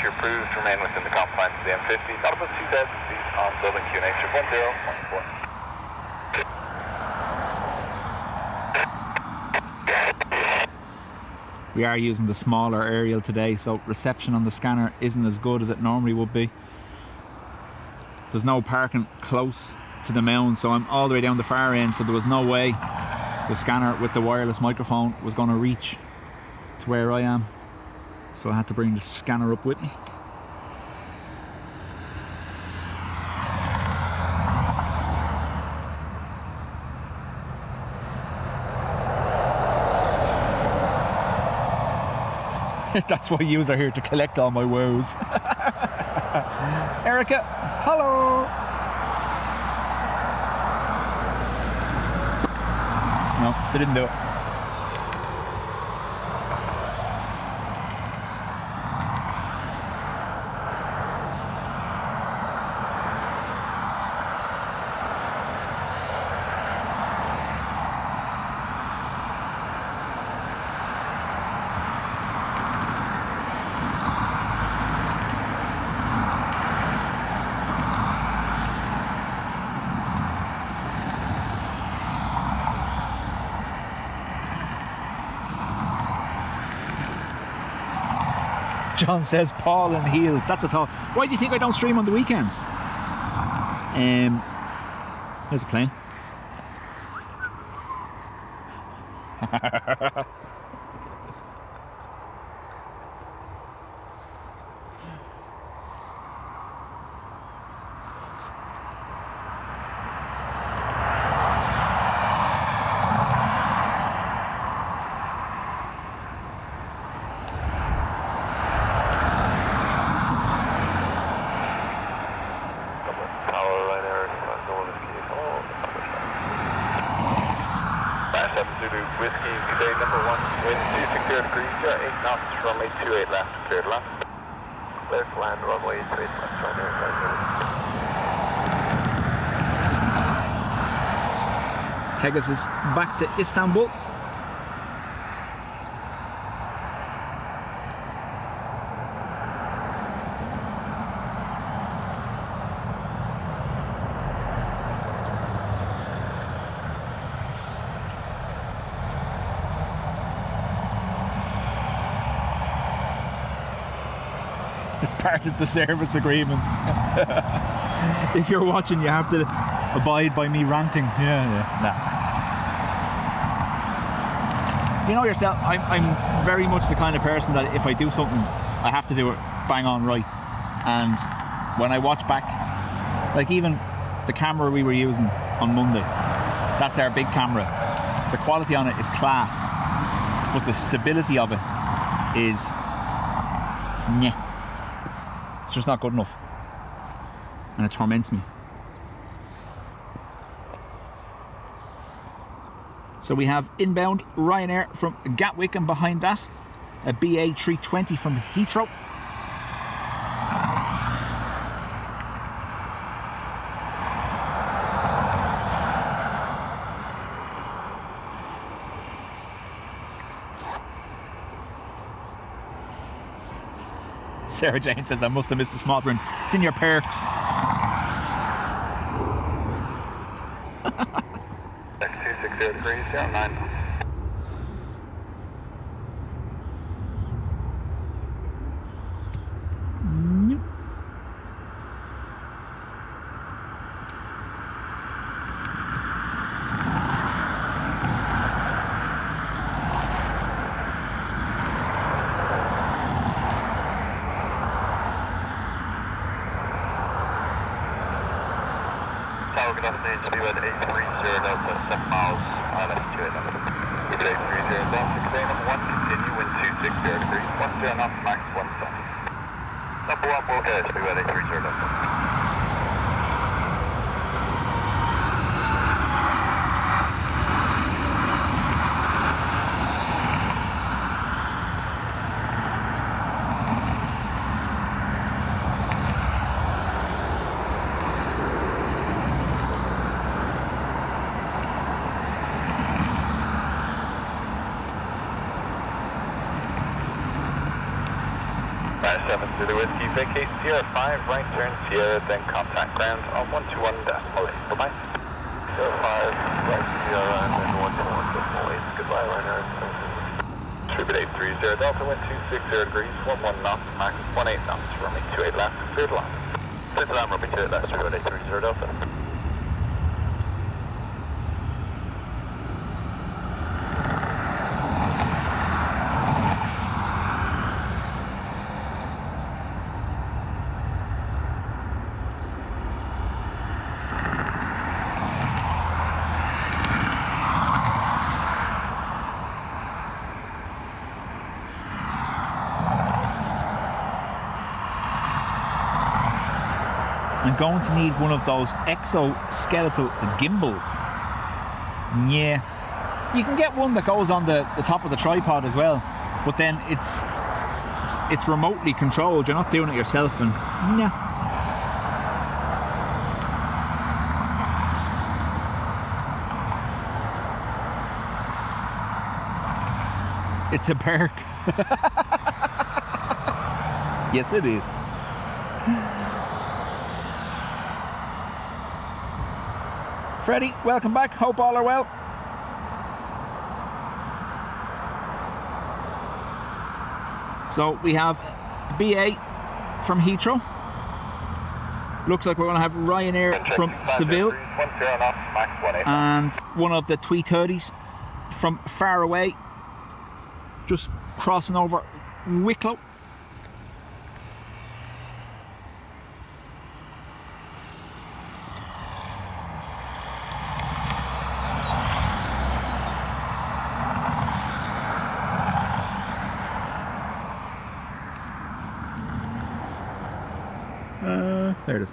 You're approved to remain within the confines of the M50. That'll put 2000 feet on Dublin QNH 1014. We are using the smaller aerial today, so reception on the scanner isn't as good as it normally would be. There's no parking close to the Mound, so I'm all the way down the far end, so there was no way the scanner with the wireless microphone was going to reach to where I am. So I had to bring the scanner up with me. That's why you are here, to collect all my woes. Erica, hello. No, they didn't do it. John says Paul in heels. That's a thought. Why do you think I don't stream on the weekends? There's a plane. Pegasus back to Istanbul. It's part of the service agreement. If you're watching, you have to abide by me ranting. Nah. You know yourself, I'm very much the kind of person that if I do something, I have to do it bang on right. And when I watch back, like even the camera we were using on Monday, that's our big camera. The quality on it is class, but the stability of it is nyeh. It's just not good enough, and it torments me. So we have inbound Ryanair from Gatwick, and behind that a BA 320 from Heathrow. Sarah Jane says, I must have missed the small print. It's in your perks. 260 degrees, 09. Tower, good afternoon, to be with 830 Delta, 7 miles, ILS 211. 830 Delta, Canadian 1, continue, wind 260 degrees, 10 knots, max 1 stop. Number 1, will go, to be with 830 Delta. To the whiskey, vacate Sierra 5, right turn Sierra, then contact ground on 121.8. Bye-bye. Sierra 5, right Sierra, and then 121.8. Goodbye, Ryanair. Tribute 830 Delta, wind 260 degrees, 11 knots, max 18 knots, runway 28 left, clear to land. Clear to land, runway 28 left, tribute 830 Delta. I'm going to need one of those exoskeletal gimbals. Yeah. You can get one that goes on the top of the tripod as well, but then it's remotely controlled. You're not doing it yourself, and yeah. It's a perk. Yes, it is. Freddie, welcome back. Hope all are well. So we have BA from Heathrow. Looks like we're going to have Ryanair from Seville. And one of the 330s from far away. Just crossing over Wicklow. There it is.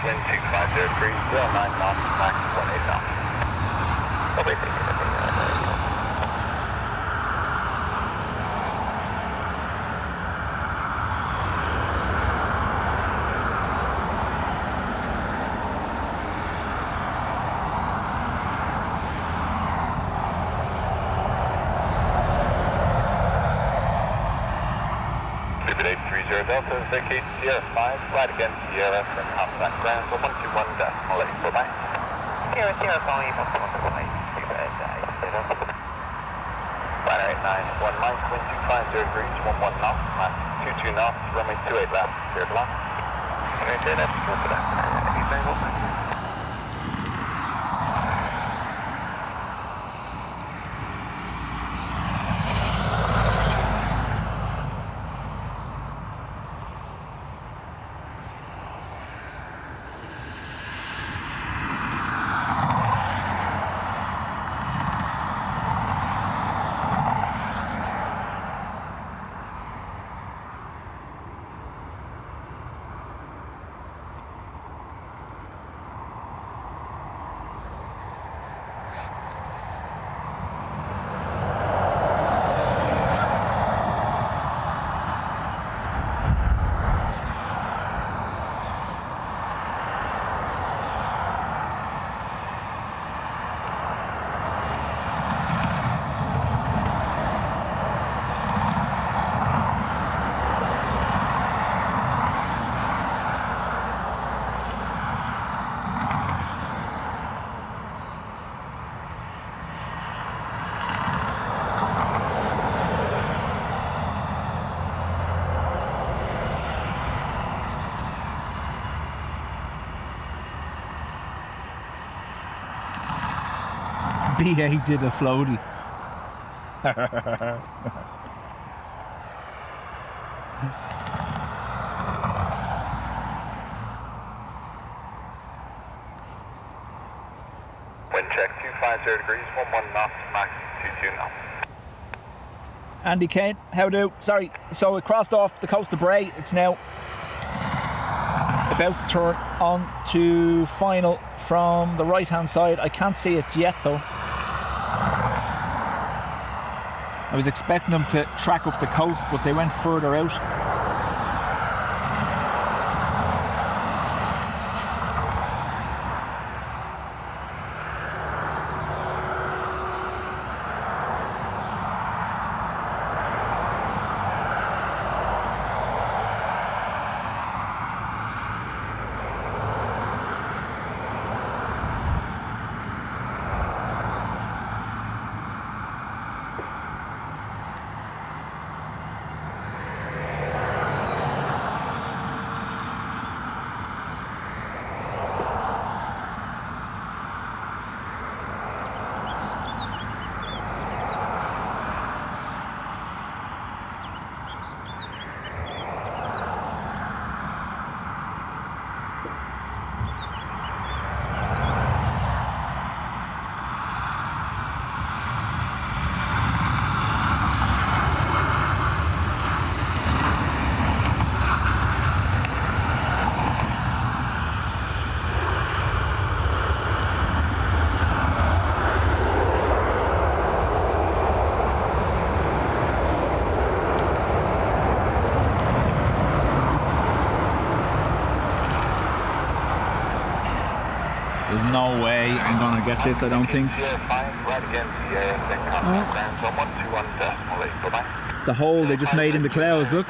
wind 250 degrees, 09 knots, max 18 knots. Okay, thank you. Delta, vacate Sierra 5, flight again Sierra, then contact ground for 121.8, bye-bye. Sierra 5, 121.8, Ryanair 891 Mike, wind 250 degrees, 11 knots, max 22 knots, runway 28 left, cleared left. Okay, that's good for that. Anything open? BA did a floaty. Wind check 250 degrees, 11 knots, max 22 knots. Andy Kane, how do? Sorry, so it crossed off the coast of Bray. It's now about to turn on to final from the right hand side. I can't see it yet though. I was expecting them to track up the coast, but they went further out. There's no way I'm going to get this, I don't think. The hole they just made in the clouds, look.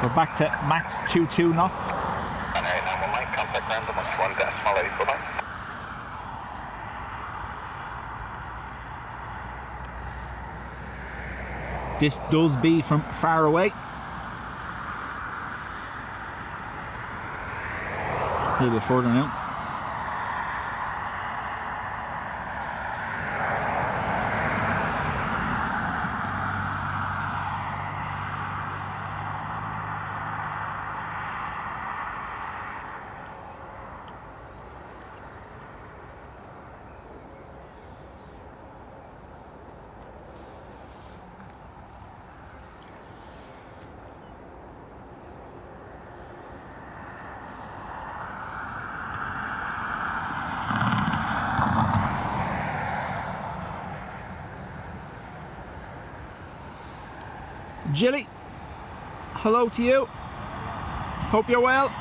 We're back to max 22 knots. This does be from far away. A little bit further now. Jilly, hello to you. Hope you're well.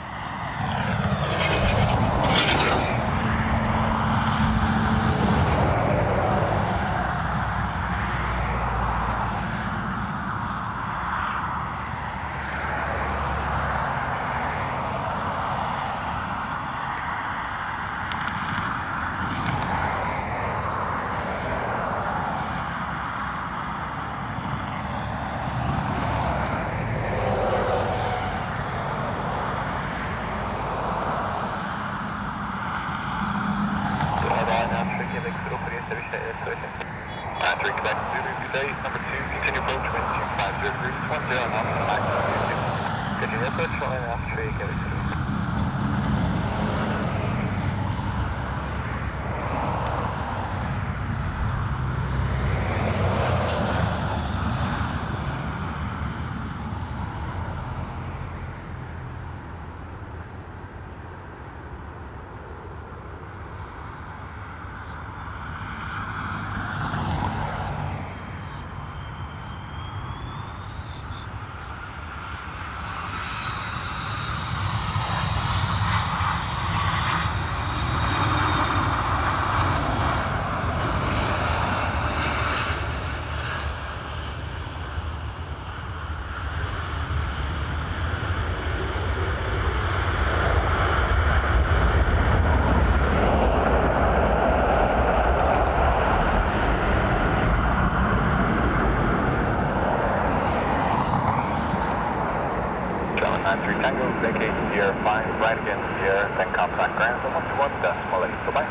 Vacate Sierra 5, right again Sierra, then contact ground, 121.8, goodbye.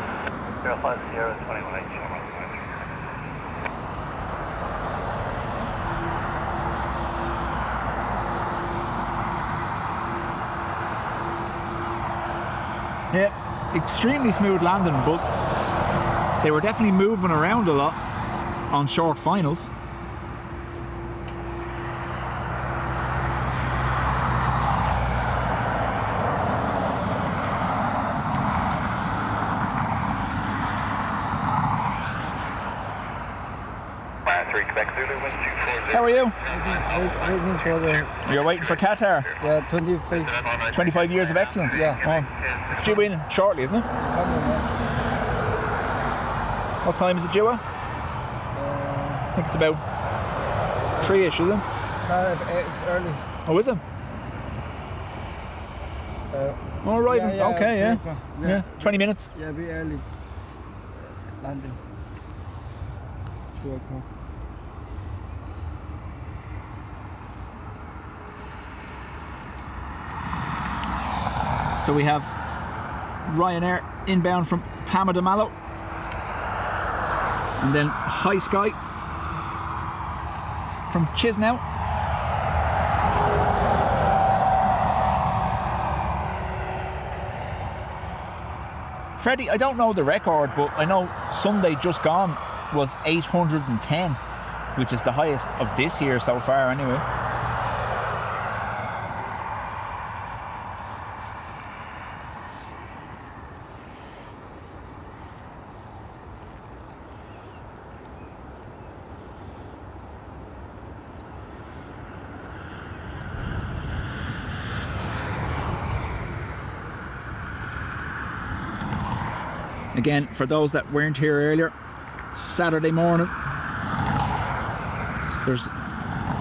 05 Sierra, 21.8, Yeah, extremely smooth landing, but they were definitely moving around a lot on short finals. How are you? Waiting for the... You're waiting for Qatar? Yeah, 25. 25 years of excellence? Yeah. Oh. It's due in shortly, isn't it? Coming, yeah. What time is it due at? I think it's about 3-ish, is it? No, it's early. Oh, is it? Oh, right. Yeah, okay, 2 yeah. o'clock. Yeah, 20 minutes. Yeah, be early. Landing. 2 o'clock. So we have Ryanair inbound from Palma de Mallo, and then High Sky from Chisnau. Freddie, I don't know the record, but I know Sunday just gone was 810, which is the highest of this year so far anyway. Again, for those that weren't here earlier, Saturday morning, there's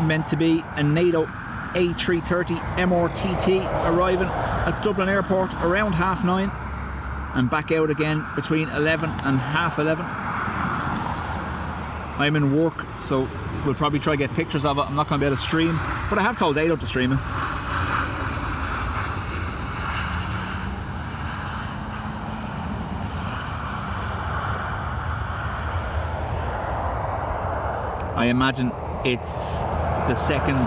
meant to be a NATO A330 MRTT arriving at Dublin Airport around 9:30 and back out again between 11 and 11:30. I'm in work, so we'll probably try to get pictures of it. I'm not going to be able to stream, but I have told Ado to stream it. I imagine it's the second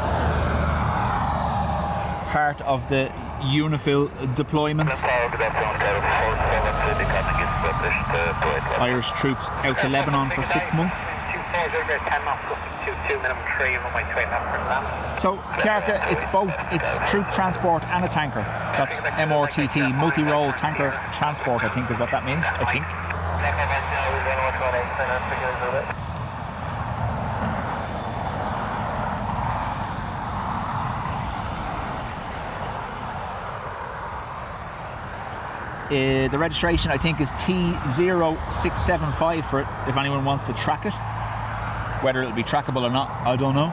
part of the UNIFIL deployment. Irish troops out to Lebanon for 6 months. So, Kiarka, it's both, it's troop transport and a tanker. That's MRTT, multi-role tanker transport, I think is what that means, I think. The registration I think is T0675 for it, if anyone wants to track it. Whether it'll be trackable or not, I don't know.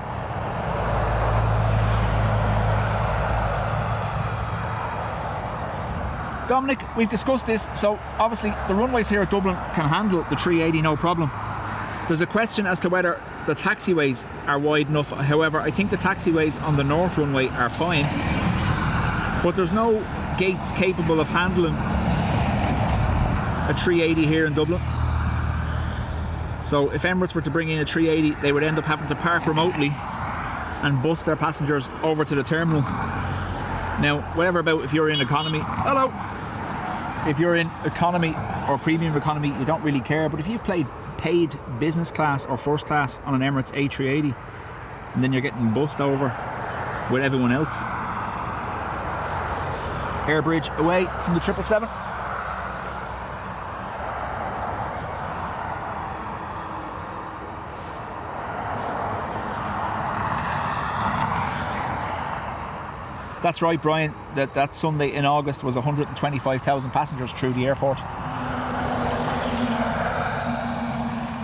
Dominic, we've discussed this, so obviously the runways here at Dublin can handle the 380 no problem. There's a question as to whether the taxiways are wide enough. However, I think the taxiways on the north runway are fine, but there's no gates capable of handling a 380 here in Dublin. So if Emirates were to bring in a 380, they would end up having to park remotely and bus their passengers over to the terminal. Now, whatever about if you're in economy, hello, if you're in economy or premium economy, you don't really care. But if you've paid business class or first class on an Emirates A380 and then you're getting bussed over with everyone else. Airbridge away from the 777. That's right, Brian, that Sunday in August was 125,000 passengers through the airport.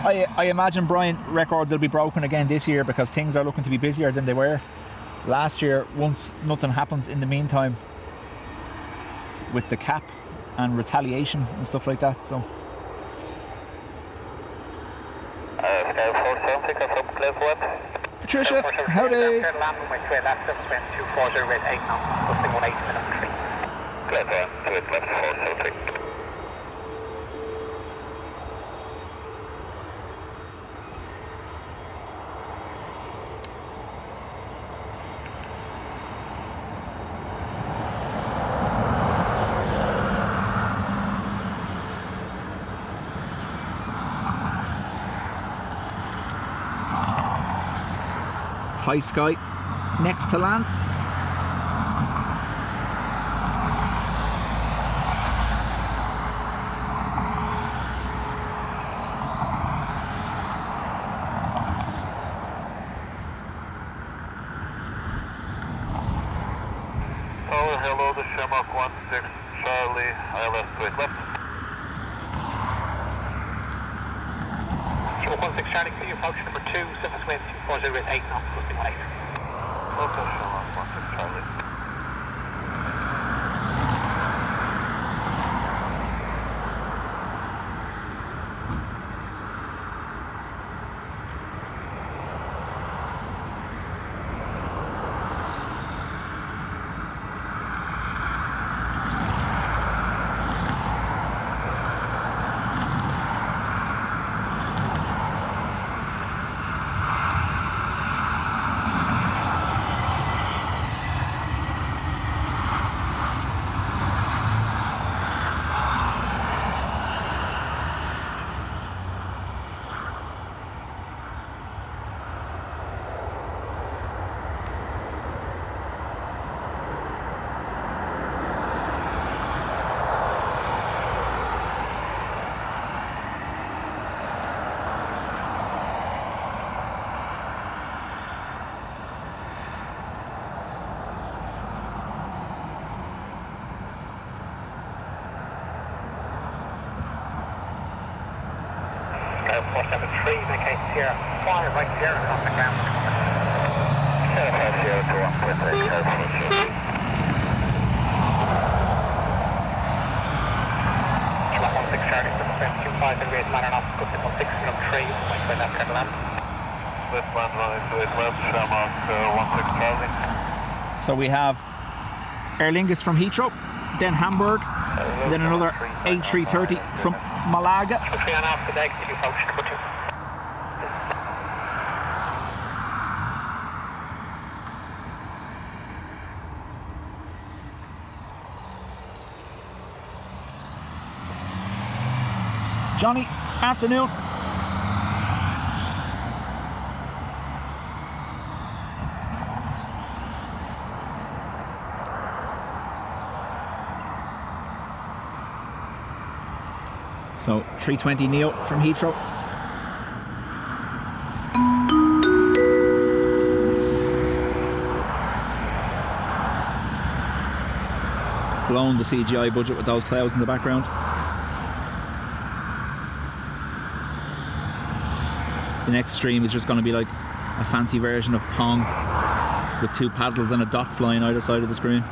I imagine, Brian, records will be broken again this year because things are looking to be busier than they were last year once nothing happens in the meantime with the cap and retaliation and stuff like that. So Patricia, howdy. High sky next to land. Hello, the Shamrock 16 Charlie, ILS straight left. Shamrock 16 Charlie, clear approach number 2, surface wind 240 knots, +18. Local Shamrock 16 Charlie. Airport 73, vacate Sierra 5, right Sierra, on the ground. Sierra 5 Sierra to 1.8, Airport 73. Shamrock 16 Charlie, surface wind 250 ladder knots, +16 from 3, right by left hand land. Left land running to 8 left, Shamrock 16 Charlie. So we have Aer Lingus from Heathrow, then Hamburg, then another A330 from Malaga. 3.5 to the exit, approach number 2. Johnny, afternoon. So 320 Neo from Heathrow. blowing the CGI budget with those clouds in the background. The next stream is just going to be like a fancy version of Pong with 2 paddles and a dot flying either side of the screen.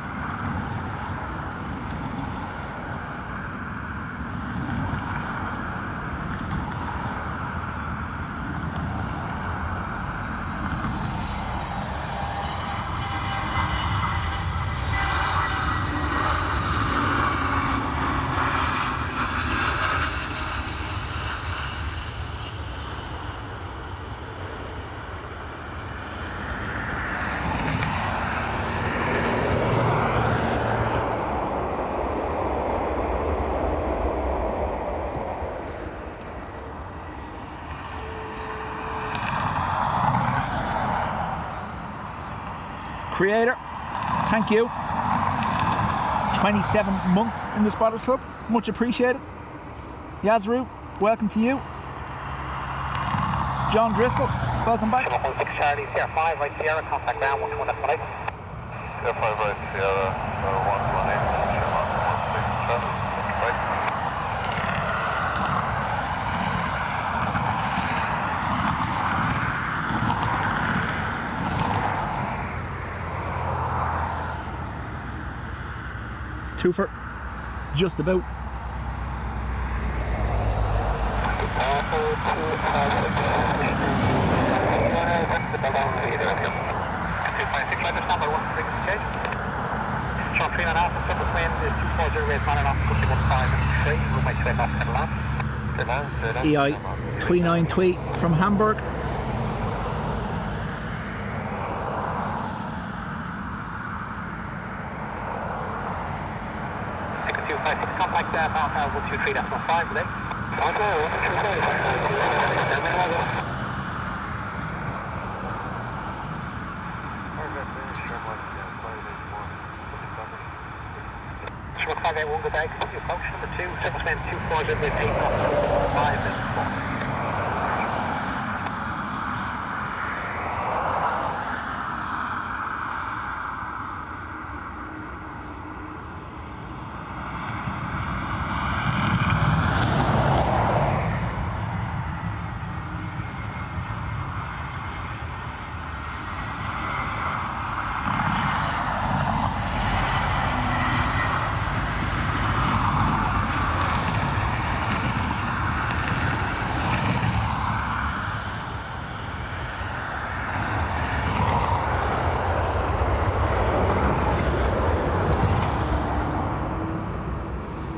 Creator, thank you. 27 months in the Spotters Club, much appreciated. Yazru, welcome to you. John Driscoll, welcome back. 16 Charlie, Sierra 5, right Sierra, contact ground 121. Sierra 5 right Sierra 118, Sierra 116, right. Twofer, just about. EI 29 tweet from Hamburg. Contact Mount 123.5 today. Sure, 581, good day. Approach number 2, 7 240 with 8 knots, 5 minutes 4.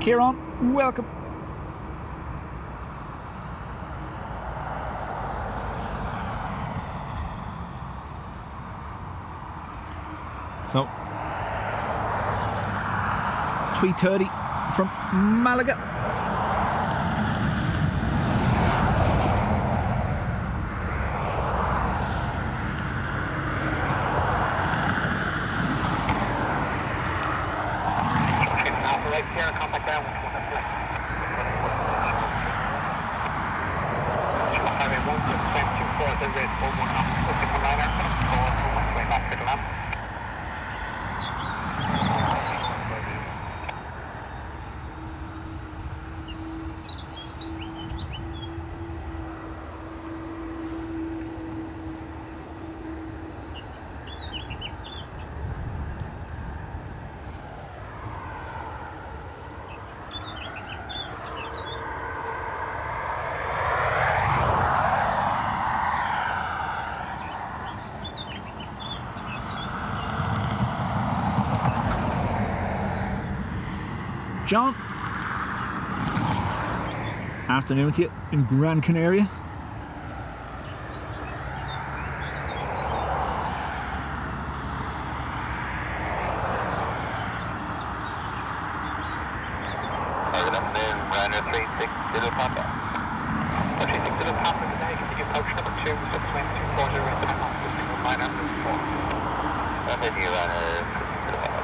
Kieran, welcome. So, 3:30 from Malaga. John, afternoon to you in Gran Canaria. Good afternoon, Ryanair 36, Little Papa. 36 Little Papa today, continue approach number 2, 61240 with the Ryanair 4. Thank you, Ryanair 36 Little Papa.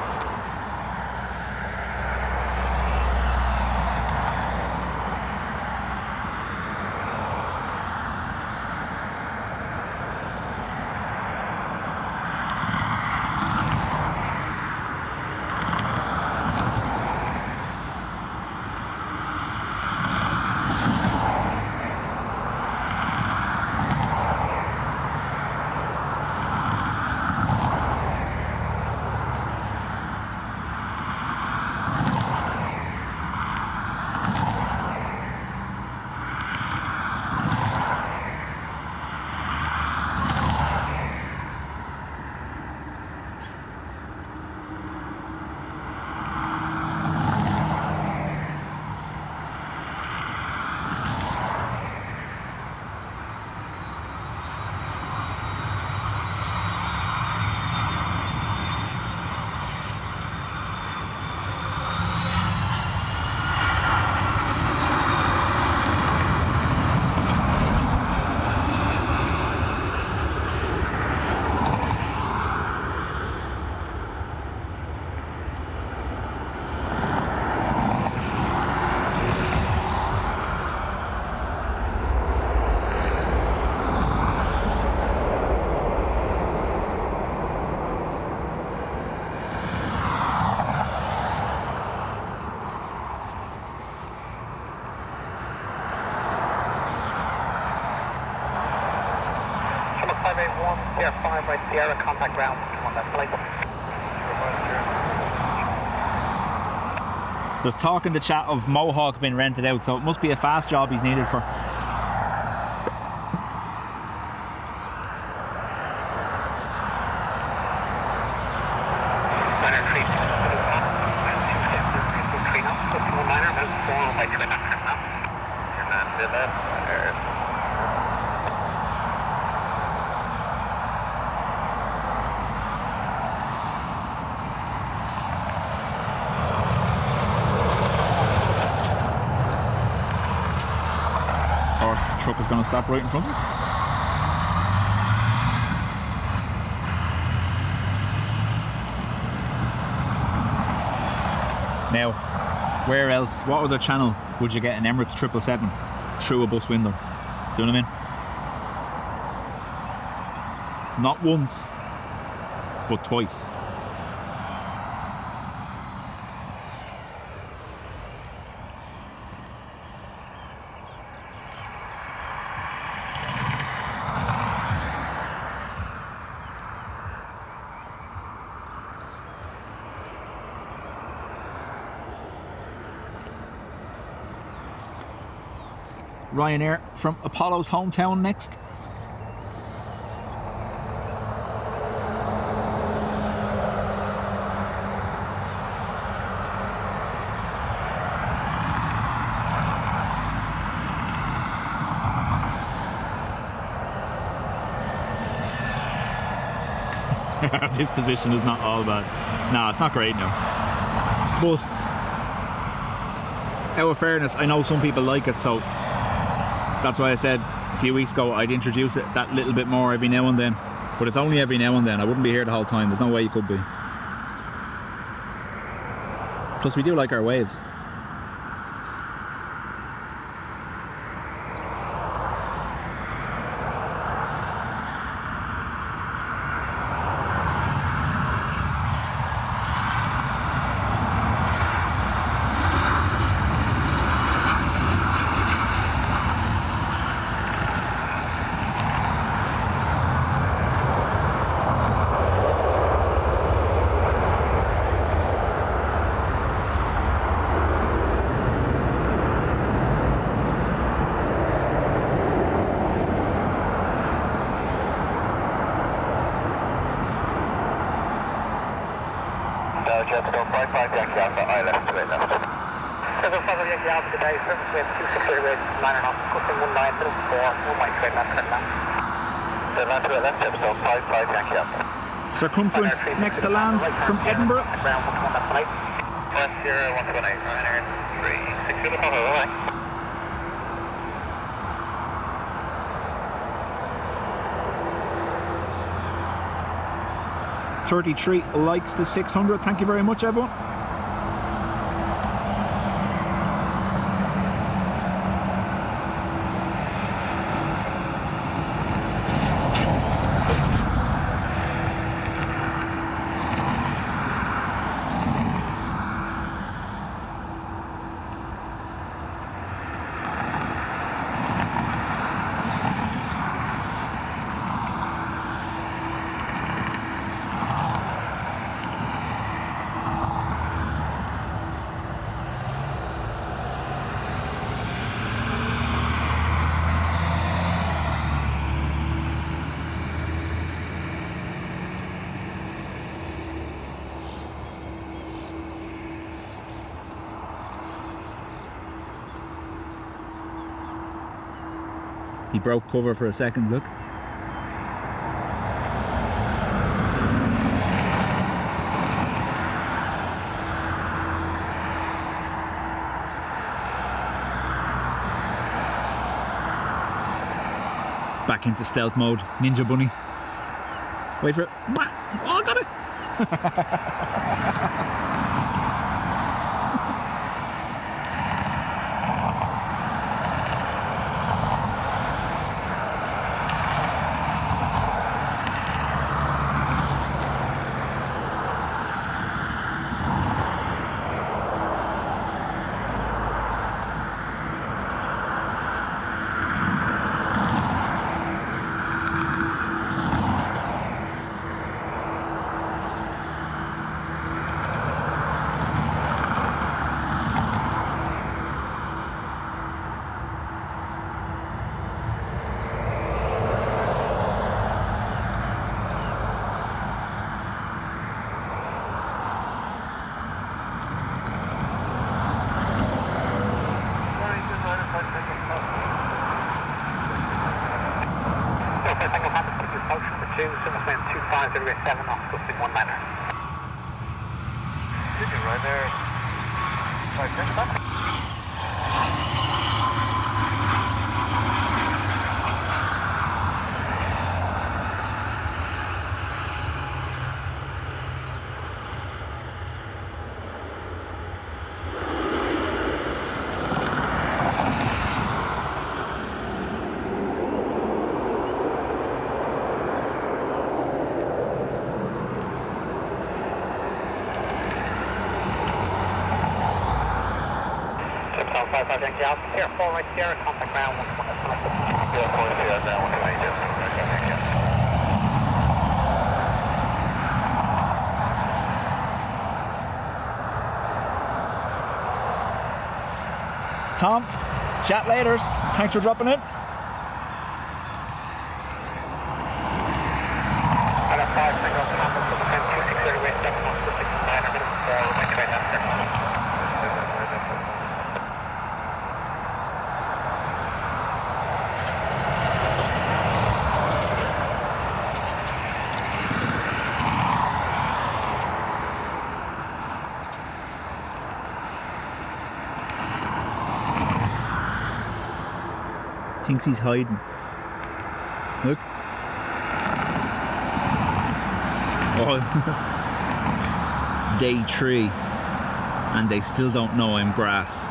Sierra 5 right Sierra, contact ground, come on that flight. There's talk in the chat of Mohawk being rented out, so it must be a fast job he's needed for. The truck is going to stop right in front of us. Now, where else, what other channel would you get an Emirates 777 through a bus window? See what I mean? Not once, but twice. Ryanair from Apollo's hometown next. This position is not all bad. No, it's not great now. But out of fairness, I know some people like it, so that's why I said a few weeks ago I'd introduce it that little bit more every now and then. But it's only every now and then. I wouldn't be here the whole time. There's no way you could be. Plus we do like our waves. Dubjet, go 55 Yankee Alpha, I left to it left. 75 Yankee Alpha today, service with 26 Airways, 9.5, costing 1904, 1 straight left, turn left. So land to it left, so 55 Yankee Alpha. Circumference next to land from Edinburgh. Ground, come on that flight. West Sierra 128, Ryanair 360 Papa, bye-bye. 33 likes the 600. Thank you very much, everyone. He broke cover for a second, look. Back into stealth mode, Ninja Bunny. Wait for it. Oh, I got it! 0 7 knots, gusting 1 niner. Did you ride there? 5 10 back? Here, 4 right Sierra, contact ground 1 Yeah, 4 Sierra down 128. Tom, chat later. Thanks for dropping in. Adam 5, single campus, 260 West 7 knots, gusting 9 minutes, 4 right train after. Thinks he's hiding. Look. Oh. Day 3. And they still don't know I'm grass.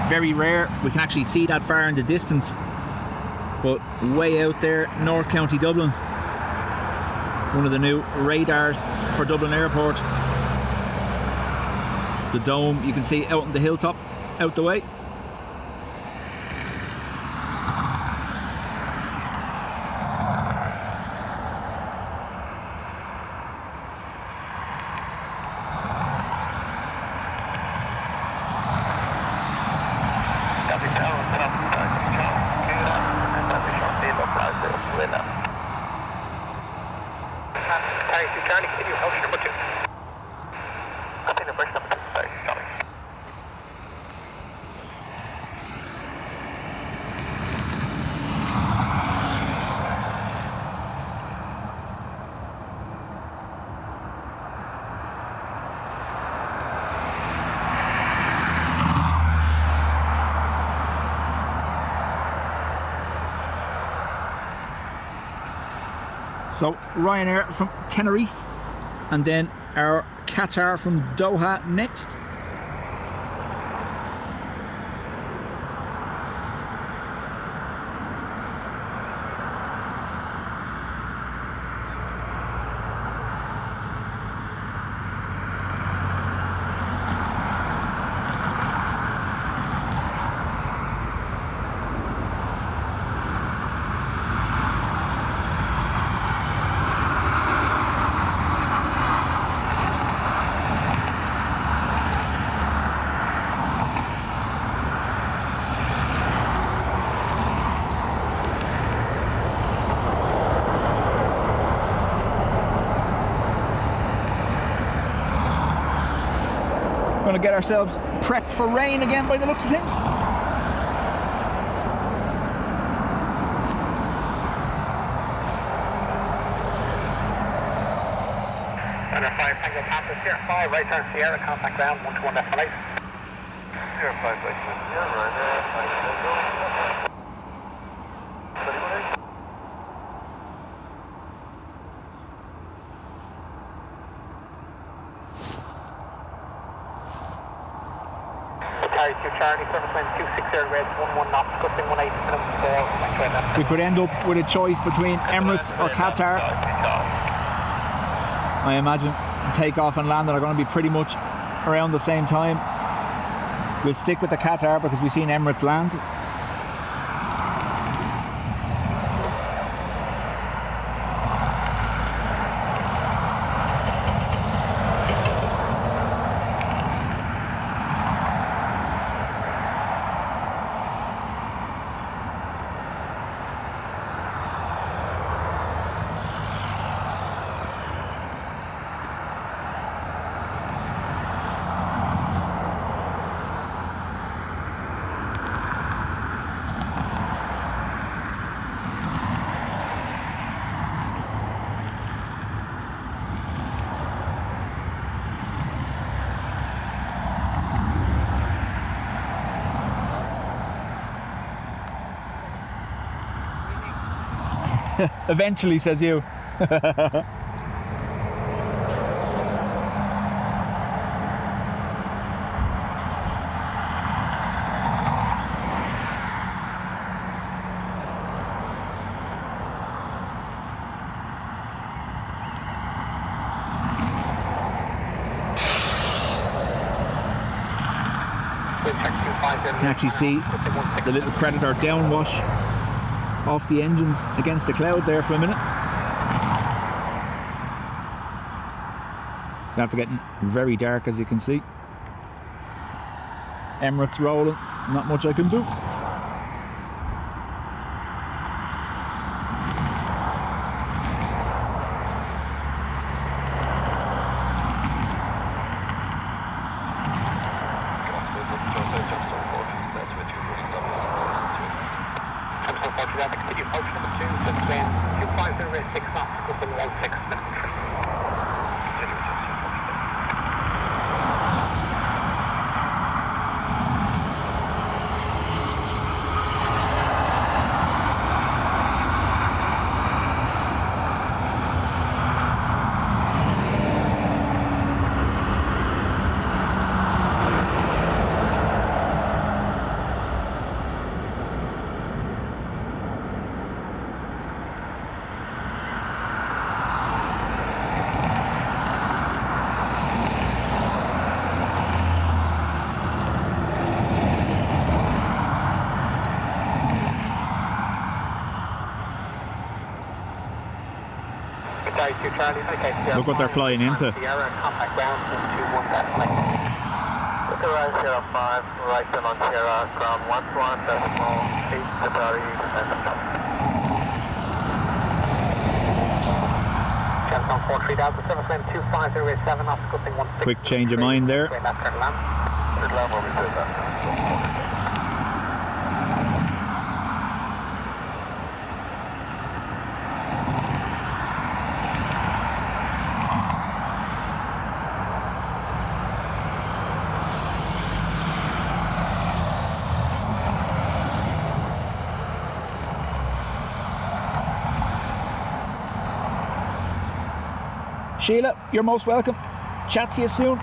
Very rare we can actually see that far in the distance, but way out there, North County Dublin, one of the new radars for Dublin Airport. The dome you can see out on the hilltop, out the way. Charlie, continue, house number 2. Continue, bridge number 2, sorry, Charlie. So Ryanair from Tenerife, and then our Qatar from Doha next. Going to get ourselves prepped for rain again by the looks of things. Runner 5, Tango Campus, Sierra 5, right turn Sierra, contact ground 121 decimal 8. Sierra 5 right turn Sierra, Ryanair 5 Tango. Carry 2 Charlie, service wind 260 red, 11 knots, gusting 18 minutes, 4 right train after. We could end up with a choice between Emirates or Qatar. I imagine the takeoff and landing are going to be pretty much around the same time. We'll stick with the Qatar because we've seen Emirates land. Eventually, says you. You can actually see the little Predator downwash off the engines against the cloud there for a minute. It's after getting very dark, as you can see. Emirates rolling, not much I can do. Continue approach number 2, since then 250 6 knots, Dublin 16 minutes. Look what they're flying into. Sierra, contact ground 21 decimal. Look around Sierra 5, right down on Sierra, ground 11 decimal 8 Qatar Gemstone 43000, service lane 25087 knots, gusting 16. Quick change of mind there. Turn land where we said that. Sheila, you're most welcome. Chat to you soon.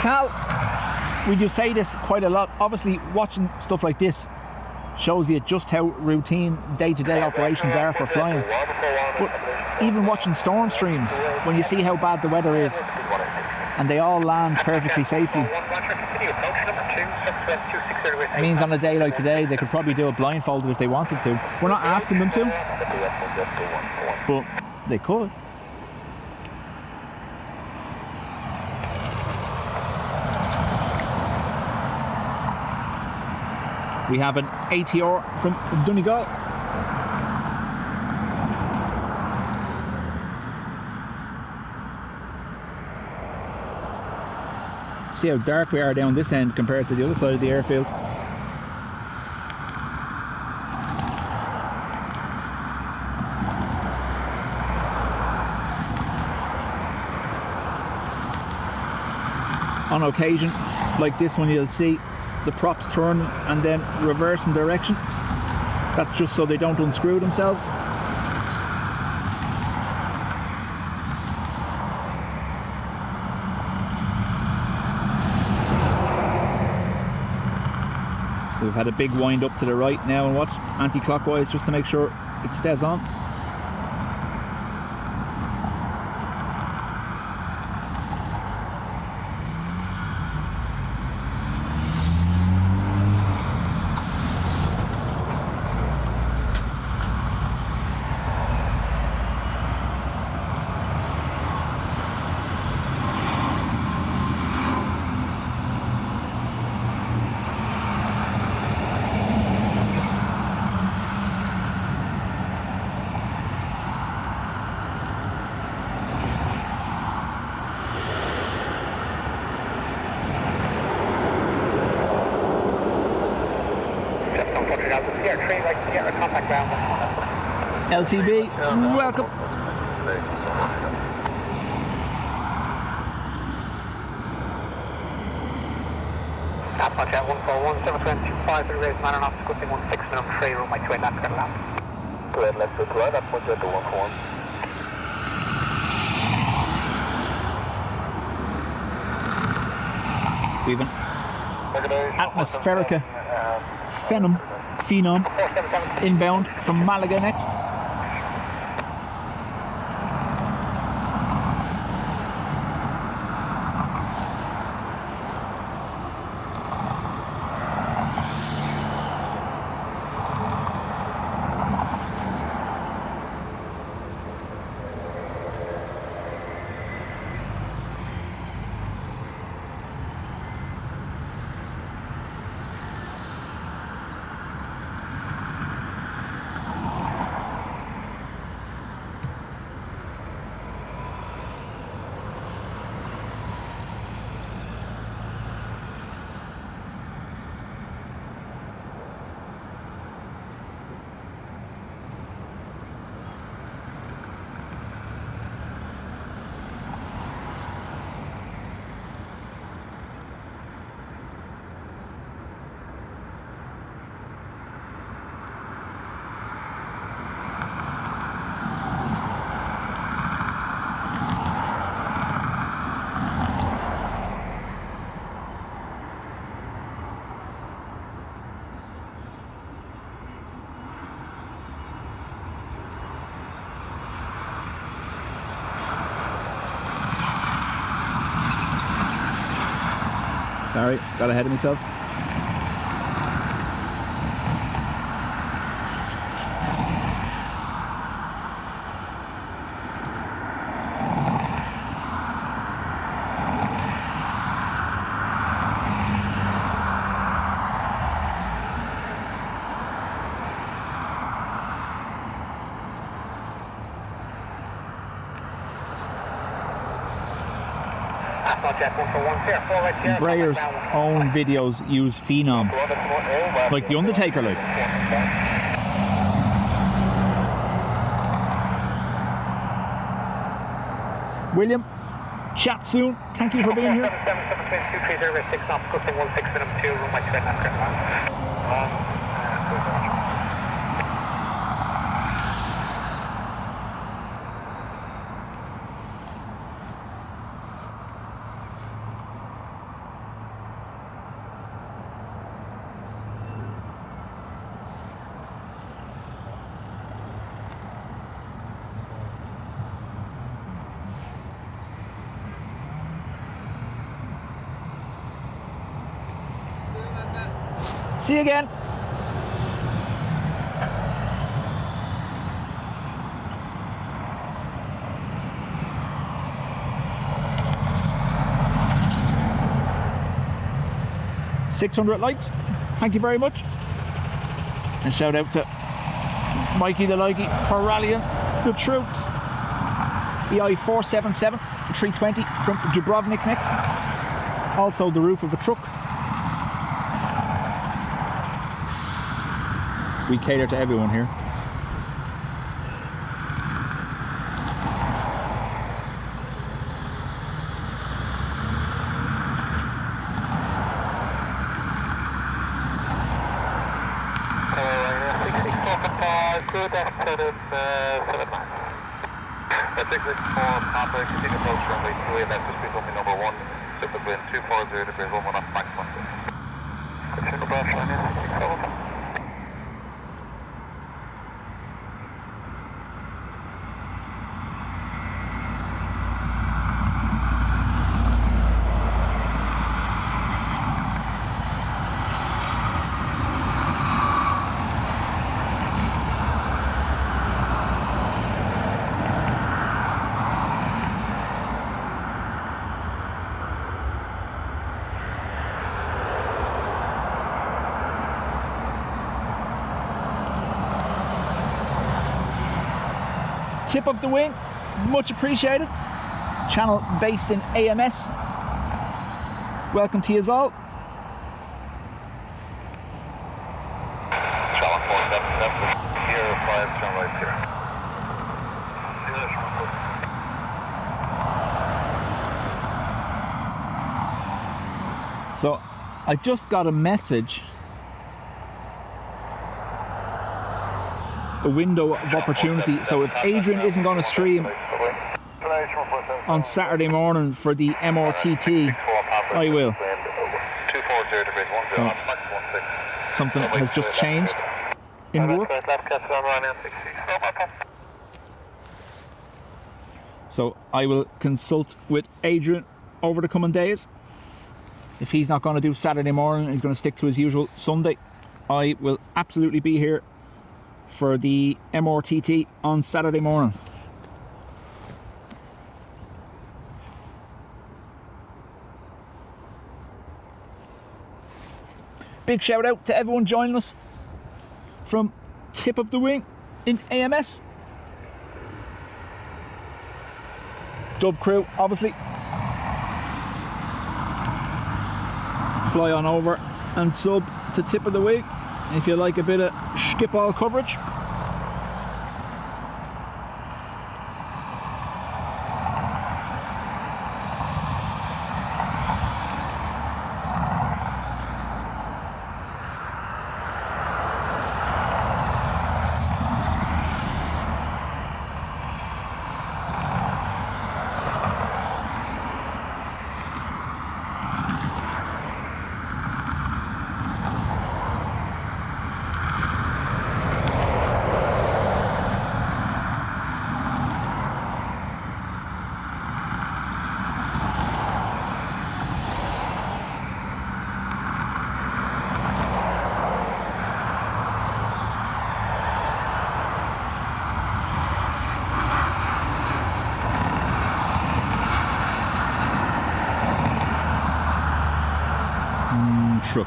Cal, we do say this quite a lot. Obviously, watching stuff like this shows you just how routine day-to-day operations are for flying. But even watching storm streams, when you see how bad the weather is, and they all land perfectly safely, it means on a day like today, they could probably do it blindfolded if they wanted to. We're not asking them to, but they could. We have an ATR from Donegal. See how dark we are down this end compared to the other side of the airfield. On occasion, like this one, you'll see the props turn and then reverse in direction. That's just so they don't unscrew themselves. So we've had a big wind up to the right now and watch anti-clockwise just to make sure it stays on. Sierra 3, right, Sierra, contact ground. LTB, welcome. Alpha Jet 141, 725, and raise man and off, scripting 16 minimum 3, room by 2 left, got a lap. Go ahead, left to right, Alpha Jet to 141. We've an Atmospherica Phenom inbound from Malaga next. Sorry, got ahead of myself. Embraer's own videos use Phenom, like the Undertaker, like. William, chat soon. Thank you for being here. See you again. $600 likes. Thank you very much. And shout out to Mikey the Likey for rallying the troops. EI 477 320 from Dubrovnik next. Also the roof of a truck. We cater to everyone here. Good afternoon, 7 miles. 664 Papa, continue approach runway 28 left to speed runway number 1, super wind 240 degrees 11 off max 1. Continue approach runway 67. Tip of the wing, much appreciated. Channel based in AMS. Welcome to you all. Channel 4 So I just got a message, a window of opportunity. So if Adrian isn't going to stream on Saturday morning for the MRTT, I will. So something has just changed in work. So I will consult with Adrian over the coming days. If he's not going to do Saturday morning, he's going to stick to his usual Sunday. I will absolutely be here for the MRTT on Saturday morning. Big shout out to everyone joining us from Tip of the Wing in AMS. Dub crew, obviously. Fly on over and sub to Tip of the Wing if you like a bit of skip all coverage. Truck.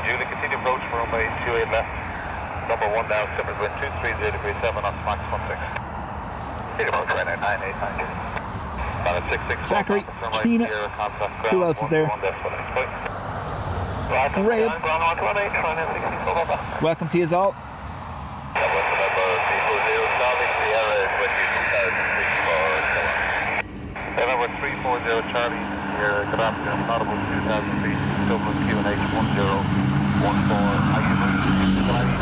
Julie, continue approach for runway 28 left. Number 1 down, Simmers wind 230 degrees 7 on Max 16. Continue approach right now, 989 Julie. Zachary, Tina, who else is there? Ray. Welcome to you all. Number 340 Charlie, here, good afternoon, audible 2,000 feet, Dublin QNH 1014. Are you moving to Killarney?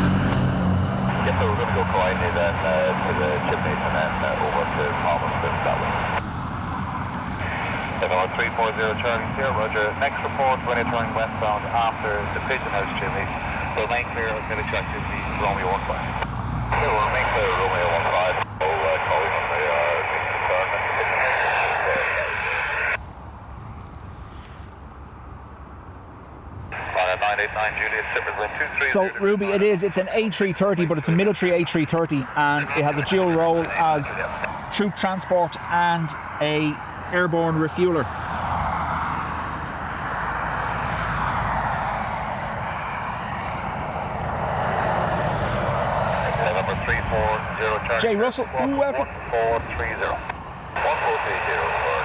Yes, so we're going to go Killarney then to the chimneys and then over to Palmerston that way. Number 340 Charlie, here, roger. Next report when it's running westbound after the Pigeon House chimney. So remain clear of military activity, Romeo 15. So we'll remain clear of Romeo 15. So calling on the concern. So Ruby, it's an A330, but it's a military A330, and it has a dual role as troop transport and a airborne refueler. Number 340 Jay Russell, welcome. 1430. 1430 for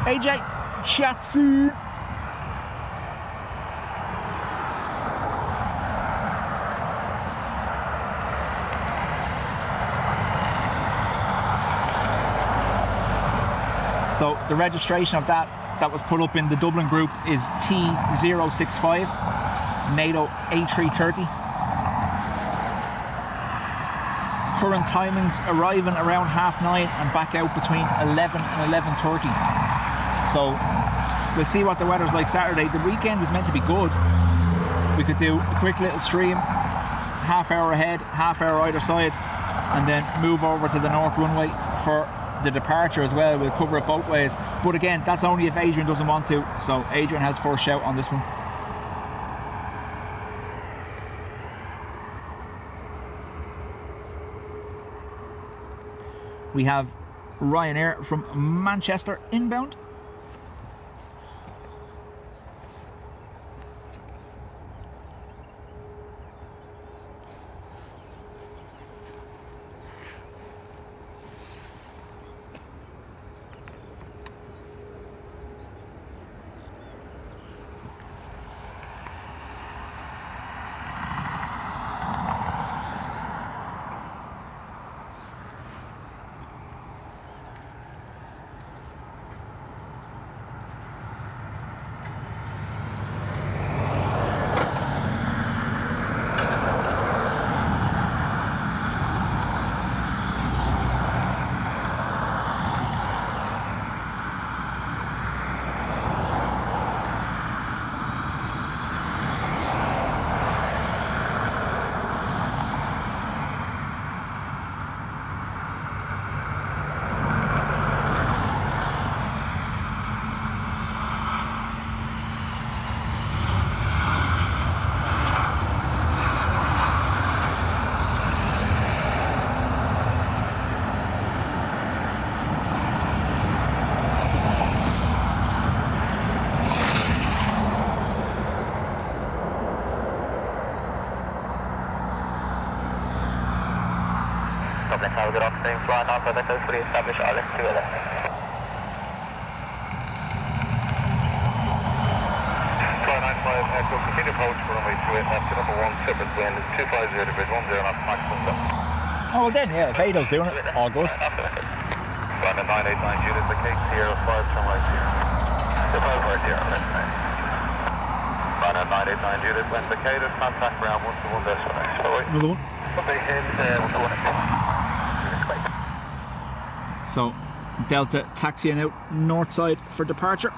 AJ, chat soon. So the registration of that was put up in the Dublin group is T065, NATO A330. Current timings arriving around 9:30 and back out between 11 and 11:30. So we'll see what the weather's like Saturday. The weekend is meant to be good. We could do a quick little stream, half hour ahead, half hour either side, and then move over to the north runway for the departure as well. We'll cover it both ways. But again, that's only if Adrian doesn't want to. So Adrian has first shout on this one. We have Ryanair from Manchester inbound. Dublin Tower, good afternoon. Flying Alpha, Echo 3, establish RS 2 left. Flight 95, Echo, continue approach for runway 28 left to number 1, separate wind, 250 degrees, 10 knots, maximum left. Oh, well then, yeah, if Ado's doing it, all good. Flying 989 units, the Cape Sierra 5, turn right here. 250, left. Flying 989 units, left the Cape, contact ground 121 destination. Another one. Okay, hit 121. So Delta taxiing out north side for departure.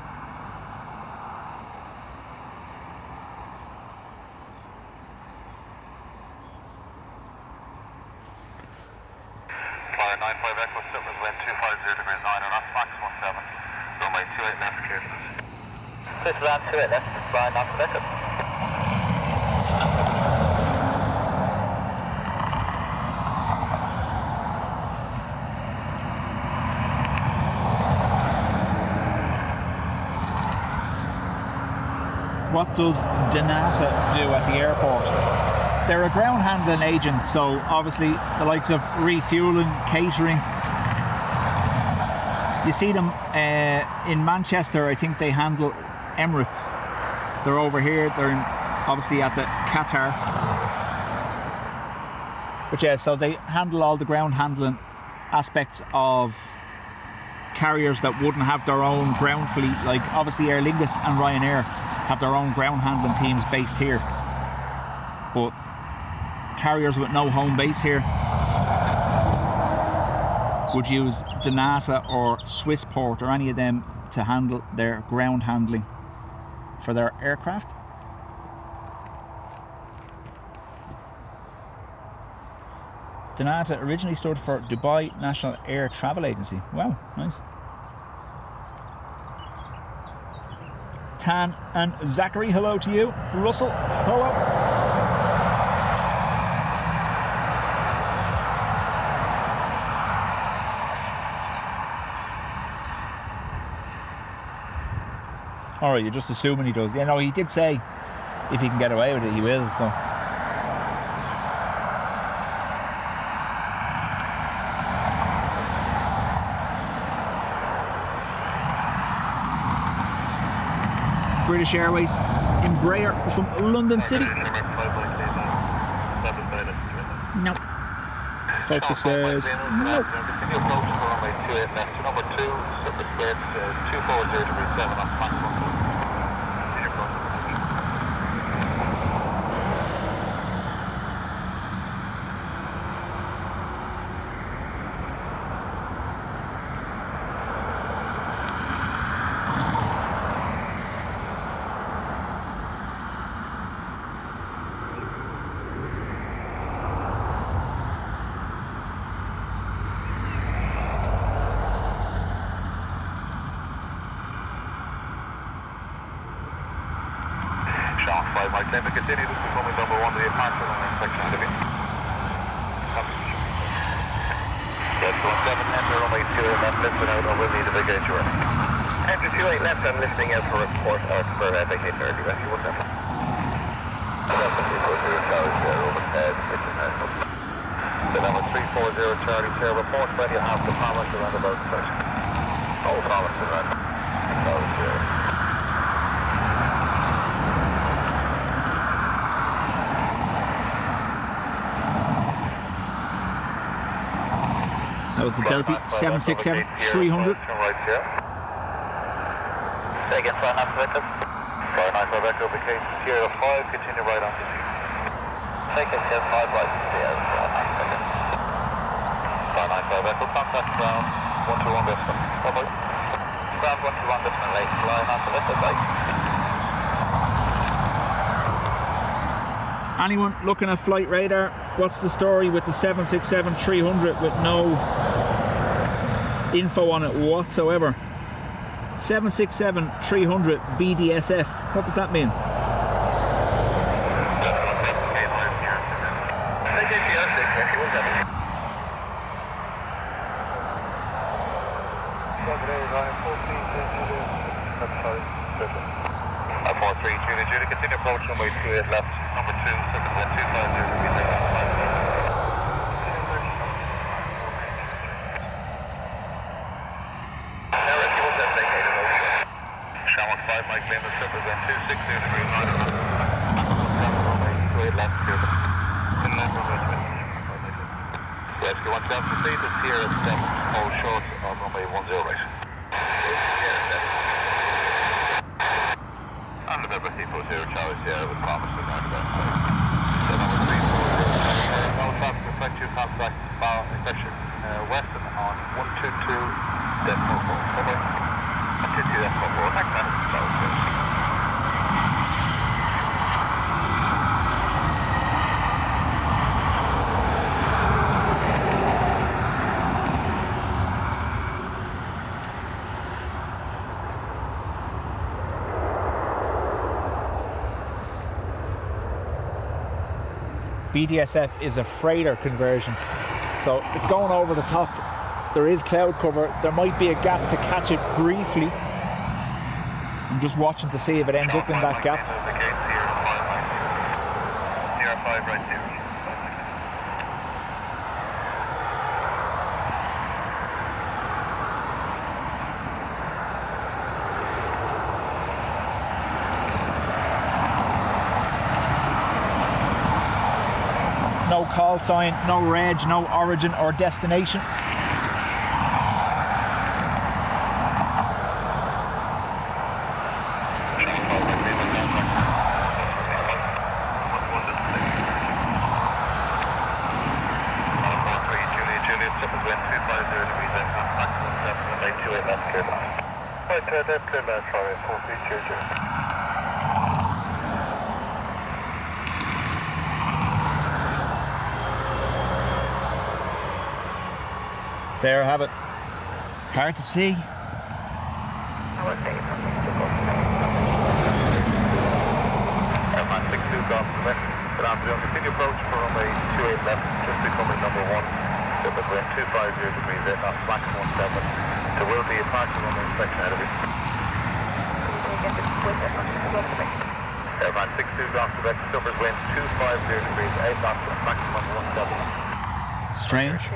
Fire 95 Echo, Silver's wind 250 degrees 9 knots, max 17. Runway 28 left, clear. This is land 28 left, flying off the Echo. What does NATO do at the airport? They're a ground handling agent, so obviously the likes of refueling, catering. You see them in Manchester. I think they handle Emirates. They're over here. They're obviously at the Qatar. But yeah, so they handle all the ground handling aspects of carriers that wouldn't have their own ground fleet. Like obviously Aer Lingus and Ryanair have their own ground handling teams based here, but carriers with no home base here would use NATO or Swissport or any of them to handle their ground handling for their aircraft. DNATA originally stood for Dubai National Air Travel Agency. Wow, nice. Tan and Zachary, hello to you. Russell, hello. Alright, you're just assuming he does. Yeah, no, he did say if he can get away with it, he will, so. British Airways, Embraer from London City. No. Focus says no. Number 2, Super Squared, 240 degrees 7 on maximum. 5 Mike, then we continue this becoming number 1 to the departure runway inspection ahead of you. Yes, 17, enter runway 28 left, lifting out, and we'll need to vacate your runway. Enter 28 left, I'm lifting out for report out for vacate for early rescue 17. 7340 Charlie Sierra, over the number 340 Charlie Sierra, report when you have the Thomas around about the station. Oh, Thomas around Charlie Sierra. That was the Delta 767-300. Again, fly 9 Vector. Fly 9 Vector, vacation Sierra 5, continue right on to you. Take it Sierra 5 right to Sierra 9 Vector. Fly 9 Vector, contact ground 121 decimal. Bye-bye. Ground 121 decimal late, fly 9 Vector, bye. Anyone looking at flight radar, what's the story with the 767-300 with no info on it whatsoever? 767-300 BDSF, what does that mean? Continue approach runway 28 left, number 2, second wind 250. Shamrock 5, Mike Lane, the triple wind 260 degrees right. Runway 28 left, clear. Rescue 1 down to see this here at 7, hold short of runway 10 right. And the November 340 Charlie Sierra with promise to round about side. The number 340 no traffic effect, you contact bar inspection Western on 122.4. Over. 122.4. Next time, Charlie Sierra. BDSF is a freighter conversion, so it's going over the top. There is cloud cover, there might be a gap to catch it briefly. I'm just watching to see if it ends up in that gap. No call sign, no reg, no origin or destination. There, have it. It's hard to see. Airman 62 gone to the west. Good afternoon. Continue approach for runway 28 left, just becoming number 1. Double wind 250 degrees in, that's max 17. There will be a partial runway inspection ahead of you. Airman 62 gone to the west, double wind 250 degrees, 8 knots, maximum 17. Strange.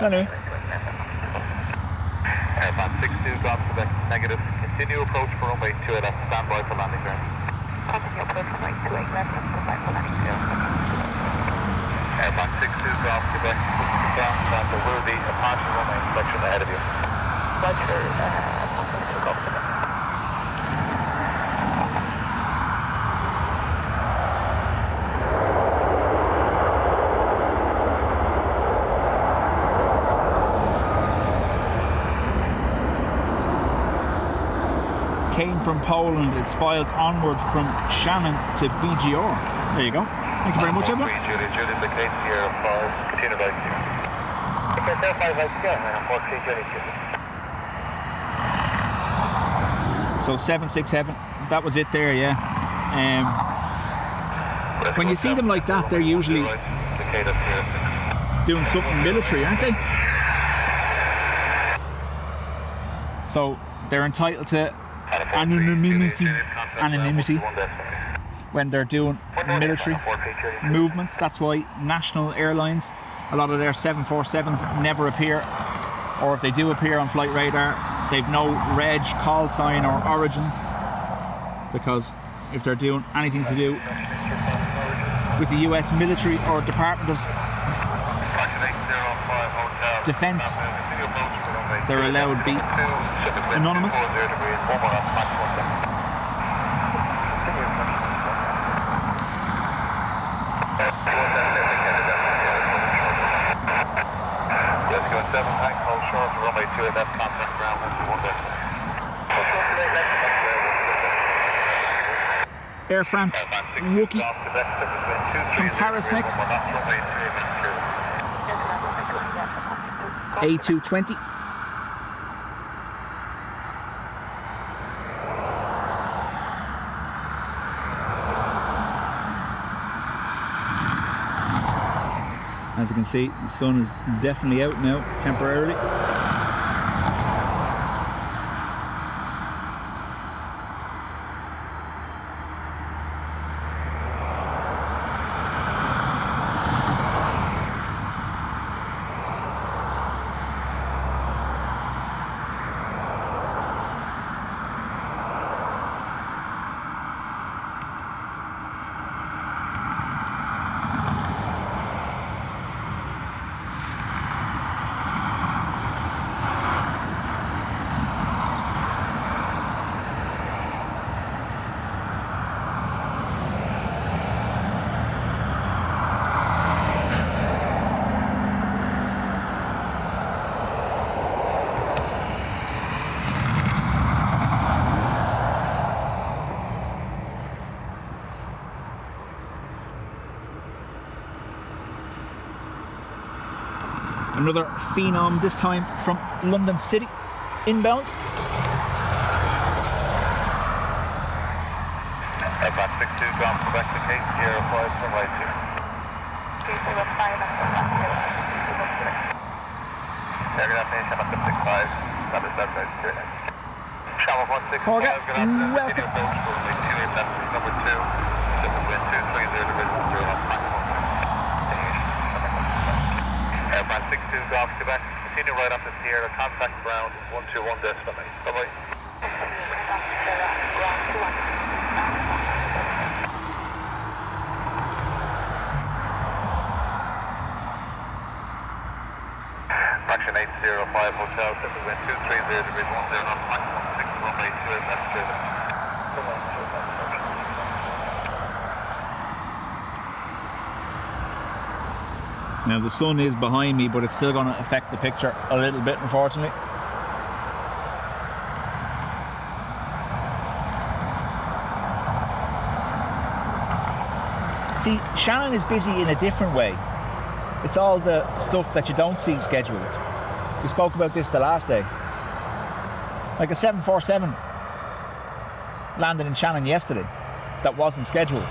Anyway. Airman 62 gone to the west, negative. Continue approach for runway 28 left, stand by for landing ground. Continue approach for runway 28 left, stand by for landing ground. Airman 62 gone to the west, down, and there will be a partial runway inspection ahead of you. Roger, to go for them. Came from Poland, it's filed onward from Shannon to BGR. There you go. Thank you very much, everyone. Julie, the case here, 5, continue right here. Okay, 5 right here, and 43 Julie. So 767, that was it there, yeah. When you see them like that, they're usually doing something military, aren't they? So they're entitled to anonymity when they're doing military movements. That's why national airlines, a lot of their 747s never appear, or if they do appear on flight radar, they've no reg, call sign or origins, because if they're doing anything to do with the US military or Department of Defense, they're allowed to be anonymous. Air France, Wookie from Paris next. A220. As you can see, the sun is definitely out now, temporarily. Another phenom, this time from London City, inbound. Aircraft 62 gone to back to Cape 05 from right here. Aircraft Nation up to 65, that is left side straight. Channel 165, welcome. number 2, number 2, wind 230 division 0 on platform. Aircraft 62 Golf Quebec, continue right up to Sierra, contact ground 121 decimal. Bye-bye. Fraction 805 Hotel, wind 230 division 10 on platform 6 runway 2 left straight. Now the sun is behind me, but it's still going to affect the picture a little bit, unfortunately. See, Shannon is busy in a different way. It's all the stuff that you don't see scheduled. We spoke about this the last day. Like a 747 landed in Shannon yesterday that wasn't scheduled.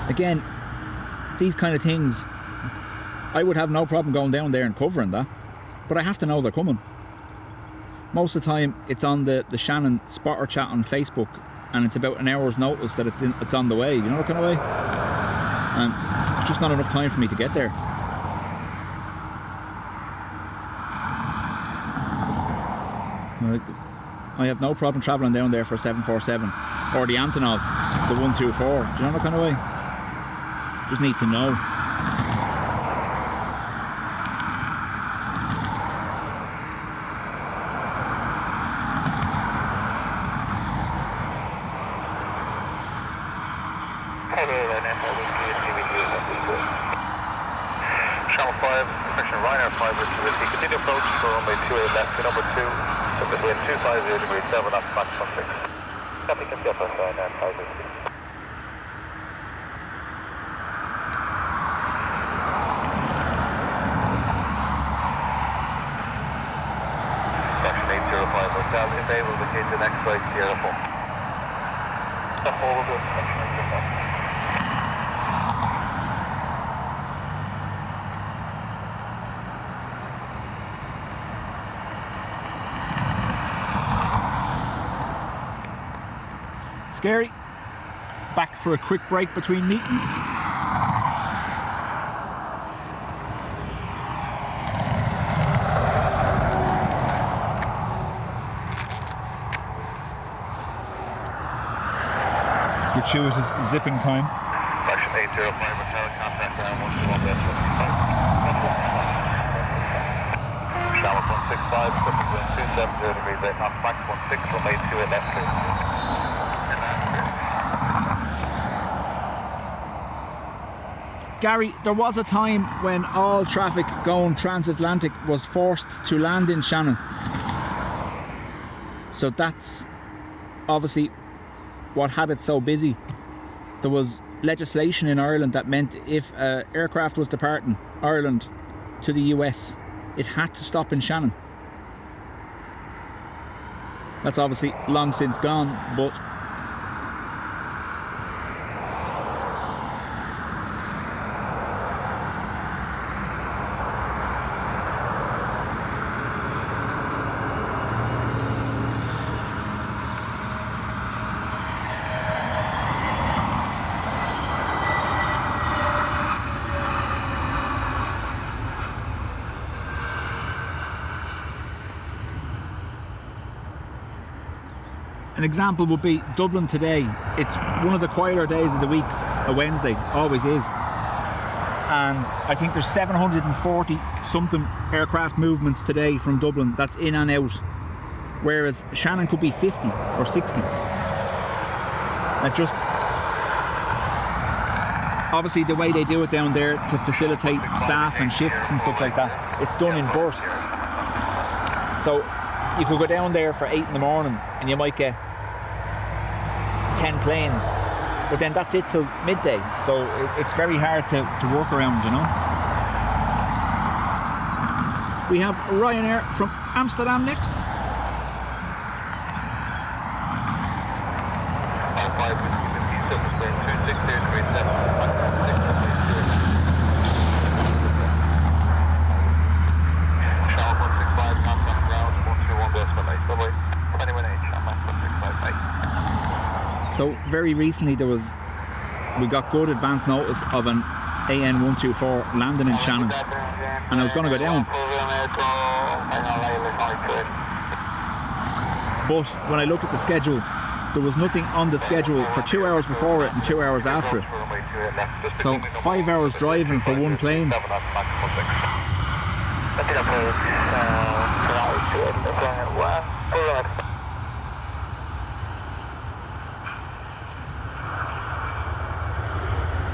Again, these kind of things, I would have no problem going down there and covering that, but I have to know they're coming. Most of the time it's on the Shannon spotter chat on Facebook, and it's about an hour's notice that it's on the way, you know, that kind of way. And just not enough time for me to get there. I have no problem travelling down there for a 747 or the Antonov, the 124, do you know that kind of way? Just need to know. Channel 5, section Ryanair 5, continue approach for runway 28 left to number 2, wind 250 degrees 7 off platform 6. Copy, can get us Ryanair 5. Section 805 Hotel, stable, locate the next flight, Sierra 4. The whole of it. Scary. Back for a quick break between meetings. Gratuitous zipping time. Section 805, return contact ground 121 best 55. Shallow 165, clipping wind 270 degrees 8 knots, max 16 from 828 left 2. Gary, there was a time when all traffic going transatlantic was forced to land in Shannon. So that's obviously what had it so busy. There was legislation in Ireland that meant if an aircraft was departing Ireland to the US, it had to stop in Shannon. That's obviously long since gone, but an example would be Dublin today. It's one of the quieter days of the week, a Wednesday, always is. And I think there's 740 something aircraft movements today from Dublin that's in and out, whereas Shannon could be 50 or 60. That just, obviously the way they do it down there to facilitate staff and shifts and stuff like that, it's done in bursts. So you could go down there for 8 in the morning and you might get 10 planes, but then that's it till midday, so it's very hard to work around, you know. We have Ryanair from Amsterdam next. So very recently we got good advance notice of an AN124 landing in Shannon, and I was going to go down. But when I looked at the schedule, there was nothing on the schedule for 2 hours before it and 2 hours after it. So 5 hours driving for one plane.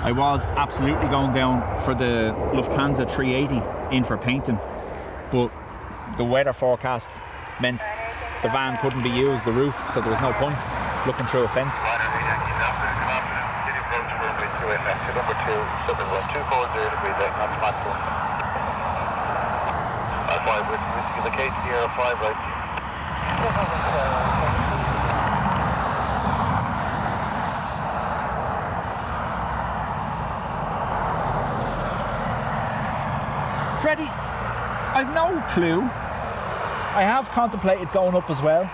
I was absolutely going down for the Lufthansa 380 in for painting, but the weather forecast meant the van couldn't be used, the roof, so there was no point looking through a fence. Freddie, I've no clue. I have contemplated going up as well.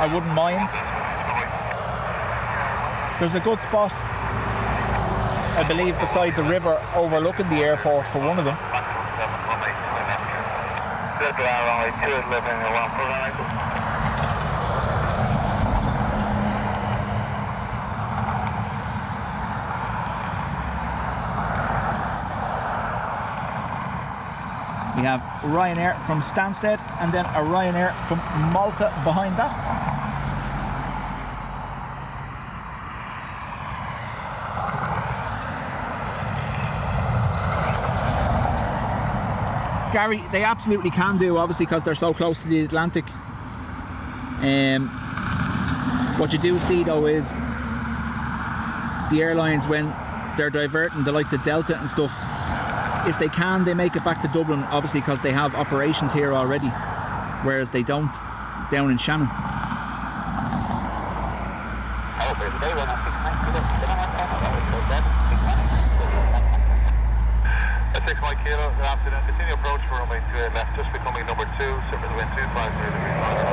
I wouldn't mind. There's a good spot, I believe, beside the river overlooking the airport for one of them. We have Ryanair from Stansted and then a Ryanair from Malta behind that. Gary, they absolutely can do, obviously, because they're so close to the Atlantic. What you do see though is the airlines, when they're diverting the likes of Delta and stuff, if they can, they make it back to Dublin, obviously, because they have operations here already. whereas they don't down in Shannon. At 6 Mike Kilo, good afternoon. Continue approach for runway 28 left, just becoming number 2, surface wind 250 degrees north.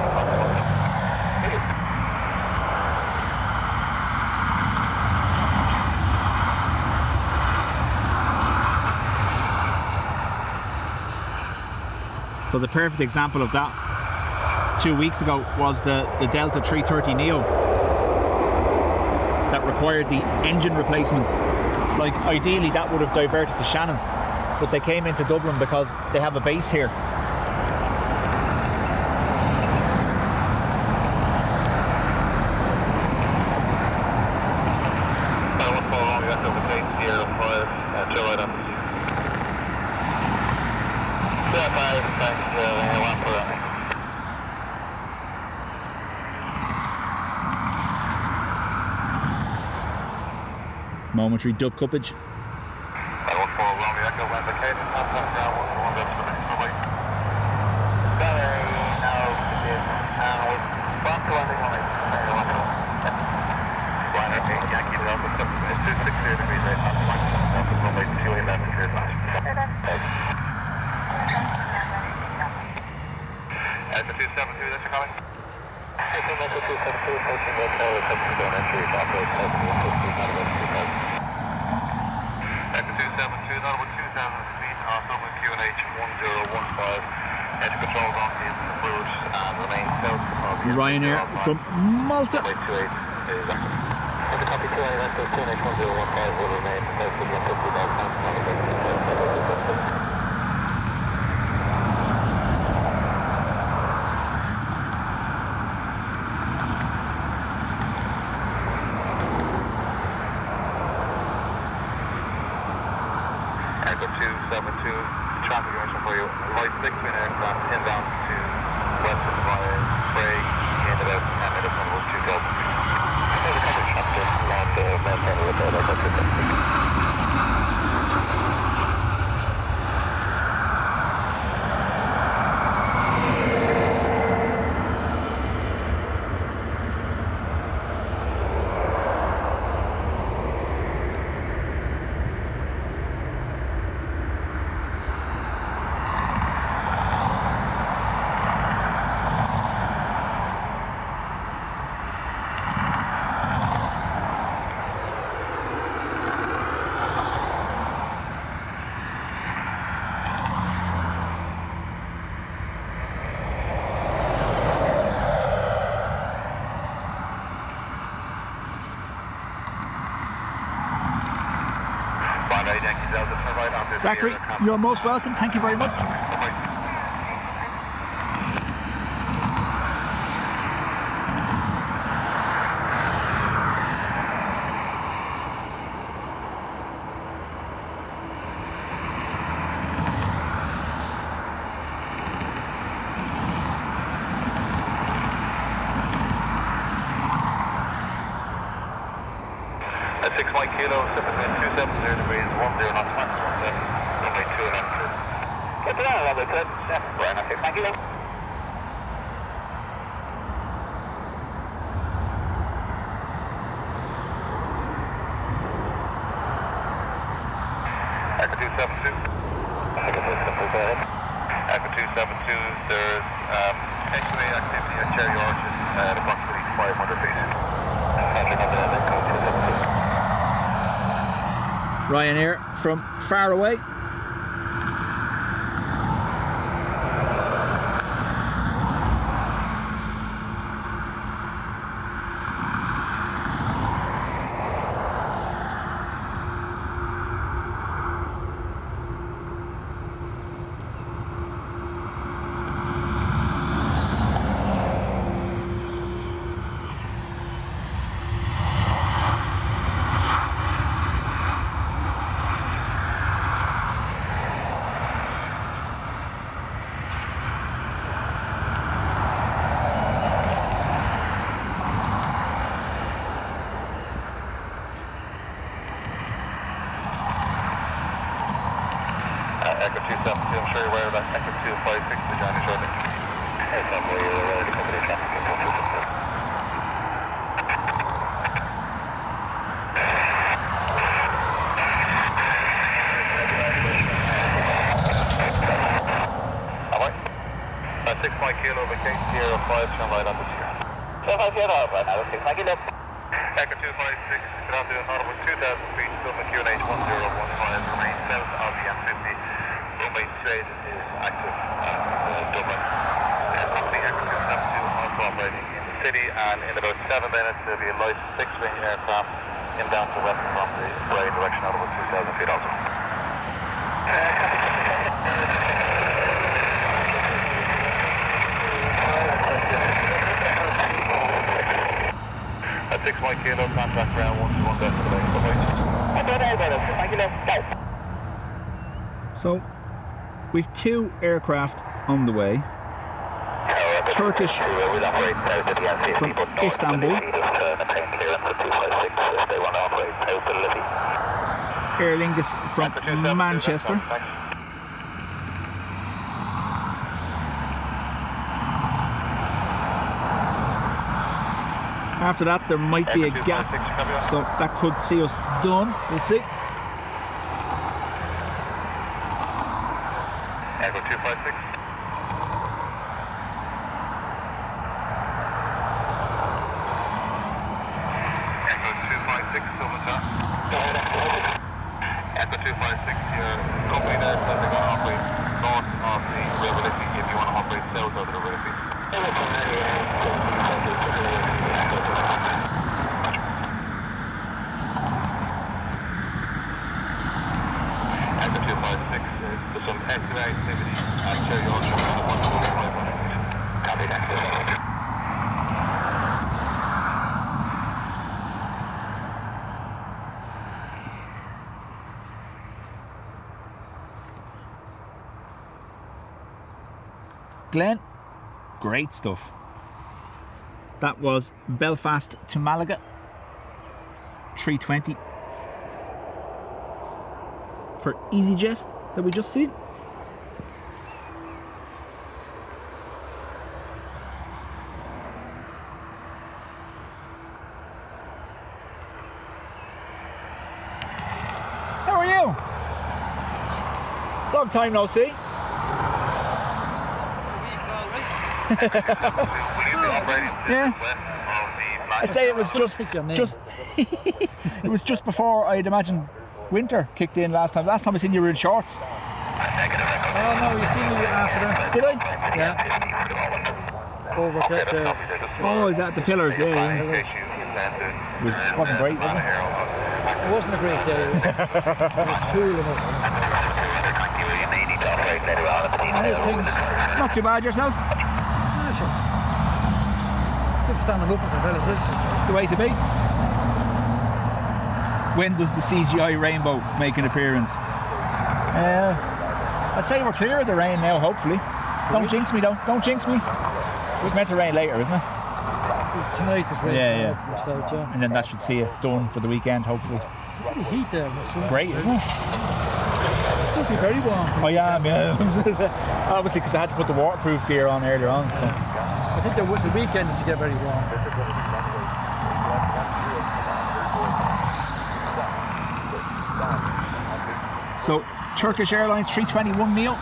So the perfect example of that 2 weeks ago was the Delta 330 Neo that required the engine replacement. Like ideally that would have diverted to Shannon, but they came into Dublin because they have a base here. Momentary dub cuppage. Ryanair from Malta. Traffic direction for you. Light 6 twin aircraft inbound to Western via Sprague in about 10 minutes on route 2 Zachary, you're most welcome. Thank you very much. At 6 Mike Kilo, 270 degrees, 10 knots, runway 2 and after. Get to that, a little bit, right now, 6 Mike Kilo. Echo 272. Echo 272, there's HMA activity at Cherry Orchard at approximately 500 feet. Ryanair from far away. Echo 272, I'm sure you're aware of that. Echo 256 to join you shortly. Kilo, vacation Sierra 5, turn right on the Sierra. 5 Sierra, right now, 6 Kilo. Echo 256, good afternoon, Audible 2000 feet, Dublin QNH 1015, remain south of the M50. Runway straight is active at Dublin. Company Echo 272 also operating in the city, and in about 7 minutes there will be a light fixed-wing aircraft inbound to west from the Bray direction, Audible 2000 feet also. At 6 Kilo, contact ground 121 decimal. So we've 2 aircraft on the way. Turkish from Istanbul, Aer Lingus from Manchester, after that there might be a gap, so that could see us done. We'll see. Echo 256. Echo 256, over top. Echo 256, your company there says they're going to operate north of the River Liffey if you want to operate south of the River Liffey. Echo 256, there's some extra activity at Cherry Orchard on the 14518. Copy that. Glenn, great stuff. That was Belfast to Malaga, 320 for EasyJet that we just seen. How are you? Long time no see. Yeah, I'd say it was just it was just before, I'd imagine, winter kicked in last time. Last time I seen you were in shorts. Oh no, you see me after that. Did I? Yeah. Over at the Oh, is that the pillars? Yeah. It wasn't great, was it? it wasn't a great day. It was cool enough. And those things, Not too bad yourself. sure. Still standing up as the fellas is. It's the way to be. When does the CGI rainbow make an appearance? I'd say we're clear of the rain now, hopefully. Don't jinx me though, don't jinx me. It's meant to rain later, isn't it? Tonight is raining. Yeah. From the south, yeah. And then that should see it done for the weekend, hopefully. Pretty heat there in the sun. Great, isn't it? It's supposed to be very warm. Oh yeah, obviously because I had to put the waterproof gear on earlier on. So. I think the weekend is to get very warm. So Turkish Airlines 321 meal,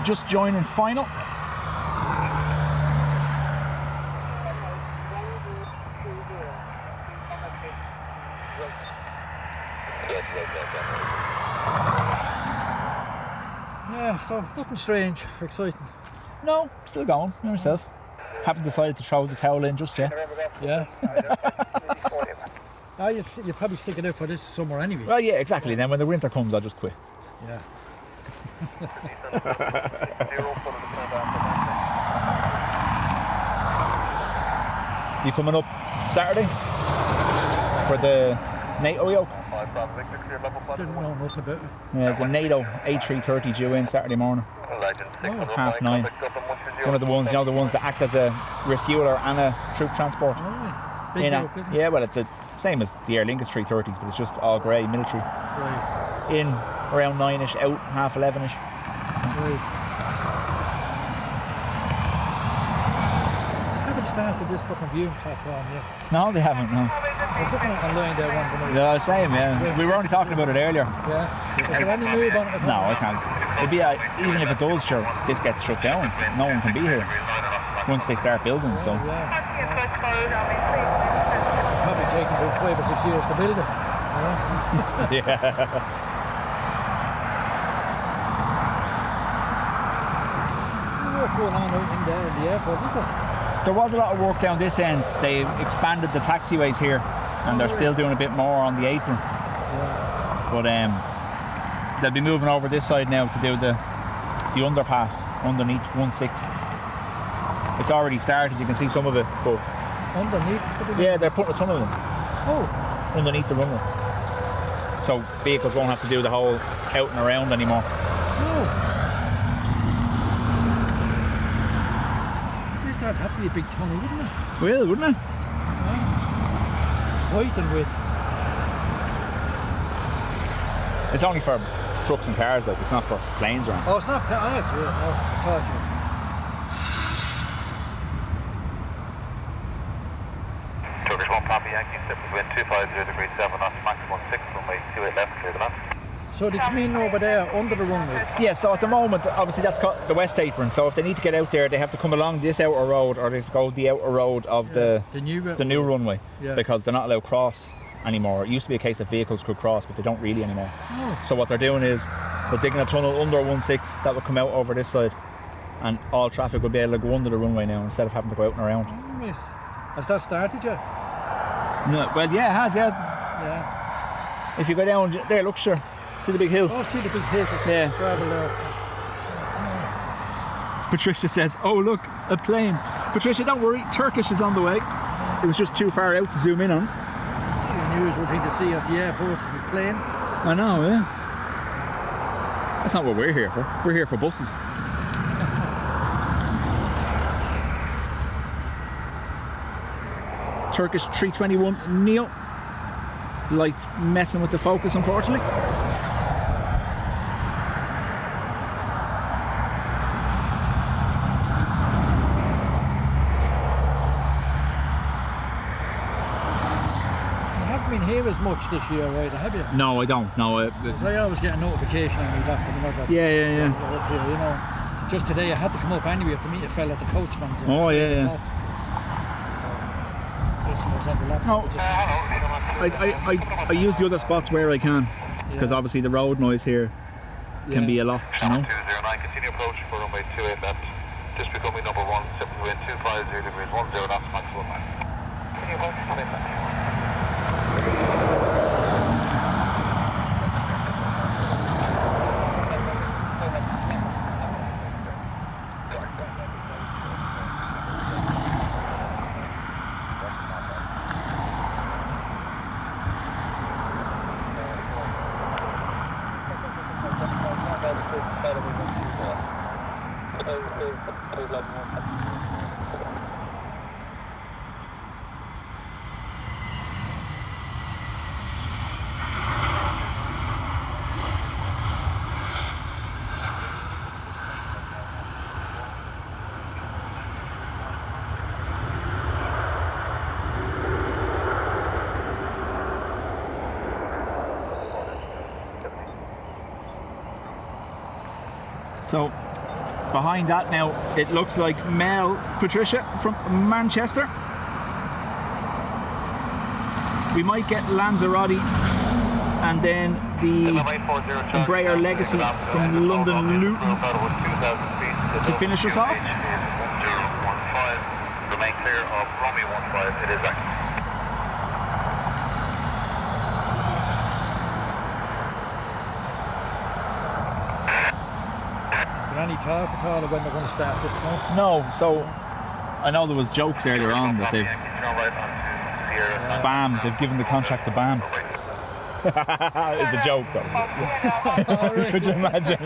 just joining final. Yeah, so nothing strange, exciting. No, still going, you myself. Haven't decided to throw the towel in just yet. Yeah. You'll probably stick it out for this summer anyway. Well, yeah, exactly. Then when the winter comes, I'll just quit. Yeah. You coming up Saturday for the NATO yoke? Didn't know nothing about it. Yeah, there's a NATO A330 due in Saturday morning, 9:30. One of the ones, the ones that act as a refueler and a troop transport. Alright. Big yoke, isn't it? Yeah, well, it's the same as the Aer Lingus 330s, but it's just all grey, military. Right. In around 9ish, out 10:30ish. Right. started this fucking viewing platform yet. No, they haven't, no. I was looking at online there one day. Yeah, same, yeah. We were only talking about it earlier. Yeah. Is there any move on it at all? No, I can't. It'd be even if it does, sure, this gets shut down. No one can be here once they start building. So. Yeah. Probably taking about 5 or 6 years to build it. You know? Yeah. What's going on out in there in the airport, is it? There was a lot of work down this end. They expanded the taxiways here, and they're still doing a bit more on the apron. Yeah. But they'll be moving over this side now to do the underpass underneath 16. It's already started. You can see some of it. But Underneath? yeah, they're putting a ton of them Oh. underneath the runway, so vehicles won't have to do the whole out and around anymore. Oh. That'd have to be a big tunnel, wouldn't it? Well, wouldn't it? Height and width. It's only for trucks and cars, like it's not for planes or anything. Oh, it's not. I thought it was. Turkish 1 Papa Yankee, wind 250 degrees 7 knots, maximum 6 runway 28 left, clear the land. So did you mean over there, under the runway? Yeah, so at the moment, obviously that's the west apron, so if they need to get out there, they have to come along this outer road, or they have to go the outer road of the new runway, because they're not allowed to cross anymore. It used to be a case that vehicles could cross, but they don't really anymore. Oh. So what they're doing is they're digging a tunnel under 16 that will come out over this side, and all traffic will be able to go under the runway now instead of having to go out and around. Oh, yes. Has that started yet? No, well, yeah, it has, yeah. Yeah. If you go down there, look, sure. See the big hill? Oh, see the big hill. Yeah. Gravel there. Patricia says, oh look, a plane. Patricia, don't worry, Turkish is on the way. It was just too far out to zoom in on. Unusual thing to see at the airport, a plane. I know, yeah. That's not what we're here for. We're here for buses. Turkish 321 Neo. Lights messing with the focus, unfortunately. Been here as much this year, right? Have you? No, I don't. No. I always get a notification on me back to another. Yeah. Up here, you know. Just today, I had to come up anyway to meet a fella at the coachman's. Oh yeah. No. I use the other spots where I can, because obviously the road noise here can be a lot, you know. 209, continue approach for runway 28 left. Just becoming number 1, wind 250 degrees 10 knots, maximum 9. So behind that now, it looks like Mel Patricia from Manchester. We might get Lanzarote and then the Embraer Legacy from London Luton to finish us off. 1015, remain clear of Romeo 15, it is active. Any talk at all of when they're going to start this now? No, so I know there was jokes earlier on that they've BAM, they've given the contract to BAM. It's a joke though. Could you imagine?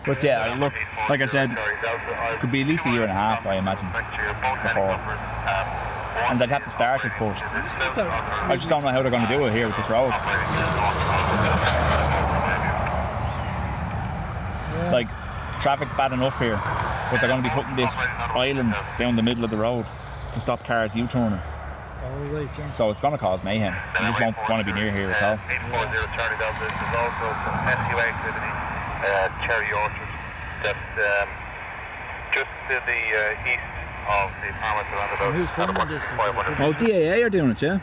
But yeah, look, like I said, it could be at least a year and a half, I imagine, before. And they'd have to start it first. I just don't know how they're going to do it here with this road. Like, traffic's bad enough here. but they're going to be putting this island down the middle of the road to stop cars U-turning. Oh, right, yeah. So it's going to cause mayhem. You just won't want to be near here at all. 840 Charlie Delta. There's also some SUA activity, Cherry Orchard, that's just to the east of the Parliament roundabout. Who's funding this? 500. Oh, DAA are doing it, yeah?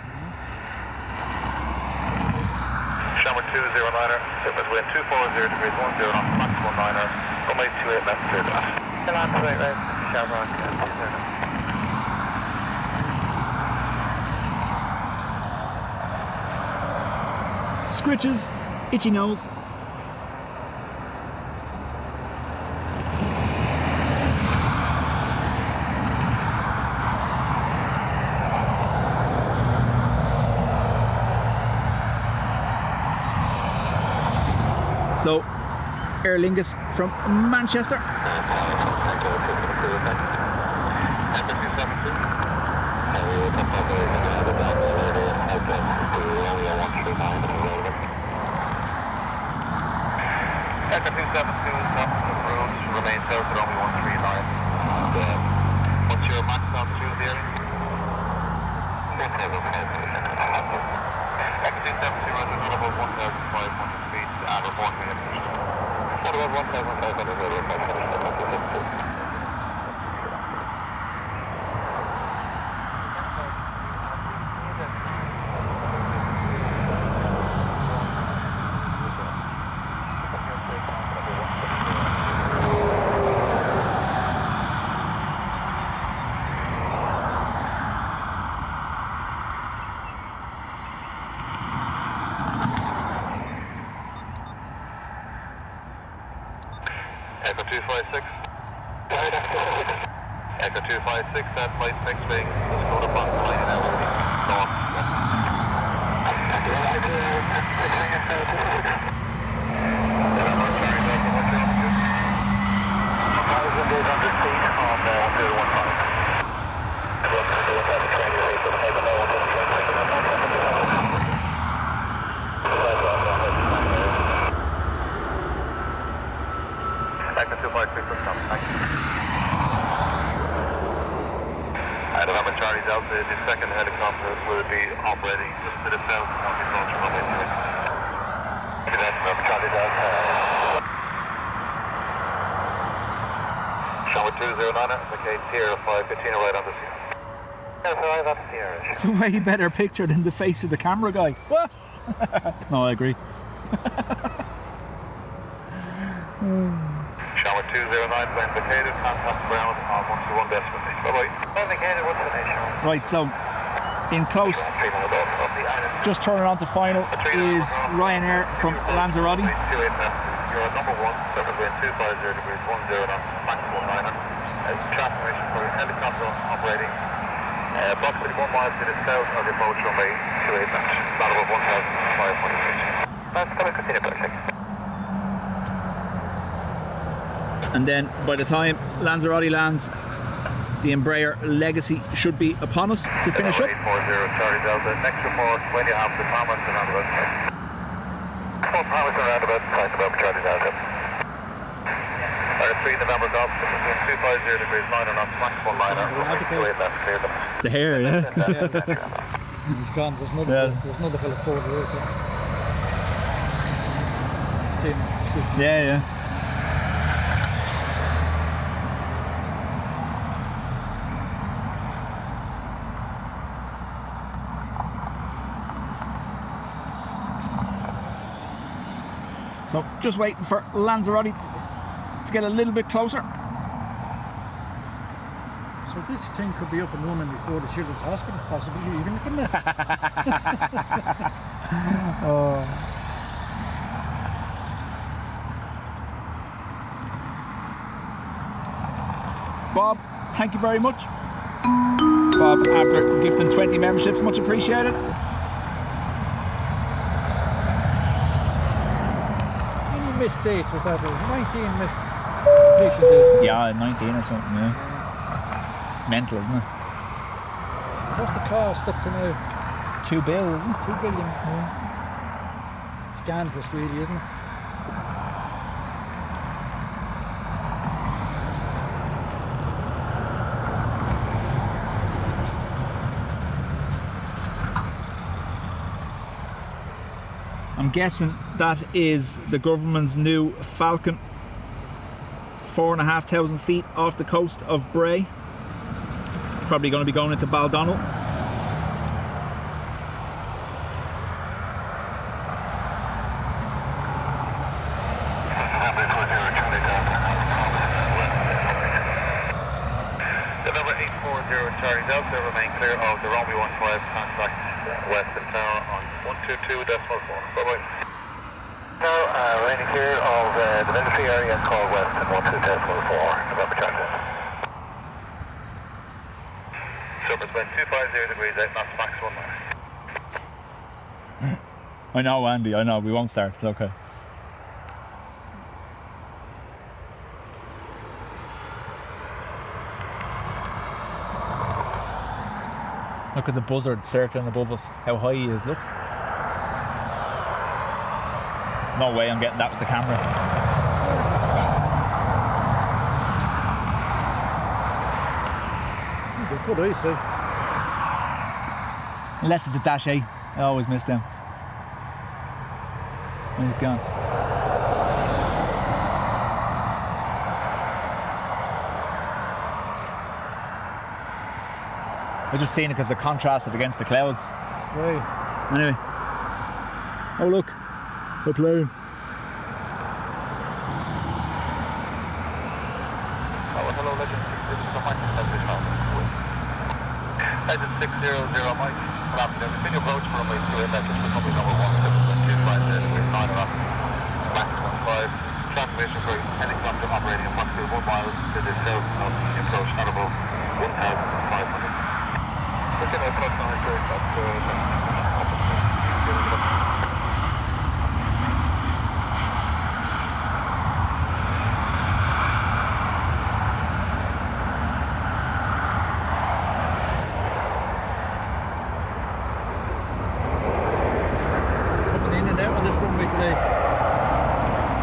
Shamrock 209er, surface wind 240 degrees 10 knots, max 19er, runway 28 left, clear to that. Still on the right road, Shamrock. Scritches, itchy nose. So, Aer Lingus from Manchester. Echo 272 is not approved, remain south at only 139. And, what's your max altitude there? Echo 272 is at about 1,500 feet and reporting in. What about 1,500? Echo 256. Echo 256, that flight 6 being Dakota Fox line and north. Echo 256, thank you. And November Charlie Delta, the second helicopter will be operating just to the south of the approach runway 28. That's November Charlie Delta. Shower 209, indicate Sierra 5, Bettina right on the Sierra. Sierra 5 on the Sierra. It's a way better picture than the face of the camera guy. What? No, I agree. Shower 209, when indicated, contact ground on 121 destination. Bye-bye. Indicated, what's the nation? Right, so in close, just turning on to final, is Ryanair from Lanzarote. You're at number 1, surface wind 250 degrees 10 knots, max 19er. Transmission for helicopter operating approximately 1 mile to the south of the approach runway 28 knots. About 1,500 feet. That's going to continue, perfect. And then by the time Lanzarote lands, the Embraer Legacy should be upon us to finish up. 840 Charlie Delta. Next report when you have the Palmas and roundabout. Full Palmas and roundabout, time November Charlie Delta. 3 November Golf, between 250 degrees 9 knots, max 19er. 28 left, clear them. The hair, yeah. He's gone. There's another fella forward there. Same. Yeah. So just waiting for Lanzarote to get a little bit closer. So this thing could be up and running before the Children's Hospital, possibly even, couldn't it? Bob, thank you very much. Bob, after gifting 20 memberships, much appreciated. Missed days was that? 19 missed completion days. Yeah, 19 or something, yeah. It's mental, isn't it? What's the cost up to now? $2 billion, isn't it? 2 billion. Yeah. Scandalous, really, isn't it? I'm guessing that is the government's new Falcon. 4,500 feet off the coast of Bray. Probably going to be going into Baldonnel. The number 840 Charlie Delta remain clear of the runway 15 contact west of tower on 122.4. Bye-bye. Now, remaining clear of the military area called west and 122.4. November Charlie. Surface wind 250 degrees 8 knots, max 1 mile. I know, Andy, I know, we won't start, it's okay. Look at the buzzard circling above us, how high he is, look. No way I'm getting that with the camera. They're good eyesight. Unless it's a Dash 8, I always miss them. And he's gone. I just seen it because they're contrasted against the clouds. Right. Anyway. Oh look, they're playing. Hello, Legend 600 Mike. Legend 600 Mike. Good afternoon. Continue approach for runway 28 left for runway number 1725 degrees 9 off. Max 15. Transmission for helicopter operating approximately 1 mile to the south of the approach at above 1,500. Looking at approach on the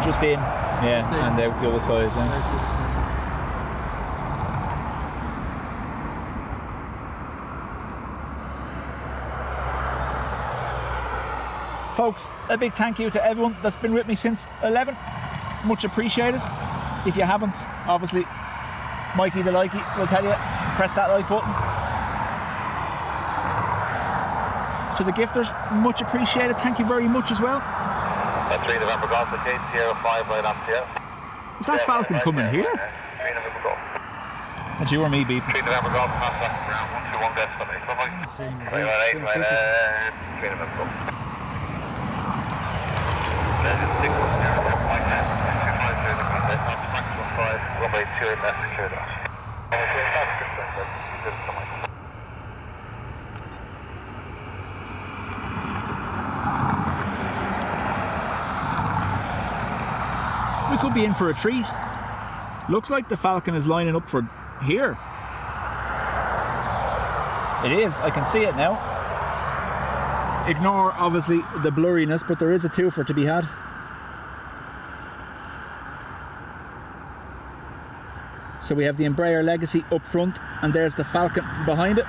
Just in, yeah, Just in. and out the other side. Yeah. Folks, a big thank you to everyone that's been with me since 11. Much appreciated. If you haven't, obviously, Mikey the Likey will tell you, press that like button. To the gifters, much appreciated. Thank you very much as well. That's 3 November Golf, the case Sierra 5 right on Sierra. Is that Falcon coming here? 3 November Golf. That's you or me beeping? 3 November Golf, contact ground 121 destination. Bye-bye. Same. Right, 3 November Golf. Legend 610 Mike 250 degrees 8 knots, max 15, runway 28 left, clear dash. Okay, that's good, good, Mike. We could be in for a treat. Looks like the Falcon is lining up for here. It is, I can see it now. Ignore obviously the blurriness, but there is a twofer to be had. So we have the Embraer Legacy up front, and there's the Falcon behind it.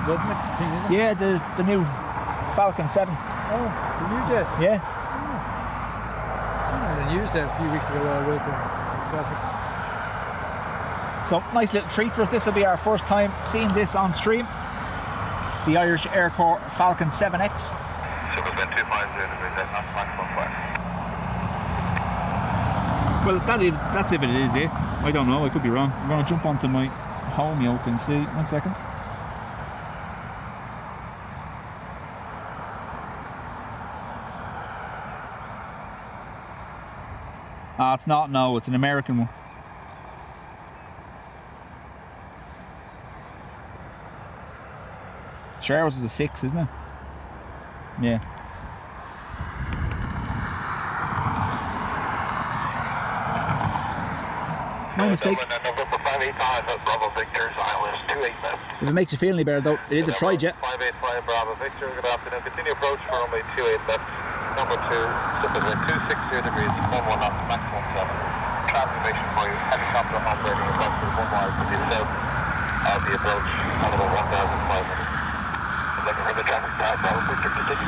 Government thing, isn't it? Yeah, the new Falcon 7. Oh, the new jet. Yeah. Seen it in the news there a few weeks ago while I wrote it. So nice little treat for us. This will be our first time seeing this on stream. The Irish Air Corps Falcon 7X. Super been 250 degrees 8 knots, max 15. Well, that's if it is, yeah. I don't know, I could be wrong. I'm going to jump onto my home yoke and see. 1 second. Ah, it's not, no, it's an American one. Sure, ours is a 6, isn't it? Yeah. My mistake. November 585 at Bravo Victor's Island 28 left. If it makes you feel any better though, it is a tri-jet. 585 Bravo Victor, good afternoon. Continue approach for runway 28 left. Number 2, super wind 260 degrees, 11 knots, max 17. Transformation for you. Helicopter operating approximately 1 mile to the south of the approach at about 1,500. Looking for the traffic path, Bravo Victor, continue.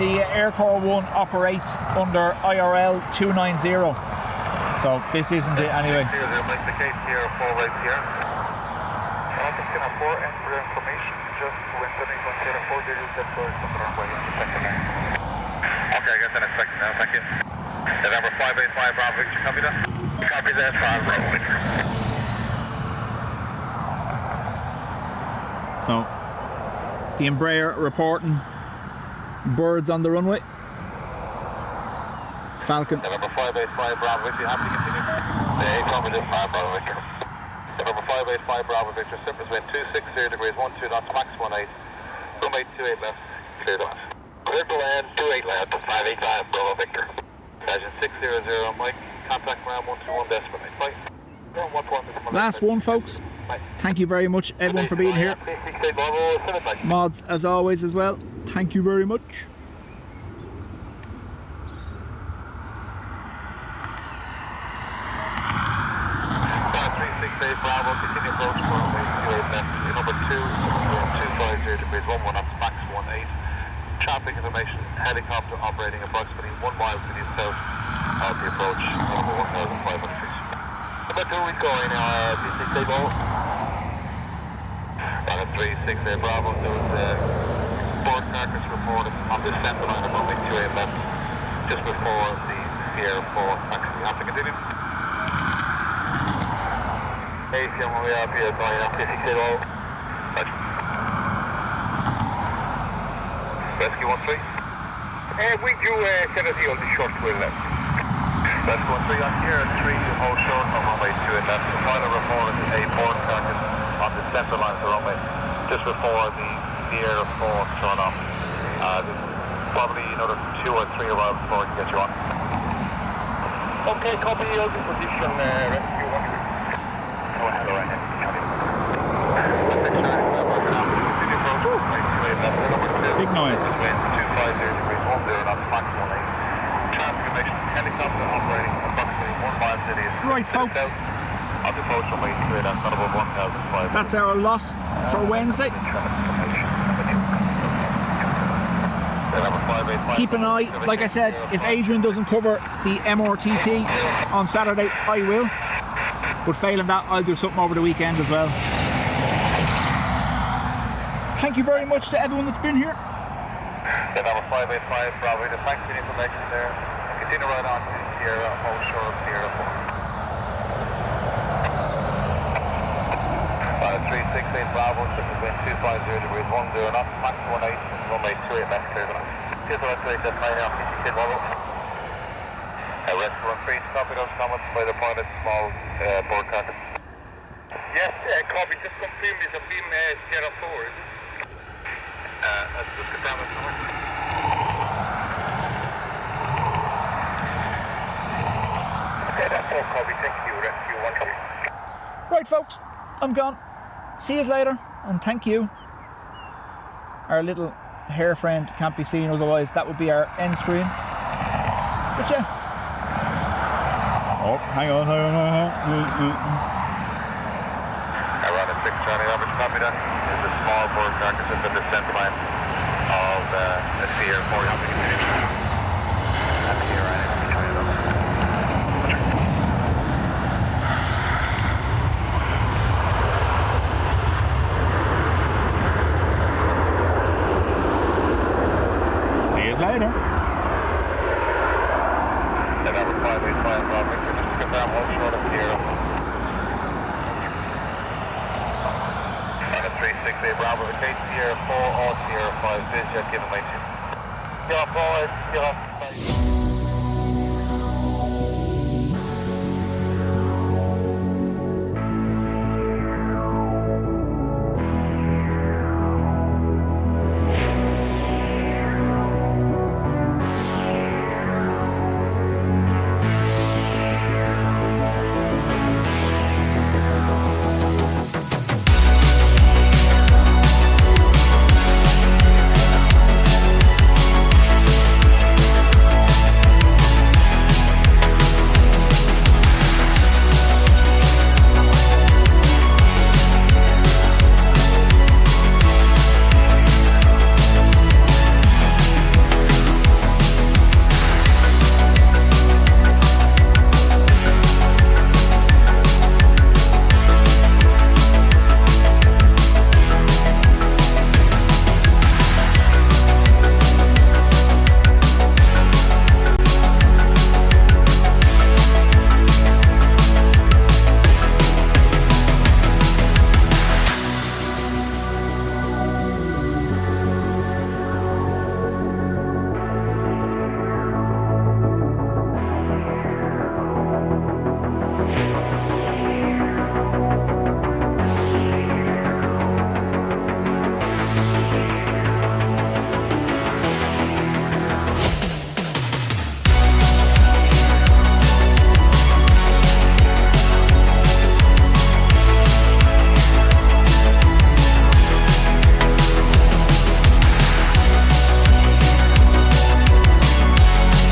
The Aircore 1 operates under IRL 290, so this isn't it anyway. Like the case here, 4 right here. Traffic in a 4 and for information, just when turning consider 4 digits that goes on the runway in the second lane. Okay, I guess I'm expecting now, thank you. November 585 Bravo Victor, copy that? Copy that, 5 Bravo Victor. So, the Embraer reporting. Birds on the runway. Falcon. November 585 Bravo Victor, happy to continue? Hey, copy this, 5 Bravo Victor. November 585 Bravo Victor, surface wind 260 degrees, 12 knots, max 18. Runway 28 left, clear to land. Clear to land, 28 left, 585 Bravo Victor. Station 600, Mike, contact ground 121 decimal, bye. Last one, folks. Thank you very much, everyone, for being here. Mods, as always, as well. Thank you very much. Bravo, continue approach for runway 28 left. Number 250 degrees, 11 knots, max 18. Traffic information, helicopter operating approximately 1 mile to the south of the approach, over 1,500 feet. Number 2 we go in our B6 low. Runway 368 Bravo, there was a board carcass reported on the center line of runway 28 left, just before the Sierra 4 taxi. You have to continue. Aviation, we are here going up 56 low. Rescue 13. We do 70 on the short wheel left. Rescue 13 on here, 3 hold short on runway 28 left. The final report is a board carcass on the center line of the runway, just before the Sierra 4 turn off. Probably another 2 or 3 arrivals before we can get you on. Okay, copy your position, Rescue 13. Go ahead, all right. Big noise. Wind 250 degrees, 10 knots, max 18. Transformation helicopter operating approximately 1 mile to the Right, folks. On the approach runway 28, that's not about 1,500. That's our lot for Wednesday. Keep an eye, like I said, if Adrian doesn't cover the MRTT on Saturday, I will. But failing that, I'll do something over the weekend as well. Thank you very much to everyone that's been here. November 585 Bravo, thanks for the information there. Continue right on to Sierra, hold short of Sierra 4. 368 Bravo, triple wind 250 degrees, 10 knots, max 18, runway 28 left, clear to land. Here's the right that's right now, PCK Bravo. Rescue 13, copy those comments by the pilot, small board carcass. Yes, copy, just confirm this a beam Sierra 4, is it? Let's just confirm it somewhere. Okay, that's all, copy, thank you, Rescue 13. Right, folks, I'm gone. See you later, and thank you. Our little hair friend can't be seen, otherwise that would be our end screen. But yeah. Oh, hang on. Around a 620, average copy that. There's a small board carcass in the descent line of a Sierra 4. Happy to continue. Happy here, right? See you later. November 585 Bravo, just confirm hold short of Sierra. And a 3 6A Bravo, vacate Sierra 4 or Sierra 5, busiest, given my 2. Sierra 4, Sierra 5.